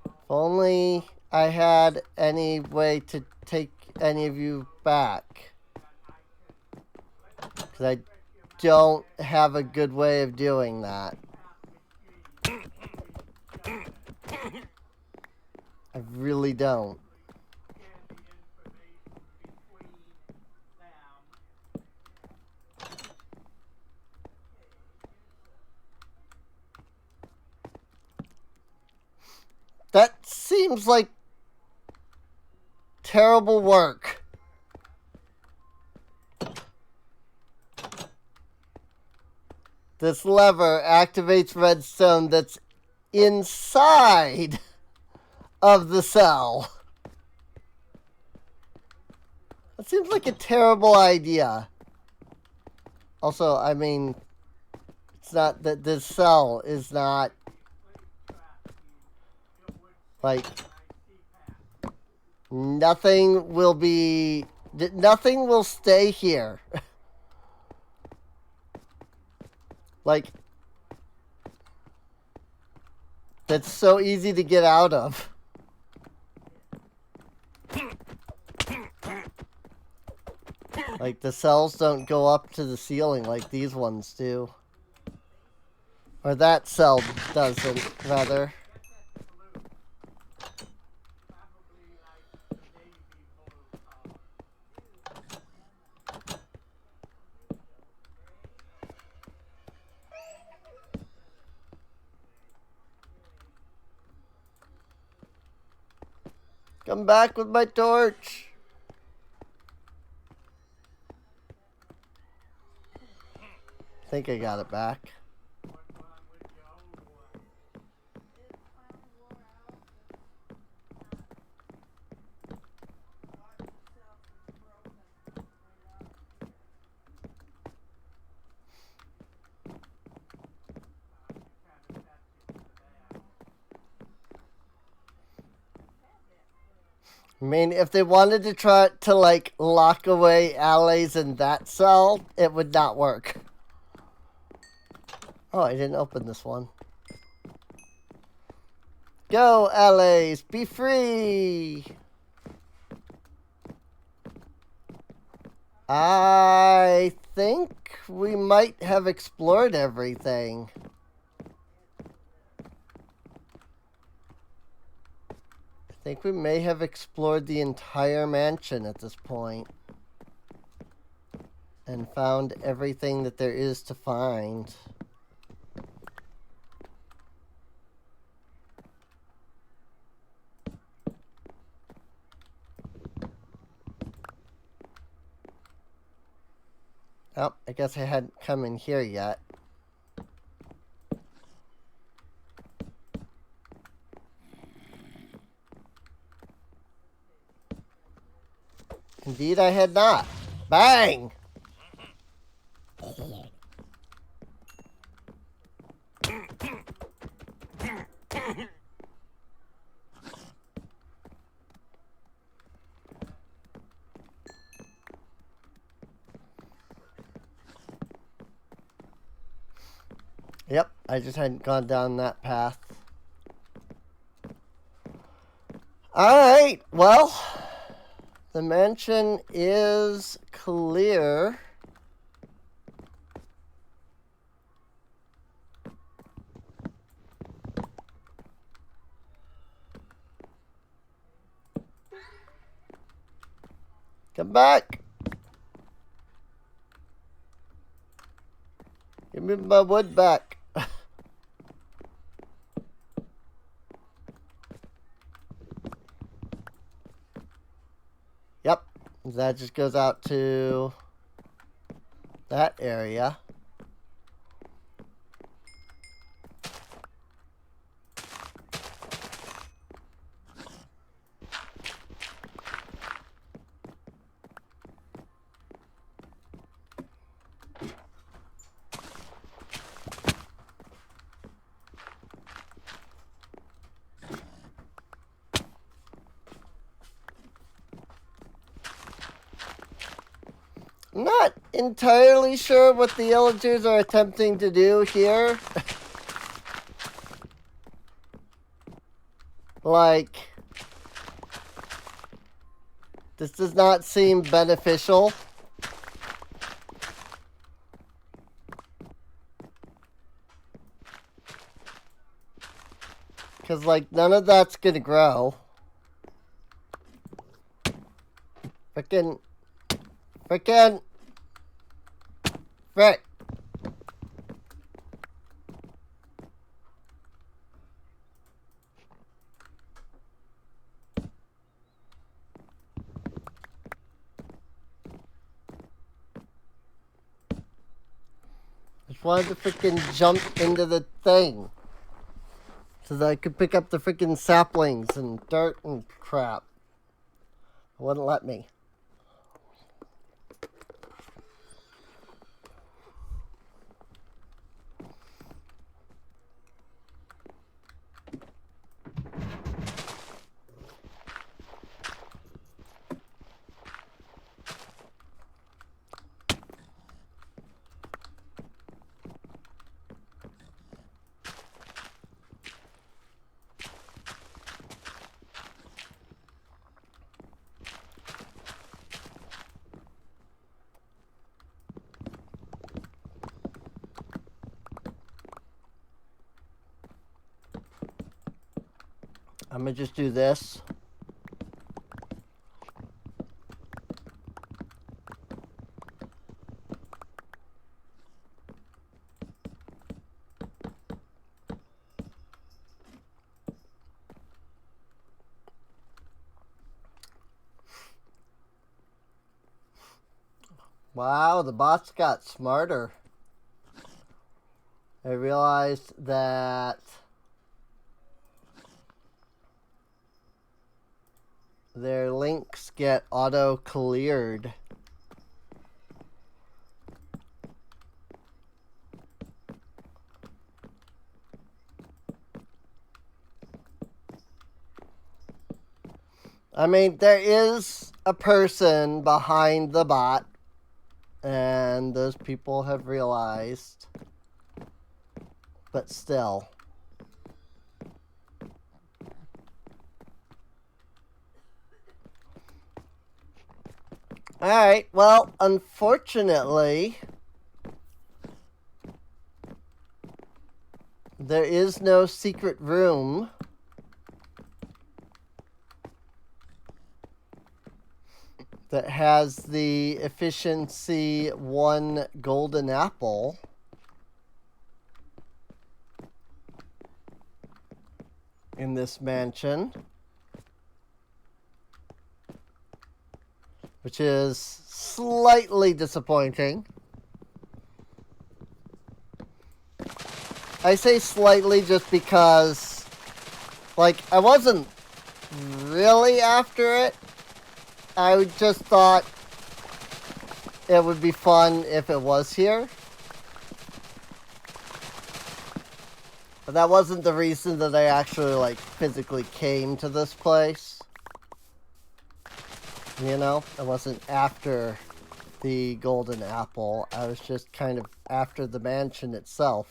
If only I had any way to take any of you back. Because I don't have a good way of doing that. I really don't. That seems like terrible work. This lever activates redstone that's inside of the cell. That seems like a terrible idea. Also, I mean, it's not that this cell is not like nothing will stay here. Like, that's so easy to get out of. Like, the cells don't go up to the ceiling like these ones do. Or that cell doesn't, rather. Come back with my torch. I think I got it back. I mean, if they wanted to try to, like, lock away allies in that cell, it would not work. Oh, I didn't open this one. Go, allies! Be free! I think we might have explored everything. I think we may have explored the entire mansion at this point. and found everything that there is to find. Oh, I guess I hadn't come in here yet. Indeed, I had not. Bang! Yep, I just hadn't gone down that path. Alright, well, the mansion is clear. Come back! Give me my wood back. Yep, that just goes out to that area. I'm not entirely sure what the villagers are attempting to do here. Like, this does not seem beneficial. Because, like, none of that's gonna grow. Frickin'. Frick. Just wanted to frickin' jump into the thing. So that I could pick up the frickin' saplings and dirt and crap. It wouldn't let me. I'm gonna just do this. Wow, the bots got smarter. I realized that their links get auto-cleared. I mean, there is a person behind the bot, and those people have realized, but still. Alright, well, unfortunately, there is no secret room. that has the efficiency 1 golden apple. In this mansion. Which is slightly disappointing. I say slightly just because, like, I wasn't really after it. I just thought it would be fun if it was here. But that wasn't the reason that I actually, like, physically came to this place. You know, I wasn't after the golden apple. I was just kind of after the mansion itself.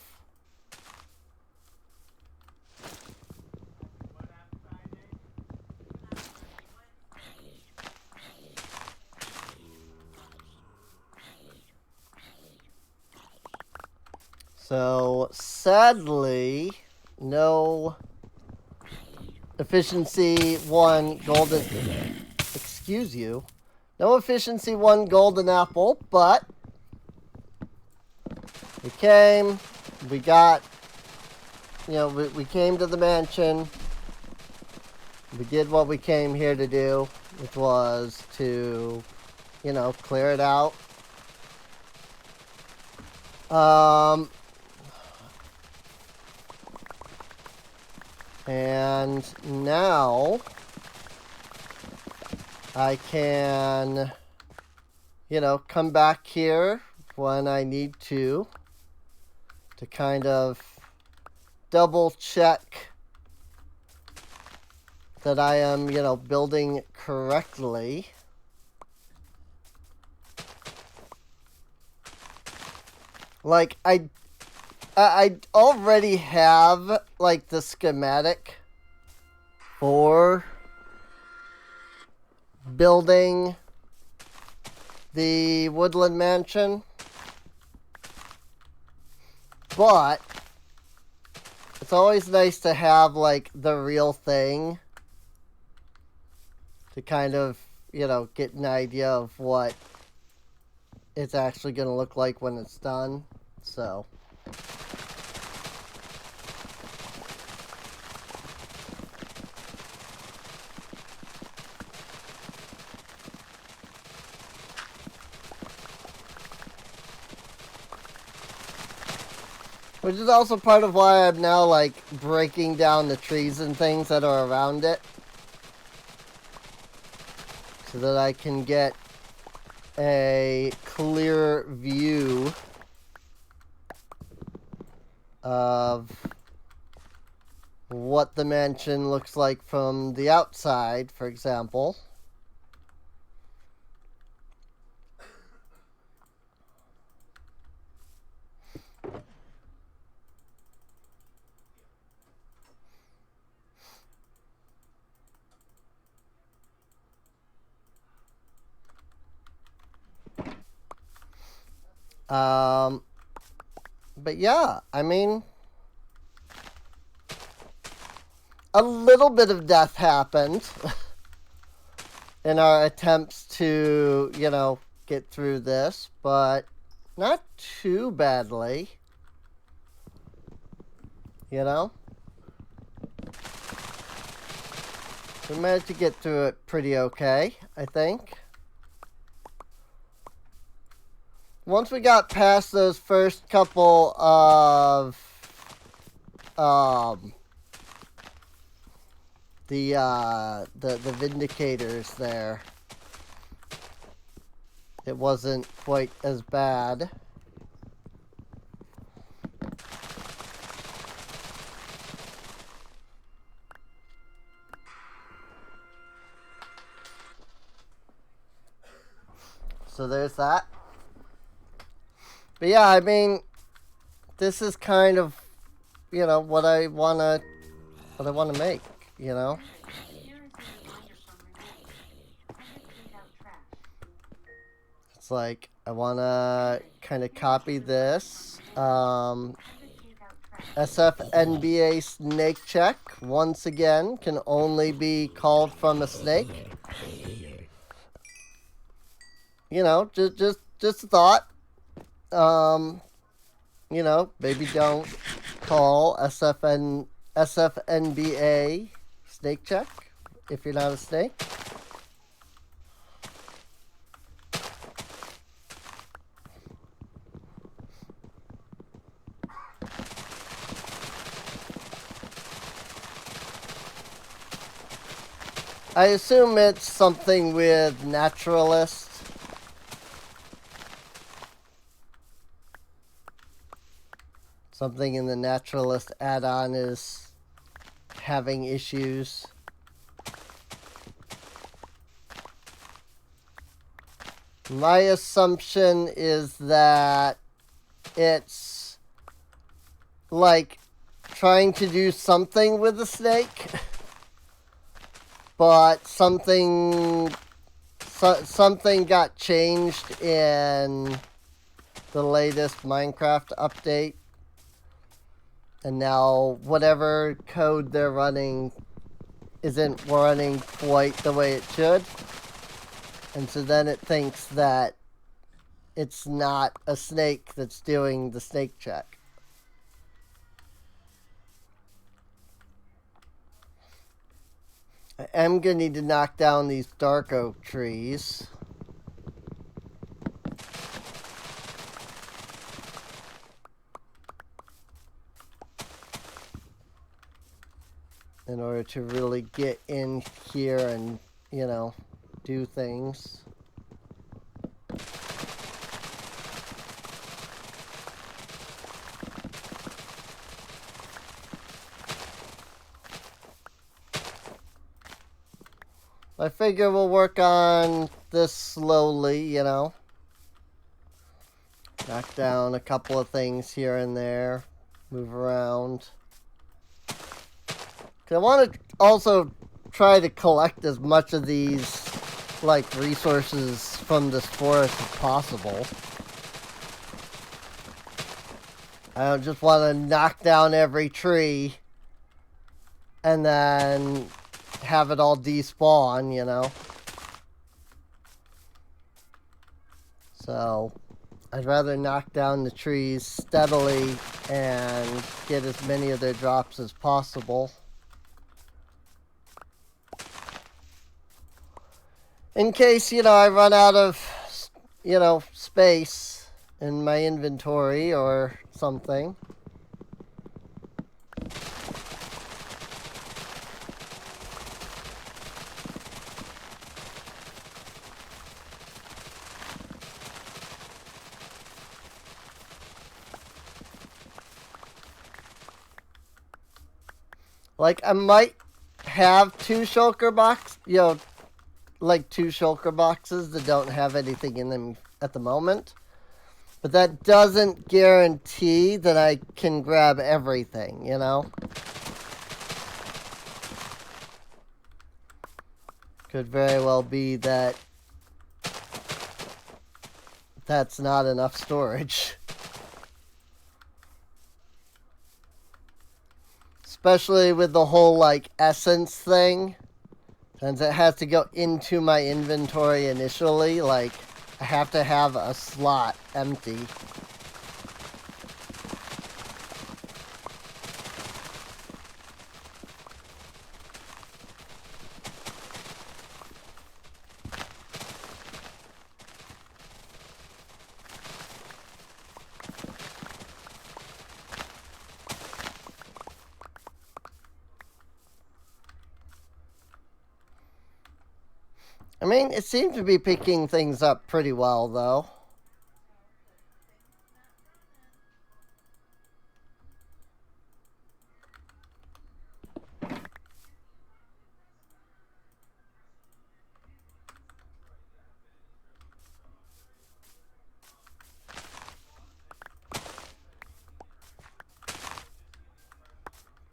So, sadly, no efficiency 1 golden... Excuse you. No efficiency 1 golden apple, but we came, we got, you know, we came to the mansion. We did what we came here to do, which was to, you know, clear it out. And now I can, you know, come back here when I need to kind of double check that I am, you know, building correctly. Like, I already have, like, the schematic for building the woodland mansion, but it's always nice to have, like, the real thing to kind of, you know, get an idea of what it's actually going to look like when it's done. So which is also part of why I'm now, like, breaking down the trees and things that are around it, so that I can get a clear view of what the mansion looks like from the outside, for example. But yeah, I mean, a little bit of death happened in our attempts to, you know, get through this, but not too badly, you know? We managed to get through it pretty okay, I think. Once we got past those first couple of the Vindicators there, it wasn't quite as bad. So there's that. But yeah, I mean, this is kind of, you know, what I wanna make, you know. It's like I wanna kind of copy this. SFNBA snake check once again can only be called from a snake. you know, just a thought. Um, you know, maybe don't call SFNBA snake check if you're not a snake. I assume it's something with naturalist. Something in the naturalist add-on is having issues. My assumption is that it's like trying to do something with the snake, but something got changed in the latest Minecraft update, and now whatever code they're running isn't running quite the way it should, and so then it thinks that it's not a snake that's doing the snake check. I am going to need to knock down these dark oak trees. In order to really get in here and, you know, do things. I figure we'll work on this slowly, you know. Knock down a couple of things here and there. Move around. 'Cause I want to also try to collect as much of these, like, resources from this forest as possible. I don't just want to knock down every tree and then have it all despawn, you know. So I'd rather knock down the trees steadily and get as many of their drops as possible. In case, you know, I run out of, you know, space in my inventory or something. Like, I might have two shulker box, you know, like two shulker boxes that don't have anything in them at the moment. But that doesn't guarantee that I can grab everything, you know? Could very well be that that's not enough storage. Especially with the whole, like, essence thing. Since it has to go into my inventory initially, like, I have to have a slot empty. I mean, it seems to be picking things up pretty well, though.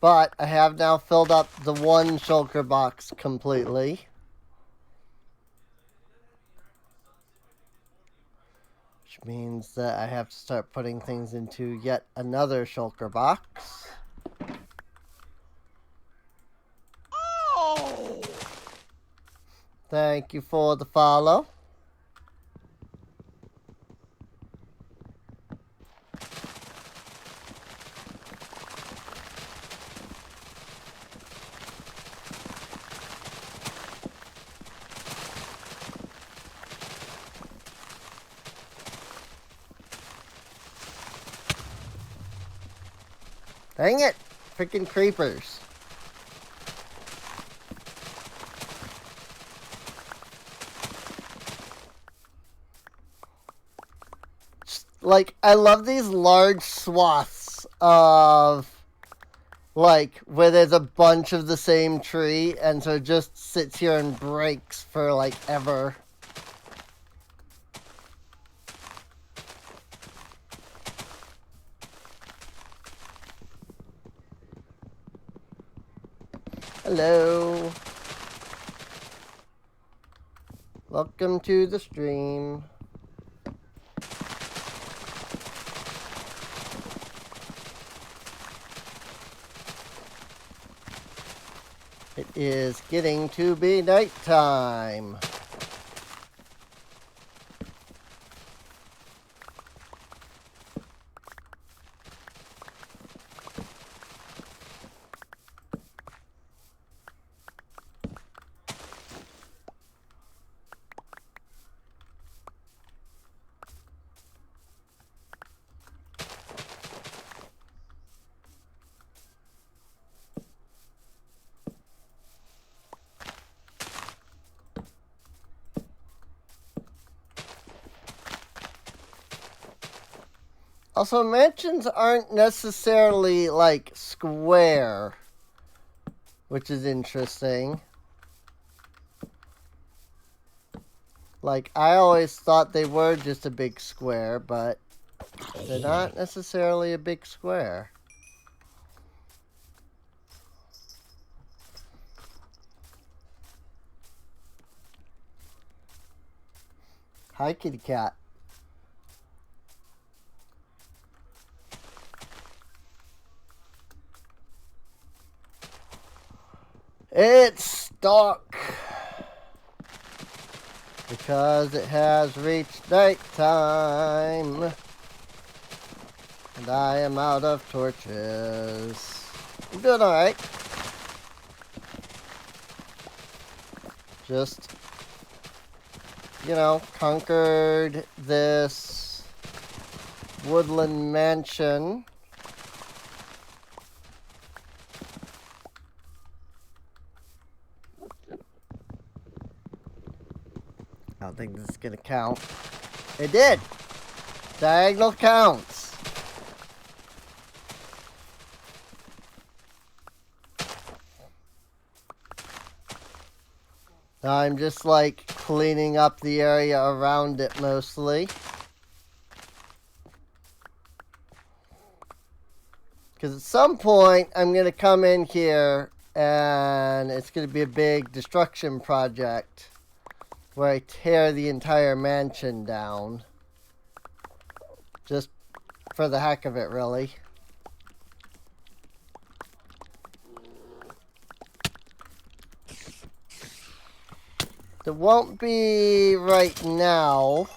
But I have now filled up the one shulker box completely. Which means that I have to start putting things into yet another shulker box. Oh! Thank you for the follow. Dang it! Freaking creepers. Like, I love these large swaths of, like, where there's a bunch of the same tree, and so it just sits here and breaks for, like, ever. Hello. Welcome to the stream. It is getting to be nighttime. Also, mansions aren't necessarily, like, square, which is interesting. Like, I always thought they were just a big square, but they're not necessarily a big square. Hi, kitty cat. It's stuck because it has reached nighttime and I am out of torches. I'm doing alright. Just, you know, conquered this woodland mansion. I don't think this is gonna count. It did! Diagonal counts. I'm just like cleaning up the area around it mostly. Because at some point I'm going to come in here and it's going to be a big destruction project where I tear the entire mansion down. Just for the heck of it, really. It won't be right now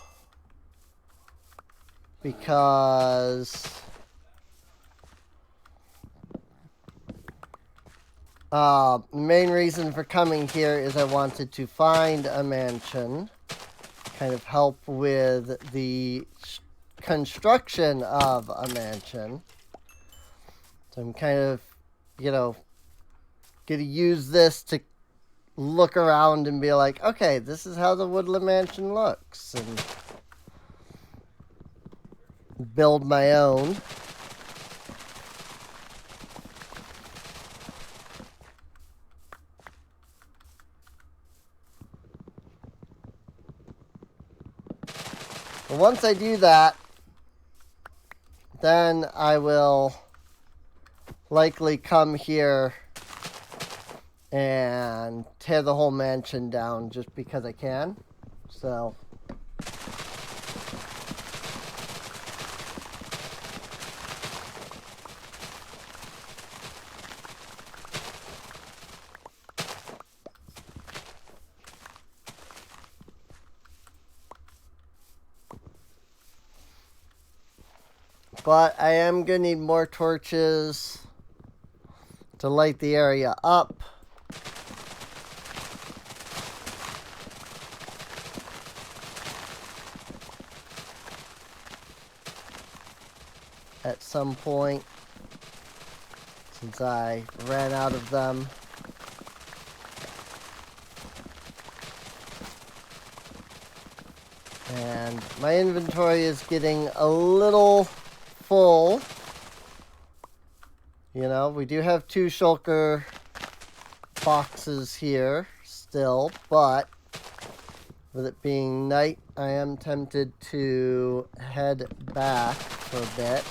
because the main reason for coming here is I wanted to find a mansion, kind of help with the construction of a mansion. So I'm kind of, you know, going to use this to look around and be like, okay, this is how the woodland mansion looks, and build my own. But once I do that, then I will likely come here and tear the whole mansion down just because I can. So but I am going to need more torches to light the area up. At some point. since I ran out of them. And my inventory is getting a little full. You know, we do have 2 shulker boxes here still, but with it being night, I am tempted to head back for a bit.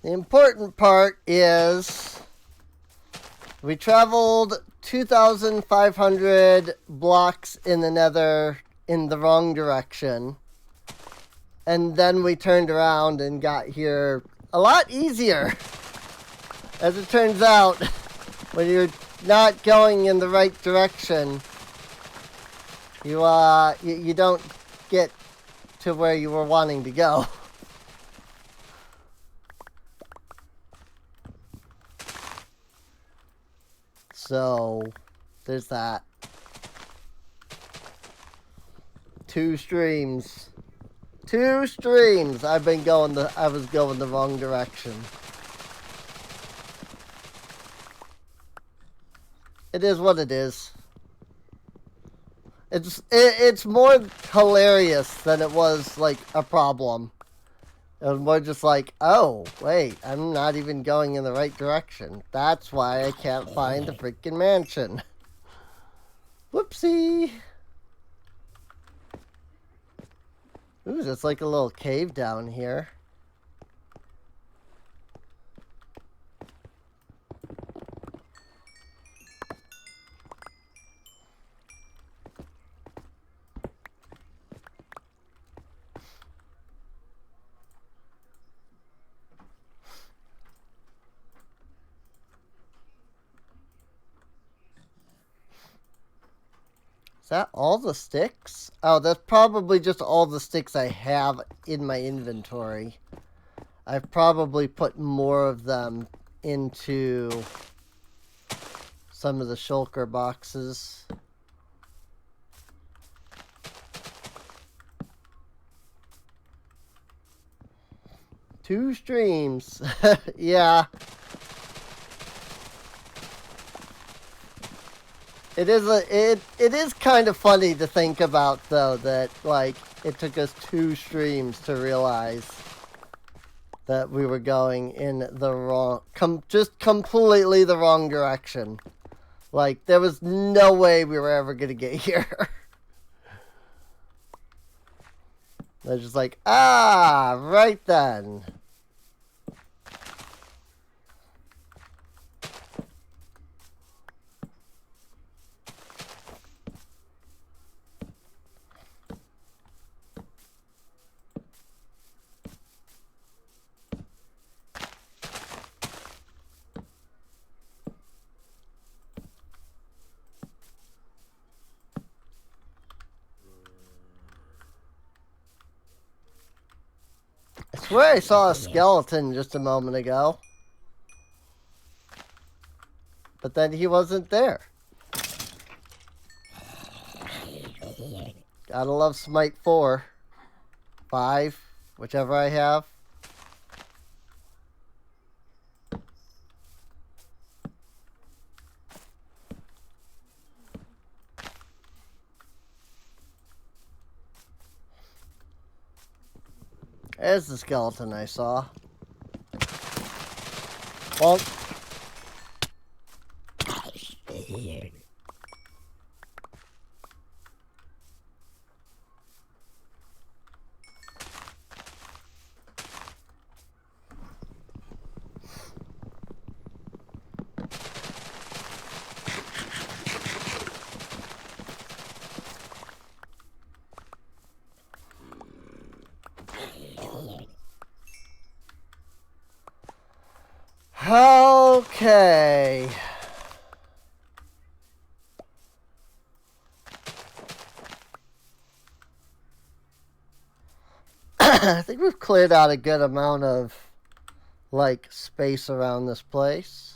The important part is we traveled 2,500 blocks in the Nether in the wrong direction. And then we turned around and got here a lot easier. As it turns out, when you're not going in the right direction, you don't get to where you were wanting to go. So, there's that. 2 streams. 2 streams. I was going the wrong direction. It is what it is. It's more hilarious than it was like a problem. And we're just like, oh, wait, I'm not even going in the right direction. That's why I can't find the freaking mansion. Whoopsie. Ooh, there's like a little cave down here. Is that all the sticks? Oh, that's probably just all the sticks I have in my inventory. I've probably put more of them into some of the shulker boxes. Two streams. Yeah. It is kind of funny to think about, though, that like it took us 2 streams to realize that we were going in the wrong, just completely the wrong direction. Like there was no way we were ever gonna get here. They're just like, ah, right then. I swear I saw a skeleton just a moment ago. But then he wasn't there. Gotta love Smite 4. 5, whichever I have. There's the skeleton I saw. Well. Okay. I think we've cleared out a good amount of like space around this place.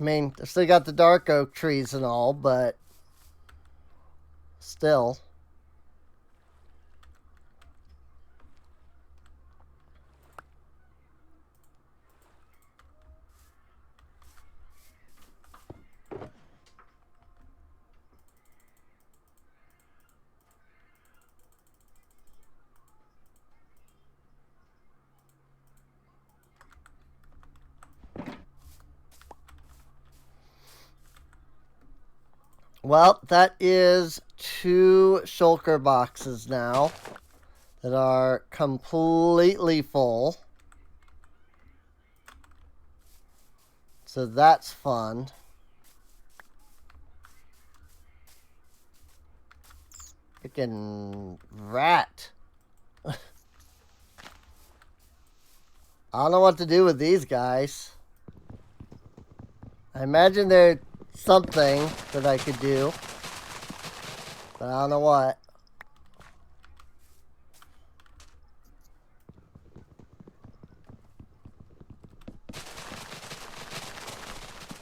I mean, they still got the dark oak trees and all, but still. Well, that is 2 shulker boxes now that are completely full. So that's fun. Freaking rat. I don't know what to do with these guys. I imagine there's something that I could do, but I don't know what.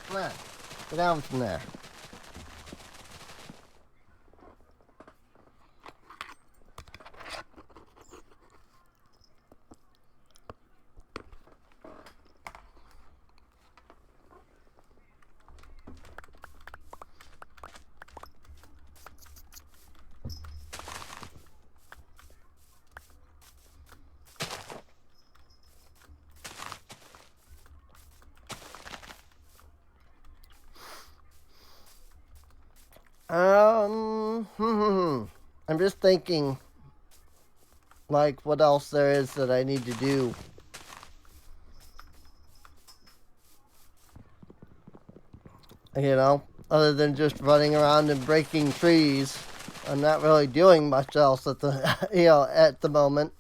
Come on, get down from there. I'm just thinking, like, what else there is that I need to do. You know, other than just running around and breaking trees. I'm not really doing much else at the, at the moment.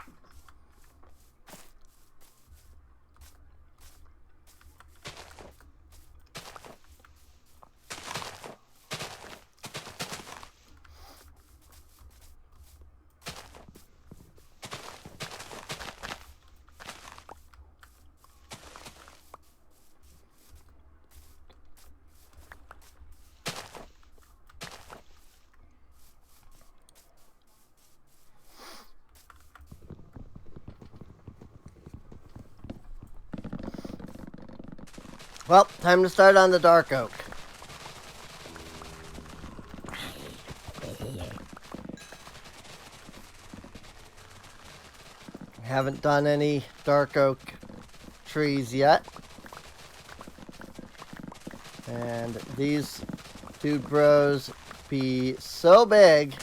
Well, time to start on the dark oak. Haven't done any dark oak trees yet. And these dude bros be so big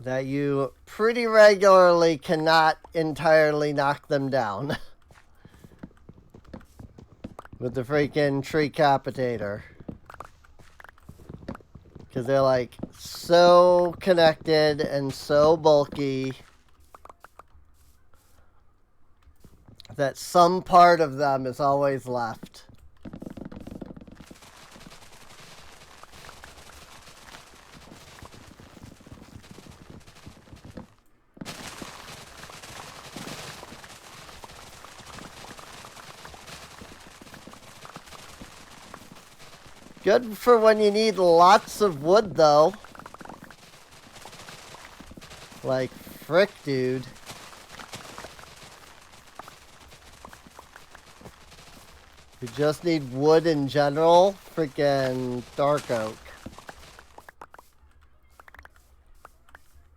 that you pretty regularly cannot entirely knock them down with the freaking tree capitator. Because they're like so connected and so bulky that some part of them is always left. Good for when you need lots of wood, though. Like, frick, dude. You just need wood in general. Freaking dark oak.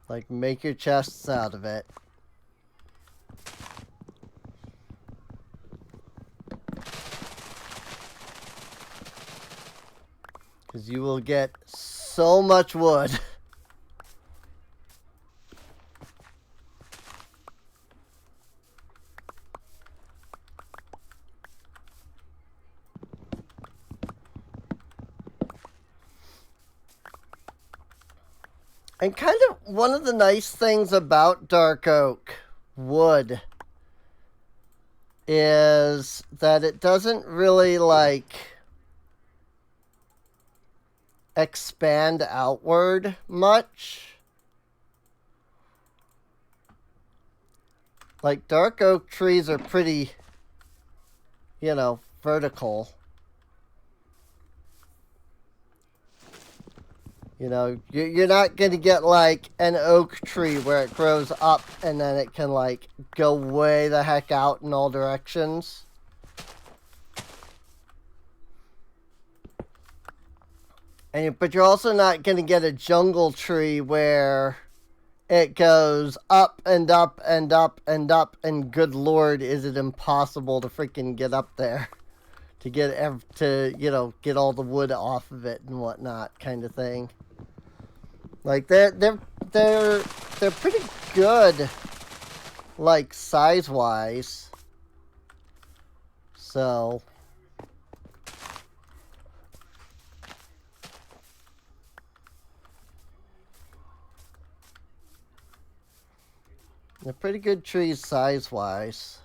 Like, make your chests out of it. Because you will get so much wood. And kind of one of the nice things about dark oak wood is that it doesn't really like expand outward much. Like, dark oak trees are pretty, you know, vertical. You know, you're not going to get, like, an oak tree where it grows up and then it can, like, go way the heck out in all directions. But you're also not going to get a jungle tree where it goes up and up and up and up, and good lord, is it impossible to freaking get up there to get get all the wood off of it and whatnot, kind of thing. Like they're pretty good, like size wise. So they're pretty good trees size wise.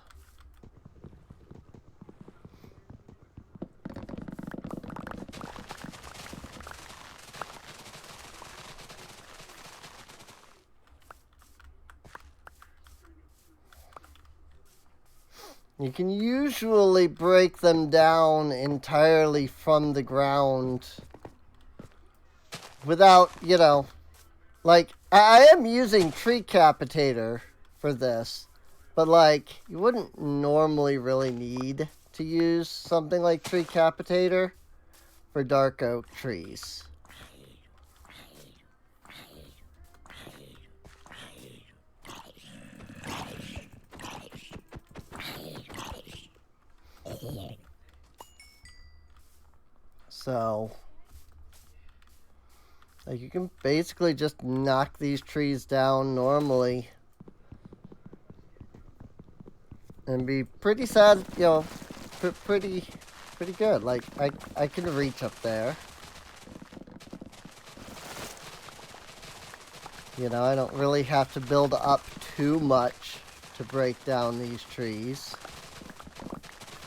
You can usually break them down entirely from the ground without, you know, like, I am using Tree Capitator for this, but, like, you wouldn't normally really need to use something like Tree Capitator for dark oak trees. So, like, you can basically just knock these trees down normally and be pretty sad, you know, pretty good. Like, I can reach up there. You know, I don't really have to build up too much to break down these trees.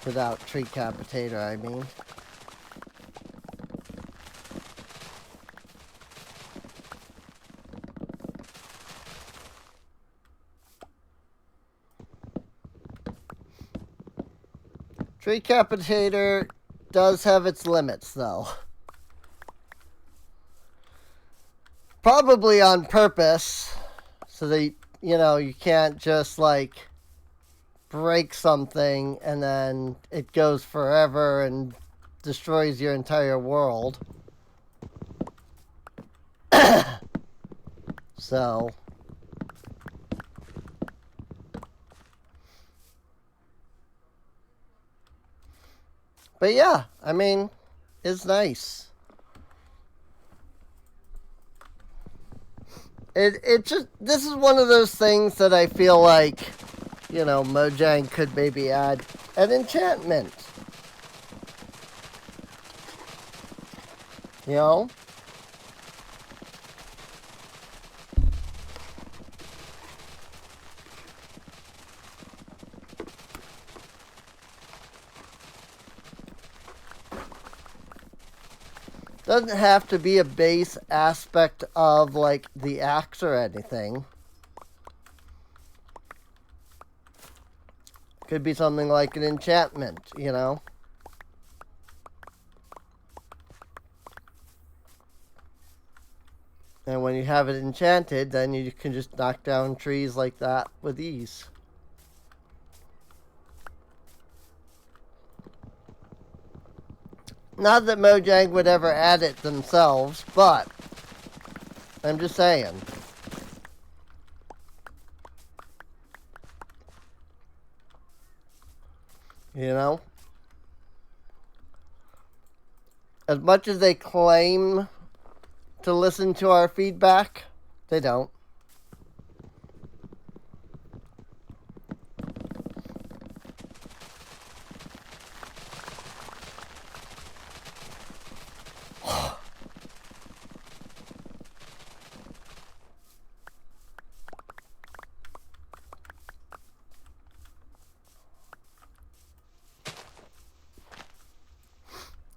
Without Tree Capitator, I mean. Tree Capitator does have its limits, though. Probably on purpose, so that, you know, you can't just, like, break something and then it goes forever and destroys your entire world. So, but yeah, I mean, it's nice. It just, this is one of those things that I feel like, you know, Mojang could maybe add an enchantment. You know? Doesn't have to be a base aspect of, like, the axe or anything. Could be something like an enchantment, you know? And when you have it enchanted, then you can just knock down trees like that with ease. Not that Mojang would ever add it themselves, but I'm just saying. You know? As much as they claim to listen to our feedback, they don't.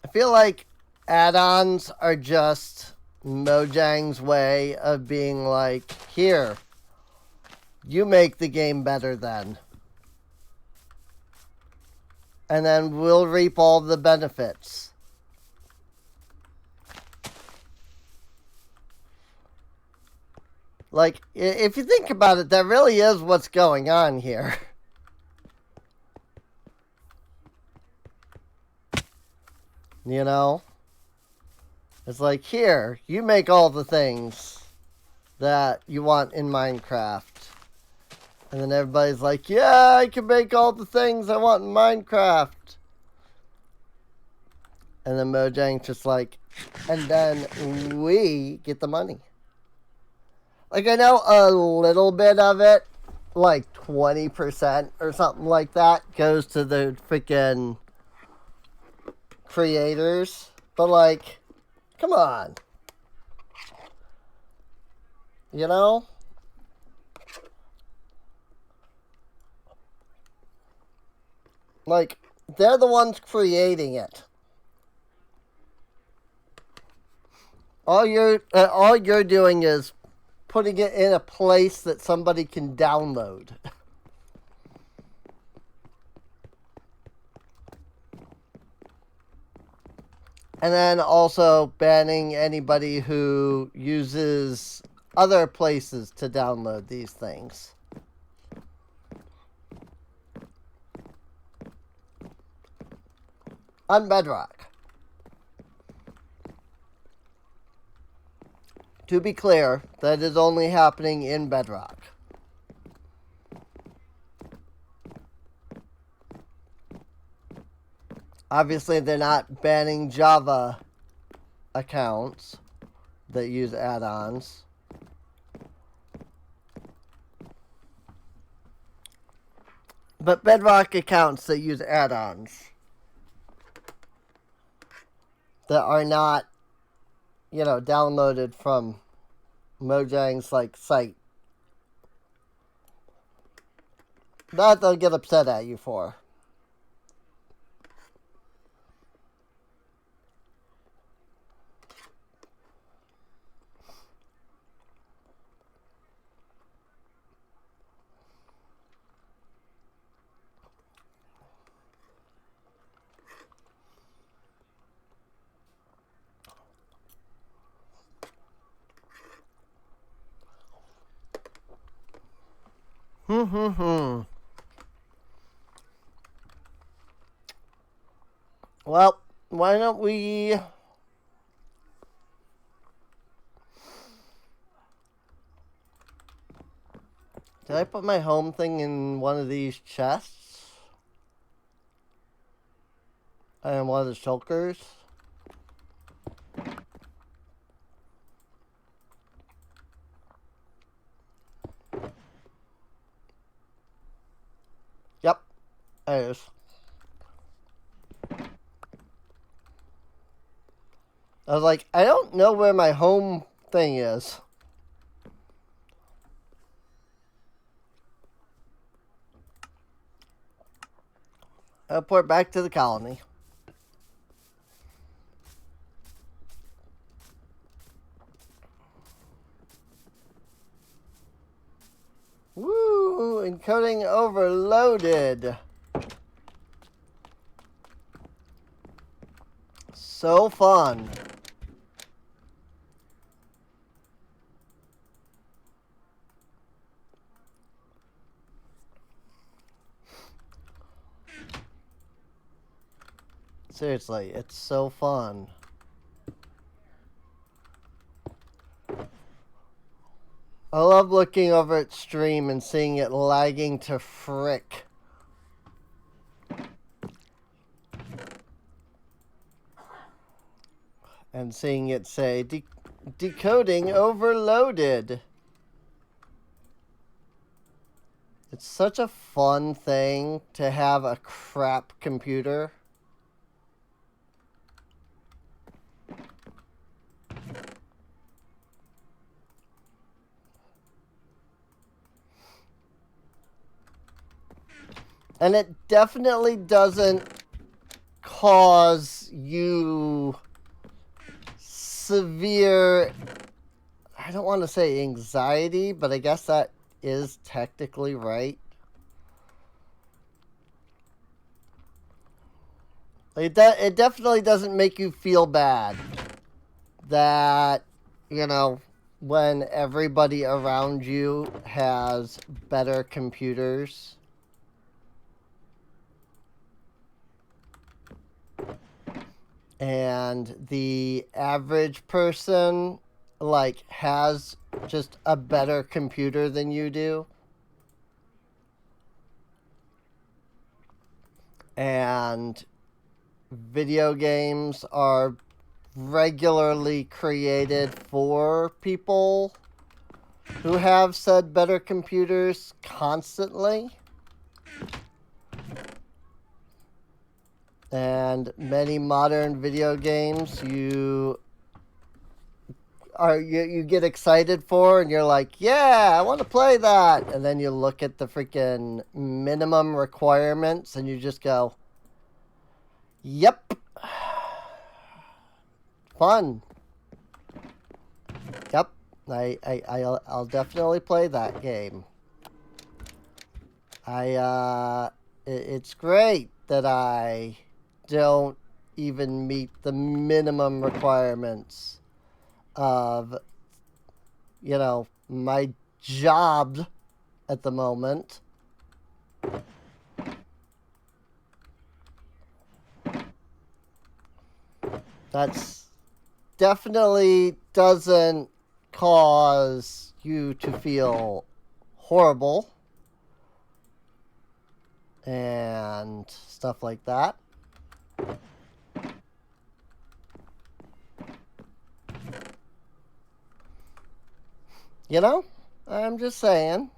I feel like add-ons are just Mojang's way of being like, here, you make the game better then. And then we'll reap all the benefits. Like, if you think about it, that really is what's going on here. You know? It's like, here, you make all the things that you want in Minecraft. And then everybody's like, yeah, I can make all the things I want in Minecraft. And then Mojang's just like, and then we get the money. Like, I know a little bit of it, like 20% or something like that, goes to the freaking creators. But, like, come on. You know? Like, they're the ones creating it. All you're doing is putting it in a place that somebody can download. And then also banning anybody who uses other places to download these things. On Bedrock. To be clear, that is only happening in Bedrock. Obviously, they're not banning Java accounts that use add-ons. But Bedrock accounts that use add-ons that are not, you know, downloaded from Mojang's, like, site. That they'll get upset at you for. Well, why don't we... Did I put my home thing in one of these chests? And one of the shulkers? Yep, there it is. I was like, I don't know where my home thing is. I'll port back to the colony. Woo! Encoding overloaded. So fun. Seriously, it's so fun. I love looking over at stream and seeing it lagging to frick. And seeing it say, decoding overloaded. It's such a fun thing to have a crap computer. And it definitely doesn't cause you severe, I don't want to say anxiety, but I guess that is technically right. It definitely doesn't make you feel bad that, you know, when everybody around you has better computers. And the average person, like, has just a better computer than you do. And video games are regularly created for people who have said better computers constantly. And many modern video games you get excited for, and you're like, yeah, I want to play that. And then you look at the freaking minimum requirements and you just go, yep, fun. Yep, I'll definitely play that game. It's great that I don't even meet the minimum requirements of, you know, my job at the moment. That's definitely doesn't cause you to feel horrible and stuff like that. You know, I'm just saying.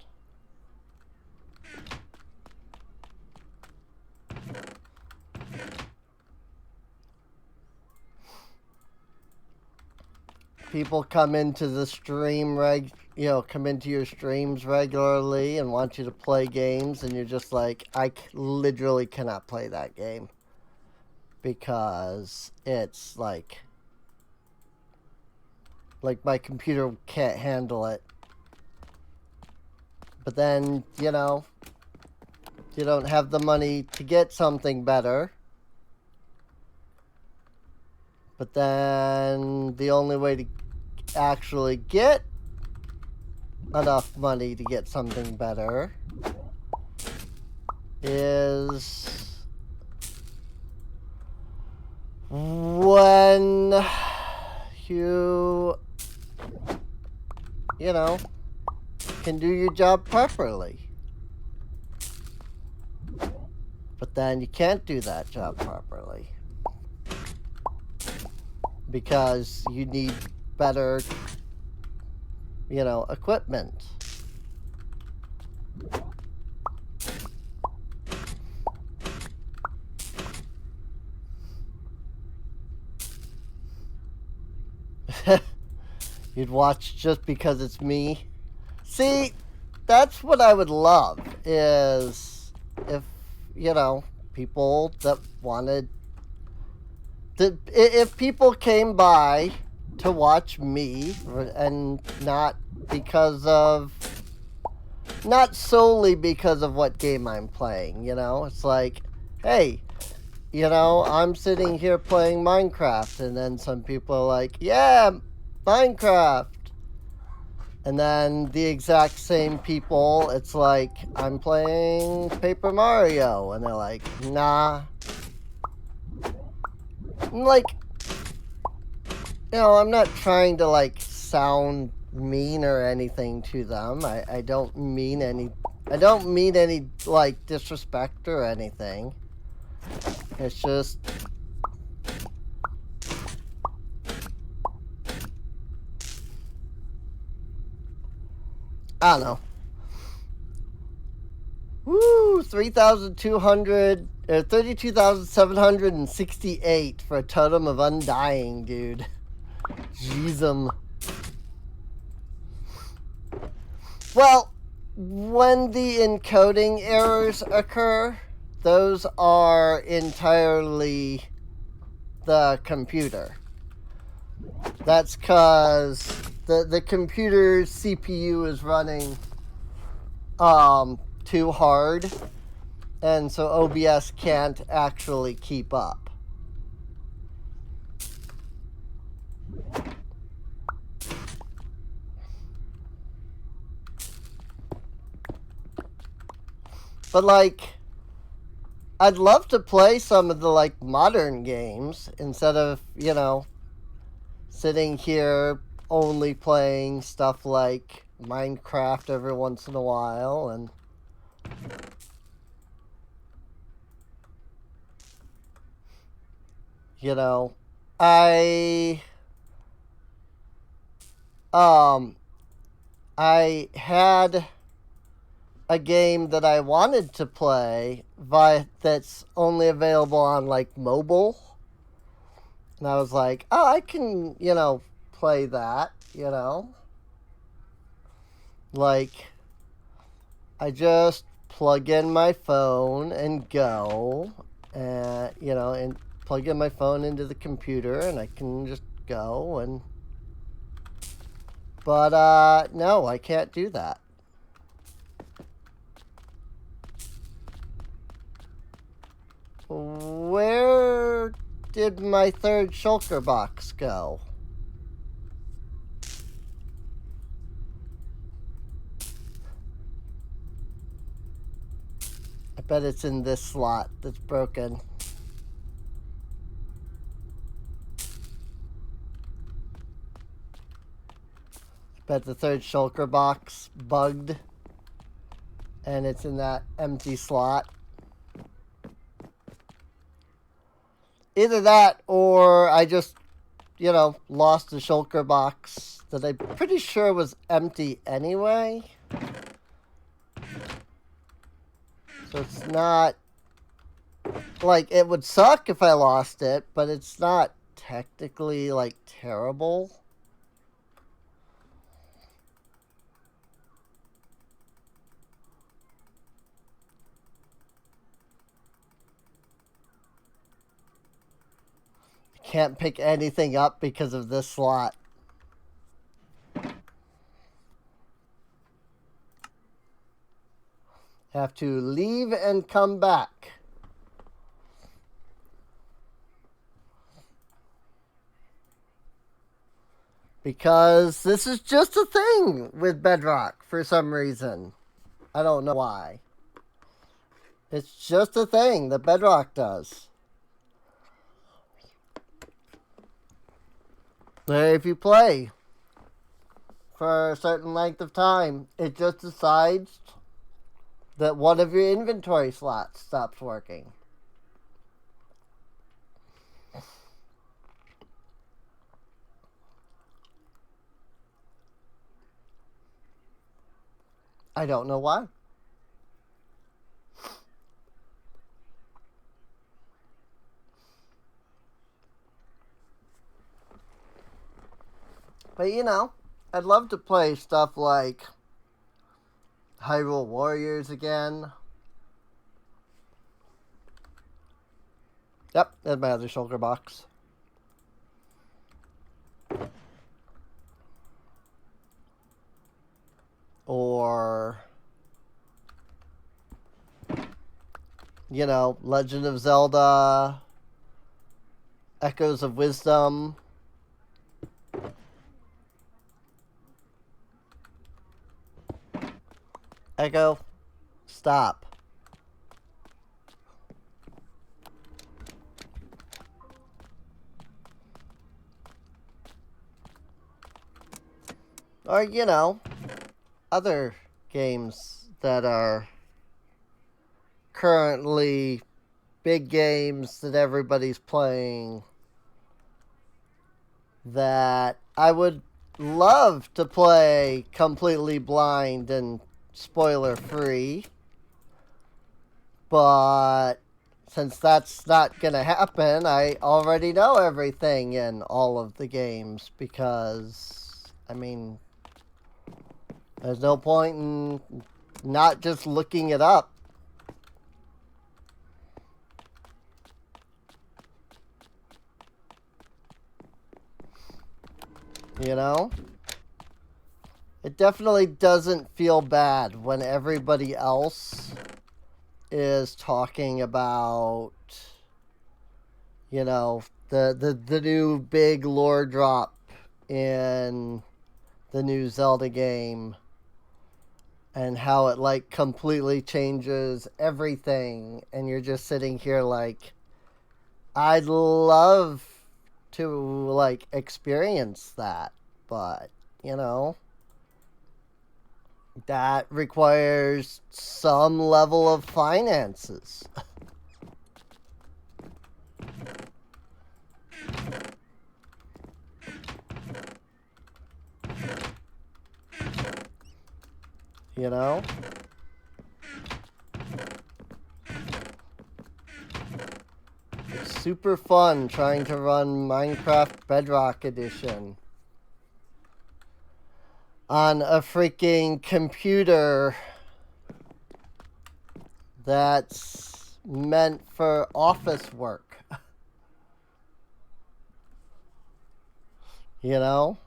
People come into the stream come into your streams regularly and want you to play games, and you're just like, I literally cannot play that game because it's like my computer can't handle it. But then, you know, you don't have the money to get something better. But then the only way to actually get enough money to get something better is when you know, can do your job properly. But then you can't do that job properly because you need better, you know, equipment. You'd watch just because it's me. See, that's what I would love, is if, you know, people that wanted if people came by to watch me, and not solely because of what game I'm playing, you know? It's like, hey, you know, I'm sitting here playing Minecraft, and then some people are like, yeah, Minecraft. And then the exact same people, it's like, I'm playing Paper Mario, and they're like, nah. I'm like, you know, I'm not trying to, like, sound mean or anything to them. I don't mean any, like, disrespect or anything. It's just, I don't know. Woo, 32,768 for a totem of undying, dude. Jeezum. Well, when the encoding errors occur, those are entirely the computer. That's because the computer's CPU is running too hard, and so OBS can't actually keep up. But like, I'd love to play some of the like modern games instead of, you know, sitting here only playing stuff like Minecraft every once in a while. And you know, I um I had a game that I wanted to play that's only available on like mobile. And I was like, oh, I can, you know, play that, you know. Like, I just plug in my phone and go, and, you know, and plug in my phone into the computer and I can just go and. But, no, I can't do that. Where did my third shulker box go? I bet it's in this slot that's broken. I bet the third shulker box bugged and it's in that empty slot. Either that or I just, you know, lost the shulker box that I'm pretty sure was empty anyway. So it's not like, it would suck if I lost it, but it's not technically like terrible. Can't pick anything up because of this slot. Have to leave and come back. Because this is just a thing with Bedrock for some reason. I don't know why. It's just a thing that Bedrock does. If you play for a certain length of time, it just decides that one of your inventory slots stops working. I don't know why. But you know, I'd love to play stuff like Hyrule Warriors again. Yep, that's my other shulker box. Or, you know, Legend of Zelda, Echoes of Wisdom. Echo, stop. Or, you know, other games that are currently big games that everybody's playing that I would love to play completely blind and spoiler free. But since that's not going to happen, I already know everything in all of the games because, I mean, there's no point in not just looking it up. You know? It definitely doesn't feel bad when everybody else is talking about, you know, the new big lore drop in the new Zelda game and how it like completely changes everything, and you're just sitting here like, I'd love to like experience that, but you know, that requires some level of finances. You know? It's super fun trying to run Minecraft Bedrock Edition on a freaking computer that's meant for office work. You know?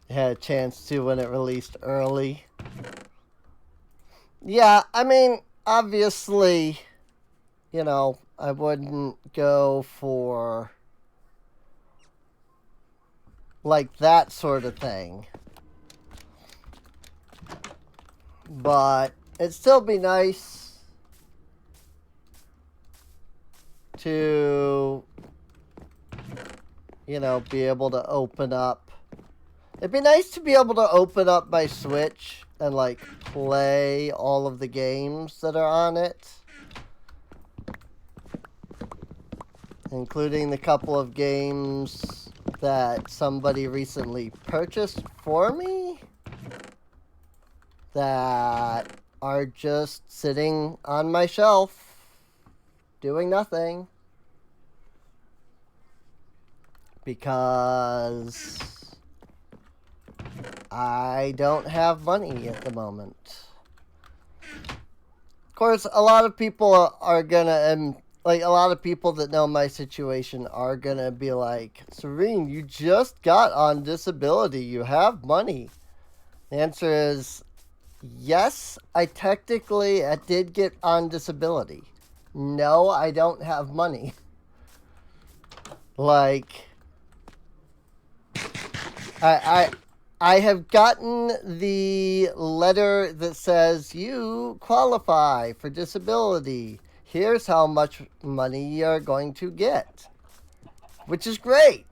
Had a chance to when it released early. Yeah, I mean, obviously, you know, I wouldn't go for like that sort of thing. But it'd still be nice to, you know, be able to open up. It'd be nice to be able to open up my Switch and like play all of the games that are on it, including the couple of games that somebody recently purchased for me that are just sitting on my shelf doing nothing because I don't have money at the moment. Of course, a lot of people are gonna, like, a lot of people that know my situation are gonna be like, Sureen, you just got on disability. You have money. The answer is yes, I did get on disability. No, I don't have money. Like, I have gotten the letter that says you qualify for disability. Here's how much money you're going to get, which is great.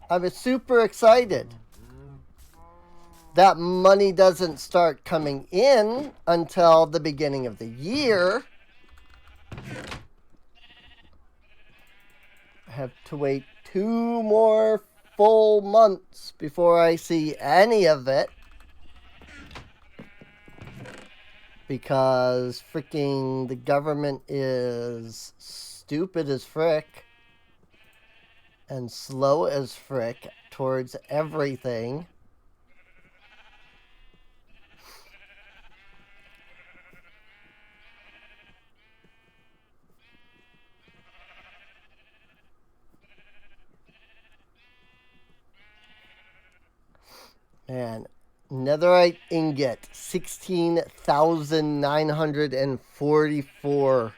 I'm super excited. That money doesn't start coming in until the beginning of the year. I have to wait 2 more full months before I see any of it. Because freaking the government is stupid as frick and slow as frick towards everything. And netherite ingot, 16,944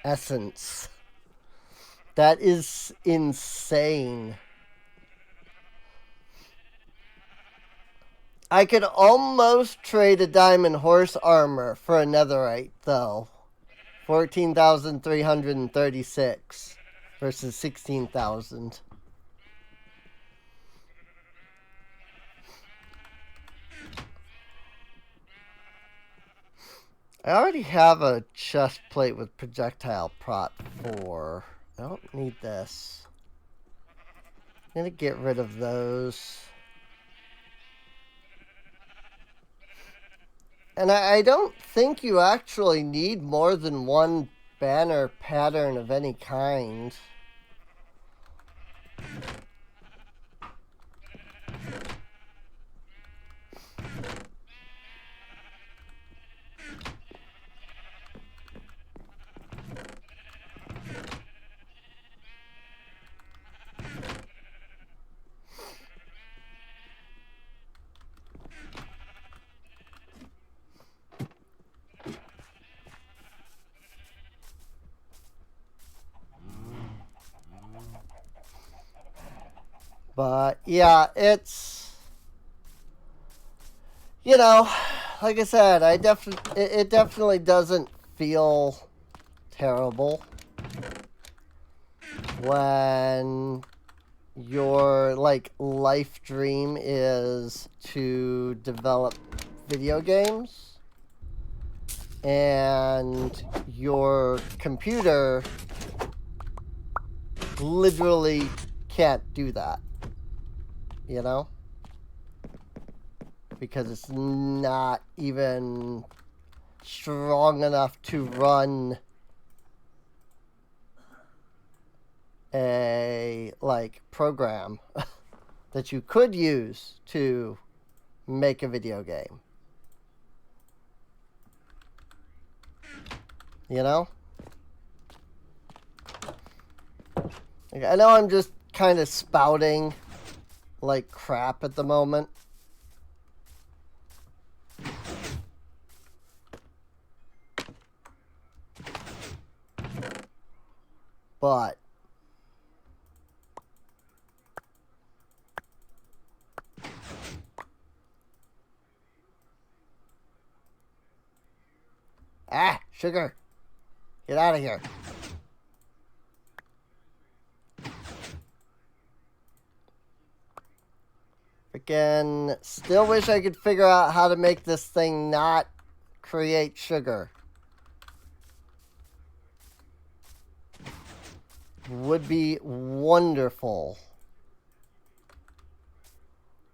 essence. That is insane. I could almost trade a diamond horse armor for a netherite, though. 14,336 versus 16,000. I already have a chest plate with projectile prot 4. I don't need this. I'm gonna get rid of those. And I don't think you actually need more than one banner pattern of any kind. But yeah, it's, you know, like I said, it definitely doesn't feel terrible when your like life dream is to develop video games and your computer literally can't do that, you know? Because it's not even strong enough to run a like program that you could use to make a video game. You know? I know I'm just kind of spouting like crap at the moment. But sugar. Get out of here. Freaking still wish I could figure out how to make this thing not create sugar. Would be wonderful.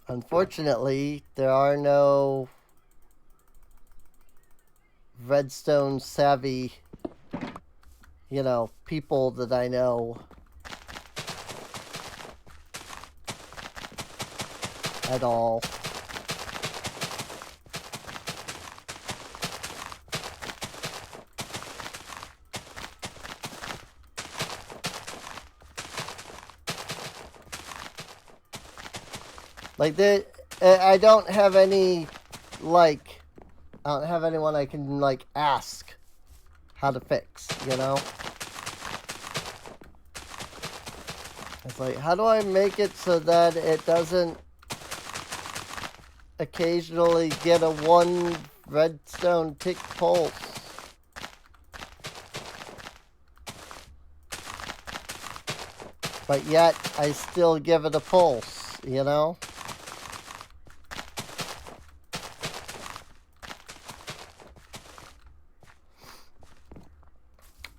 Unfortunately, there are no redstone savvy, you know, people that I know at all. Like, I don't have any, like, I don't have anyone I can, like, ask how to fix, you know? It's like, how do I make it so that it doesn't occasionally get a one redstone tick pulse? But yet, I still give it a pulse, you know?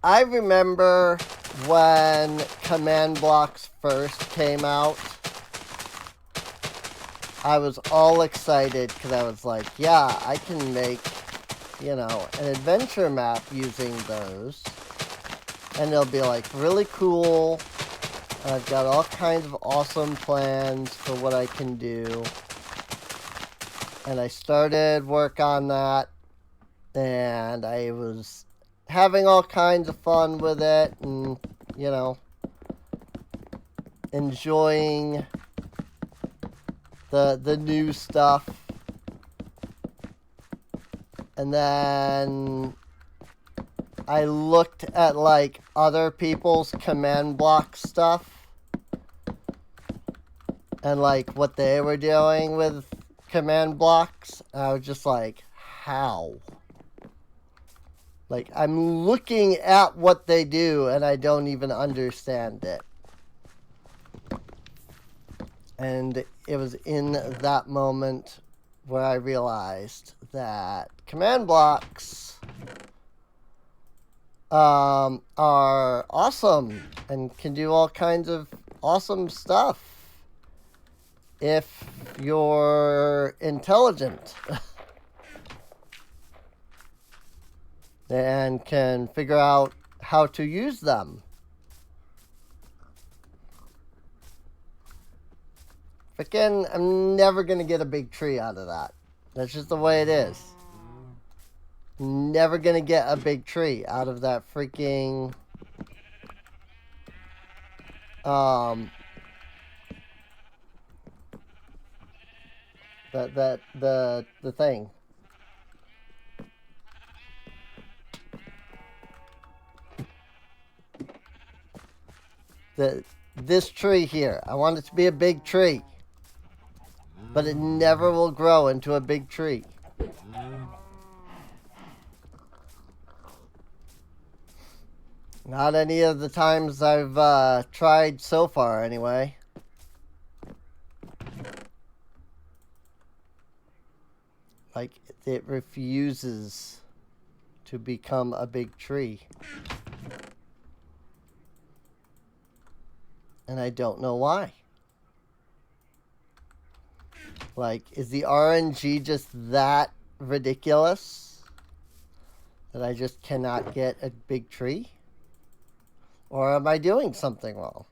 I remember when command blocks first came out, I was all excited because I was like, yeah, I can make, you know, an adventure map using those. And it'll be like really cool. And I've got all kinds of awesome plans for what I can do. And I started work on that. And I was having all kinds of fun with it, and, you know, enjoying the new stuff. And then I looked at, like, other people's command block stuff and, like, what they were doing with command blocks. And I was just like, how? Like, I'm looking at what they do, and I don't even understand it. And it was in that moment where I realized that command blocks are awesome and can do all kinds of awesome stuff if you're intelligent. and can figure out how to use them. Frickin', I'm never gonna get a big tree out of that. That's just the way it is. Never gonna get a big tree out of that freaking the thing. This tree here. I want it to be a big tree. But it never will grow into a big tree. Not any of the times I've tried so far, anyway. Like, it refuses to become a big tree. And I don't know why. Like, is the RNG just that ridiculous that I just cannot get a big tree? Or am I doing something wrong?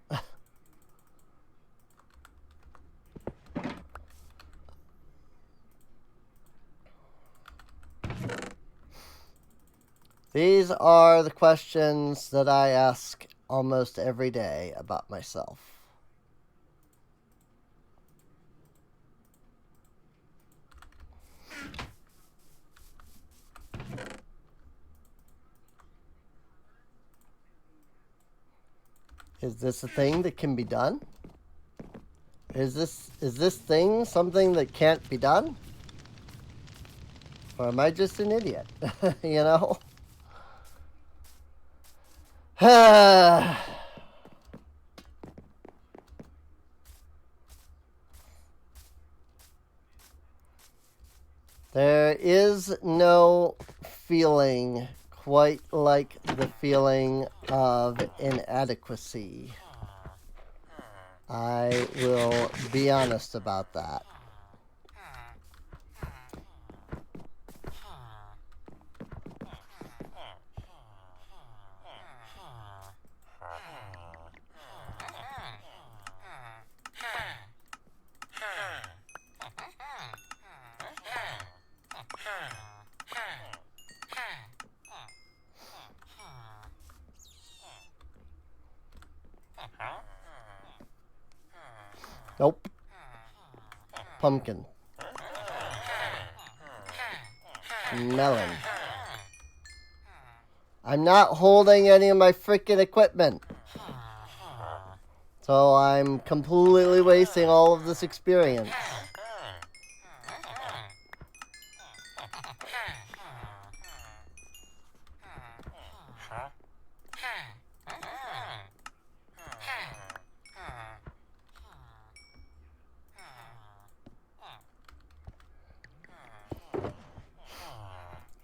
These are the questions that I ask almost every day about myself. Is this a thing that can be done? Is this thing something that can't be done? Or am I just an idiot? You know? There is no feeling quite like the feeling of inadequacy. I will be honest about that. Nope. Pumpkin. Melon. I'm not holding any of my freaking equipment. So I'm completely wasting all of this experience.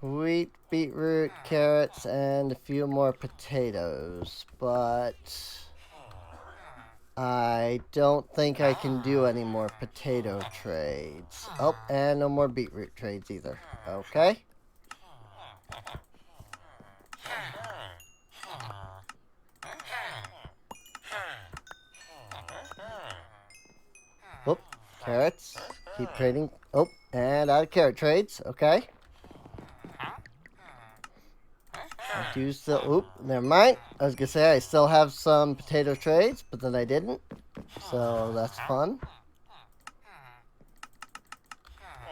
Wheat, beetroot, carrots, and a few more potatoes, but I don't think I can do any more potato trades. Oh, and no more beetroot trades either. Okay. Whoop, carrots. Keep trading. Oh, and out of carrot trades. Okay. I do still. Oop, never mind. I was gonna say I still have some potato trades, but then I didn't. So that's fun.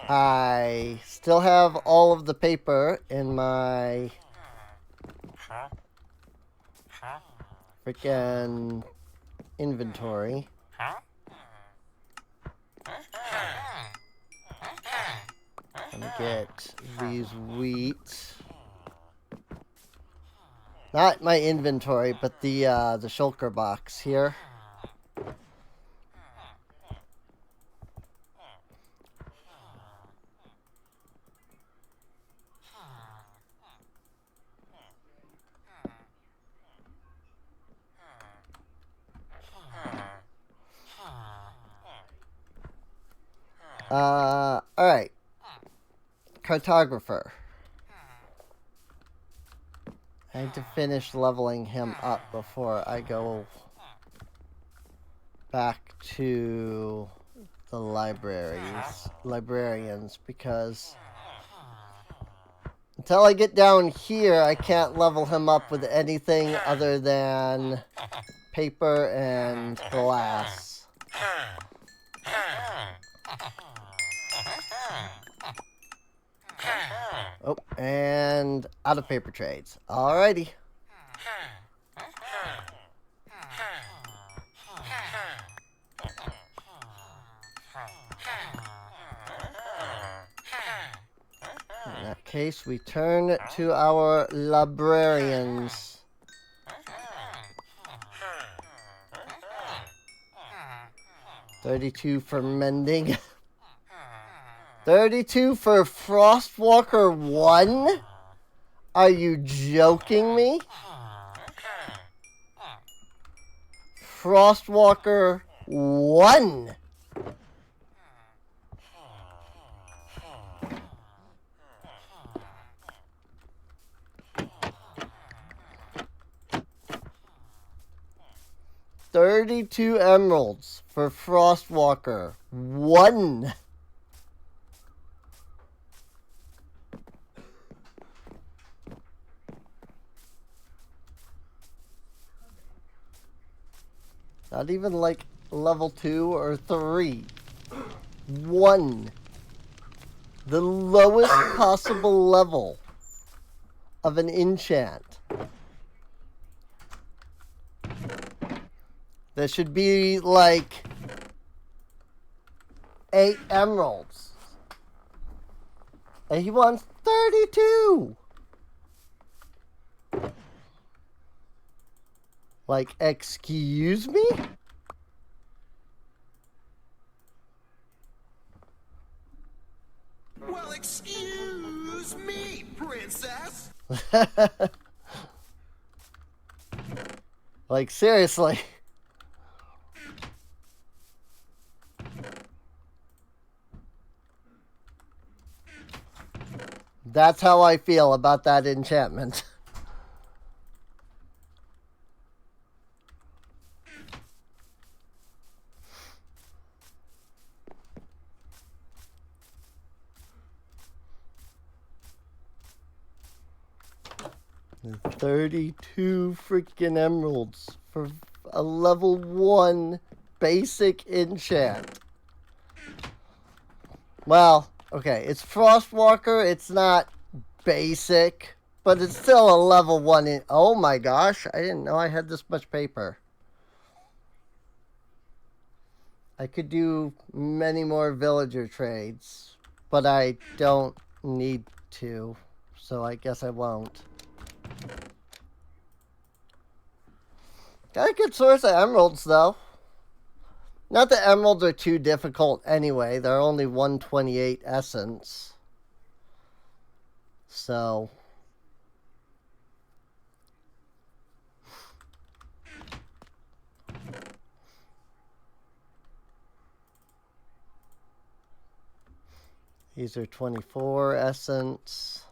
I still have all of the paper in my freaking inventory. Let me get these wheat. Not my inventory, but the shulker box here. Alright. Cartographer. I need to finish leveling him up before I go back to the librarians, because until I get down here, I can't level him up with anything other than paper and glass. Oh, and out of paper trades. Alrighty. In that case, we turn to our librarians. 32 for mending. 32 for Frostwalker 1? Are you joking me? Frostwalker 1. $32 emeralds for Frostwalker 1. Not even like level 2 or 3. 1. The lowest possible level of an enchant. There should be like 8 emeralds. And he wants 32. Like, excuse me? Well, excuse me, princess. Like, seriously. That's how I feel about that enchantment. $32 freaking emeralds for a level 1 basic enchant. Well, okay, it's Frostwalker, it's not basic, but it's still a level 1 in. Oh my gosh, I didn't know I had this much paper. I could do many more villager trades, but I don't need to, so I guess I won't. Got a good source of emeralds, though. Not that emeralds are too difficult anyway. They're only 128 essence. So these are 24 essence.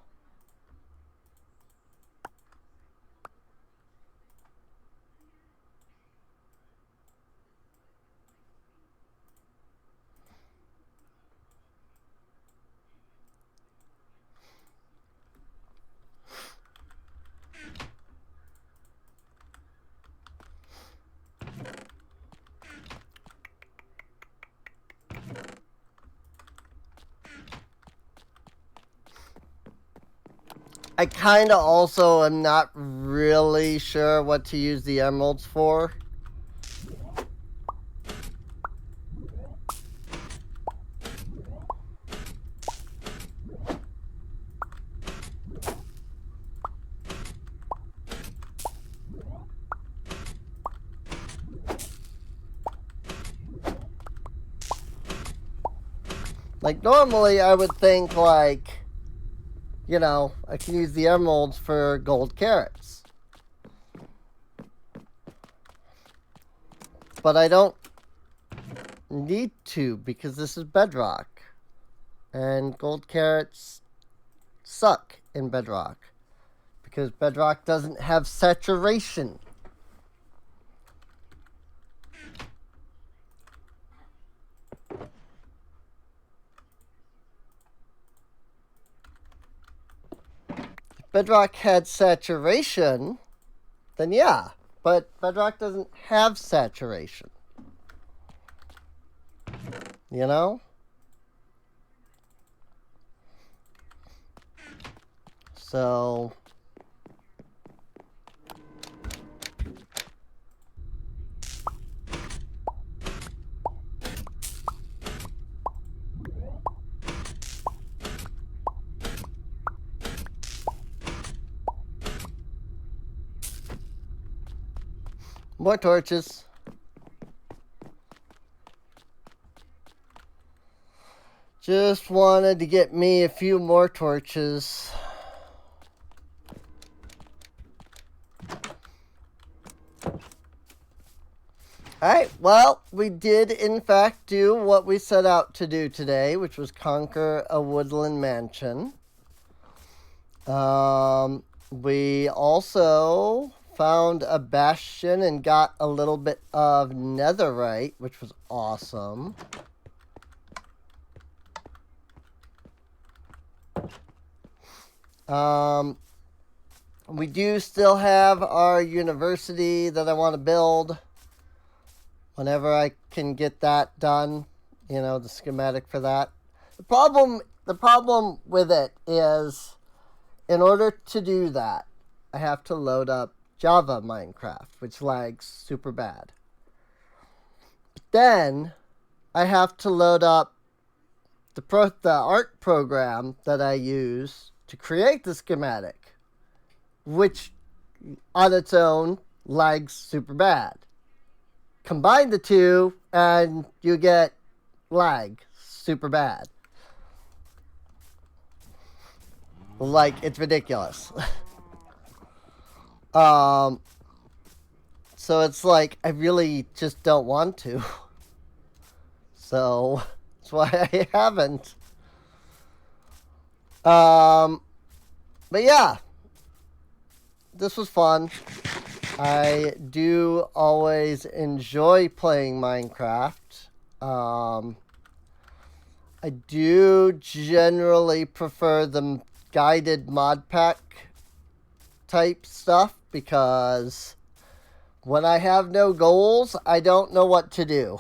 I kind of also am not really sure what to use the emeralds for. Like, normally I would think, like, you know, I can use the emeralds for gold carrots. But I don't need to, because this is bedrock. And gold carrots suck in bedrock. because Bedrock doesn't have saturation. If Bedrock had saturation, then yeah, but Bedrock doesn't have saturation. You know? So more torches. Just wanted to get me a few more torches. Alright, well, we did in fact do what we set out to do today, which was conquer a woodland mansion. We also found a bastion and got a little bit of netherite, which was awesome. We do still have our university that I want to build. Whenever I can get that done, you know, the schematic for that. The problem with it is, in order to do that, I have to load up Java Minecraft, which lags super bad. But then I have to load up the art program that I use to create the schematic, which on its own lags super bad. Combine the two and you get lag super bad. Like, it's ridiculous. So it's like, I really just don't want to. So that's why I haven't. But yeah, this was fun. I do always enjoy playing Minecraft. I do generally prefer the guided mod pack type stuff because when I have no goals, I don't know what to do.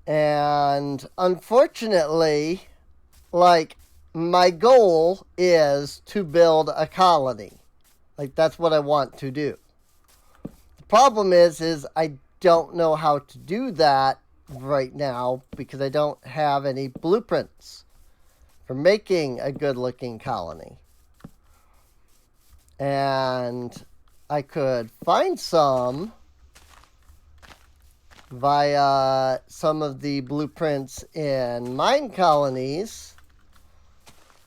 And unfortunately, like, my goal is to build a colony. Like, that's what I want to do. The problem is I don't know how to do that right now because I don't have any blueprints for making a good-looking colony. And I could find some via some of the blueprints in mine colonies,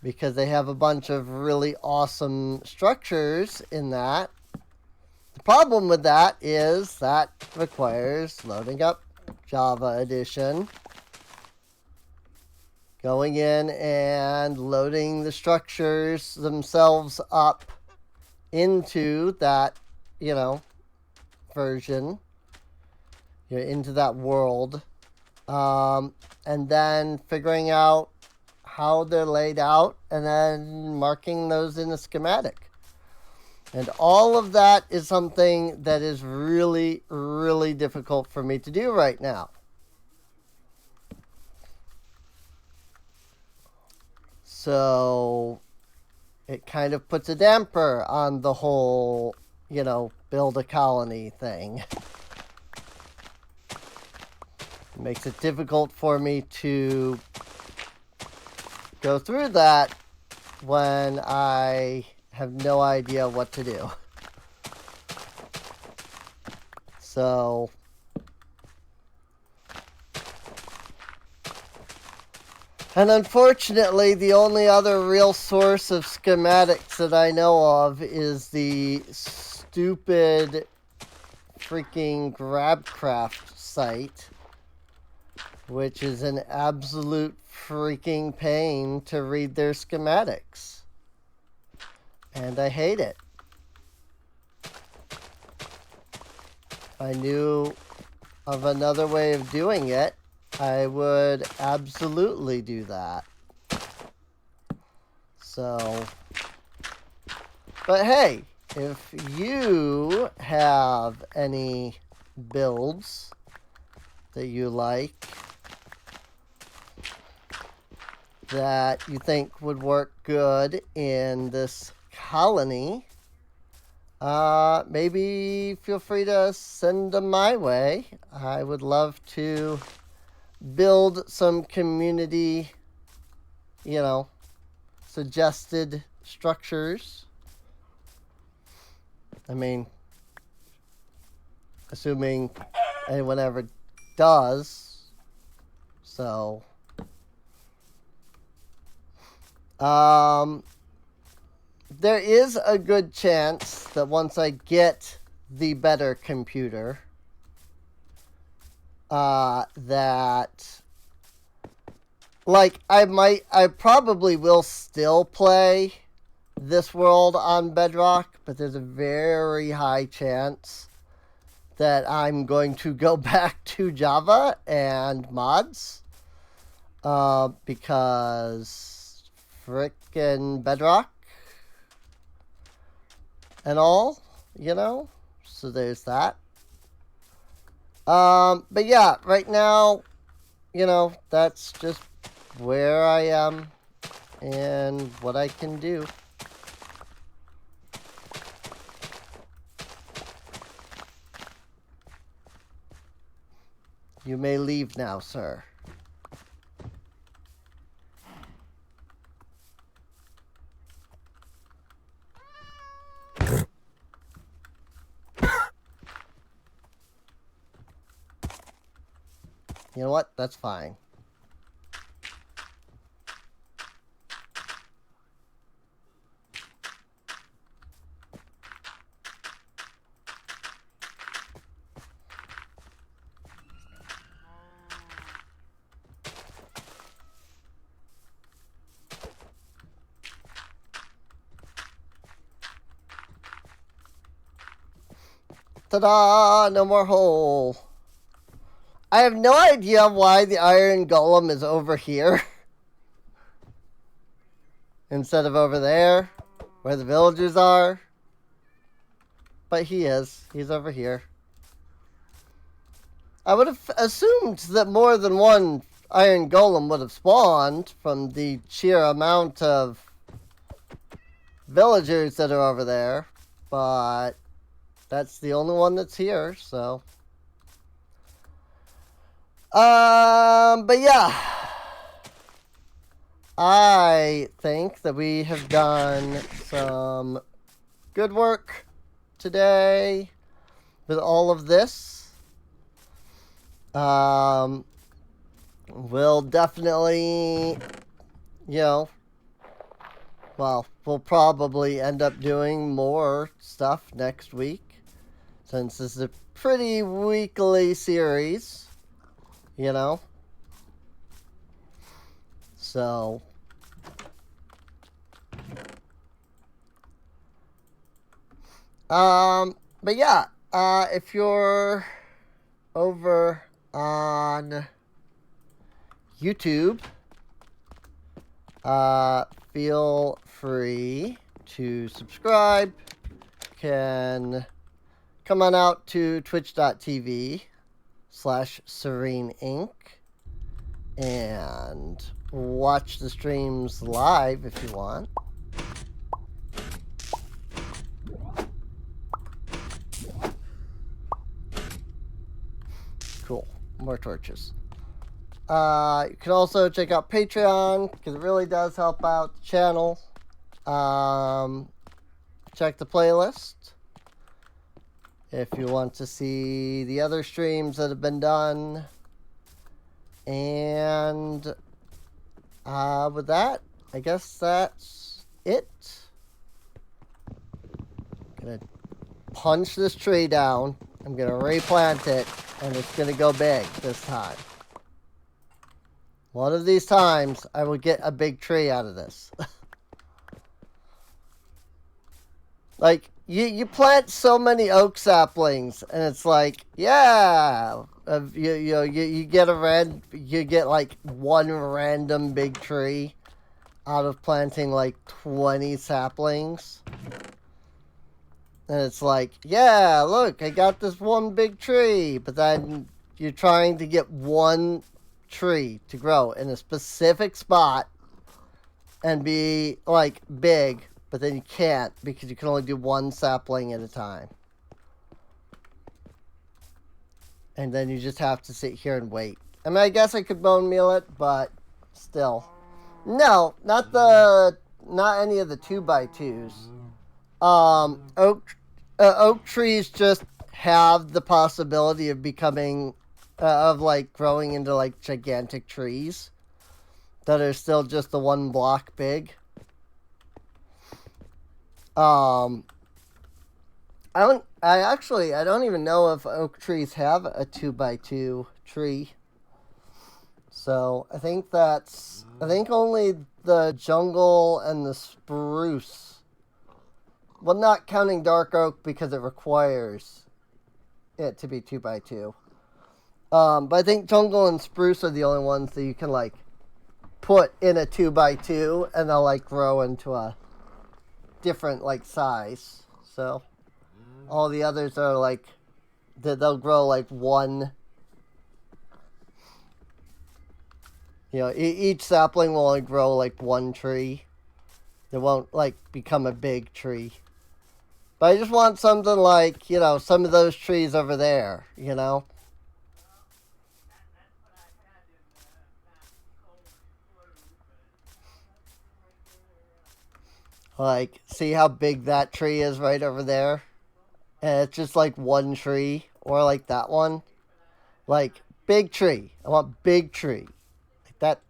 because they have a bunch of really awesome structures in that. The problem with that is that requires loading up Java Edition, going in and loading the structures themselves up into that, you know, version, you know, into that world, and then figuring out how they're laid out, and then marking those in a schematic. And all of that is something that is really, really difficult for me to do right now. So it kind of puts a damper on the whole, you know, build a colony thing. It makes it difficult for me to go through that when I have no idea what to do. So and unfortunately, the only other real source of schematics that I know of is the stupid freaking GrabCraft site, which is an absolute freaking pain to read their schematics. And I hate it. If I knew of another way of doing it, I would absolutely do that. So, but hey, if you have any builds that you like that you think would work good in this colony, maybe feel free to send them my way. I would love to build some community, suggested structures. I mean, assuming anyone ever does. So, there is a good chance that once I get the better computer, that, like, I probably will still play this world on Bedrock, but there's a very high chance that I'm going to go back to Java and mods, because frickin' Bedrock and all, so there's that. But yeah, right now, that's just where I am and what I can do. You may leave now, sir. You know what? That's fine. Ta-da! No more hole. I have no idea why the iron golem is over here instead of over there where the villagers are. But he is. He's over here. I would have assumed that more than one iron golem would have spawned from the sheer amount of villagers that are over there. But that's the only one that's here, so. But yeah. I think that we have done some good work today with all of this. We'll definitely, well, we'll probably end up doing more stuff next week, since this is a pretty weekly series, So, but yeah, if you're over on YouTube, feel free to subscribe. Can come on out to twitch.tv/Sureen Inc. and watch the streams live if you want. Cool. More torches. You can also check out Patreon, because it really does help out the channel. Check the playlist if you want to see the other streams that have been done. And with that, I guess that's it. I'm gonna punch this tree down. I'm gonna replant it, and it's gonna go big this time. One of these times, I will get a big tree out of this. Like you plant so many oak saplings, and it's like, yeah, you get you get like one random big tree out of planting like 20 saplings. And it's like, yeah, look, I got this one big tree. But then you're trying to get one tree to grow in a specific spot and be like big, but then you can't because you can only do one sapling at a time. And then you just have to sit here and wait. I mean, I guess I could bone meal it, but still. No, not any of the 2x2s. Oak trees just have the possibility of becoming, of like growing into like gigantic trees that are still just the one block big. I don't even know if oak trees have a 2x2 tree. So I think only the jungle and the spruce. Well, not counting dark oak because it requires it to be 2x2. But I think jungle and spruce are the only ones that you can like put in a 2x2 and they'll like grow into a different like size. So all the others are like they'll grow like one. You know, each sapling will only grow like one tree. It won't like become a big tree. But I just want something like, you know, some of those trees over there, you know? Like, see how big that tree is right over there? And it's just like one tree. Or like that one. Like, big tree. I want big tree. Like that,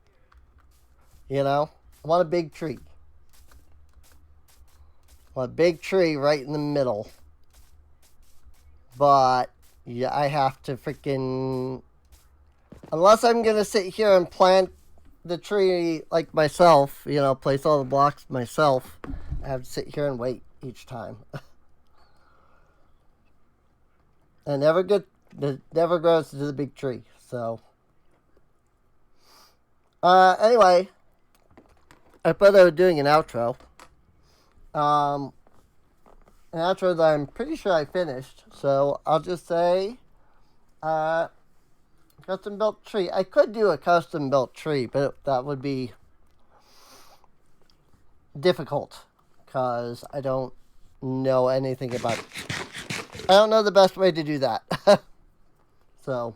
you know? I want a big tree. I want a big tree right in the middle. But, yeah, I have to freaking... Unless I'm going to sit here and plant the tree like myself, you know, place all the blocks myself, I have to sit here and wait each time. And it never grows to the big tree. So, anyway, I thought I was doing an outro. An outro that I'm pretty sure I finished. So I'll just say, custom built tree. I could do a custom built tree, but that would be difficult because I don't know anything about it. I don't know the best way to do that. So,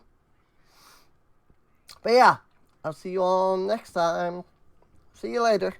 but yeah, I'll see you all next time. See you later.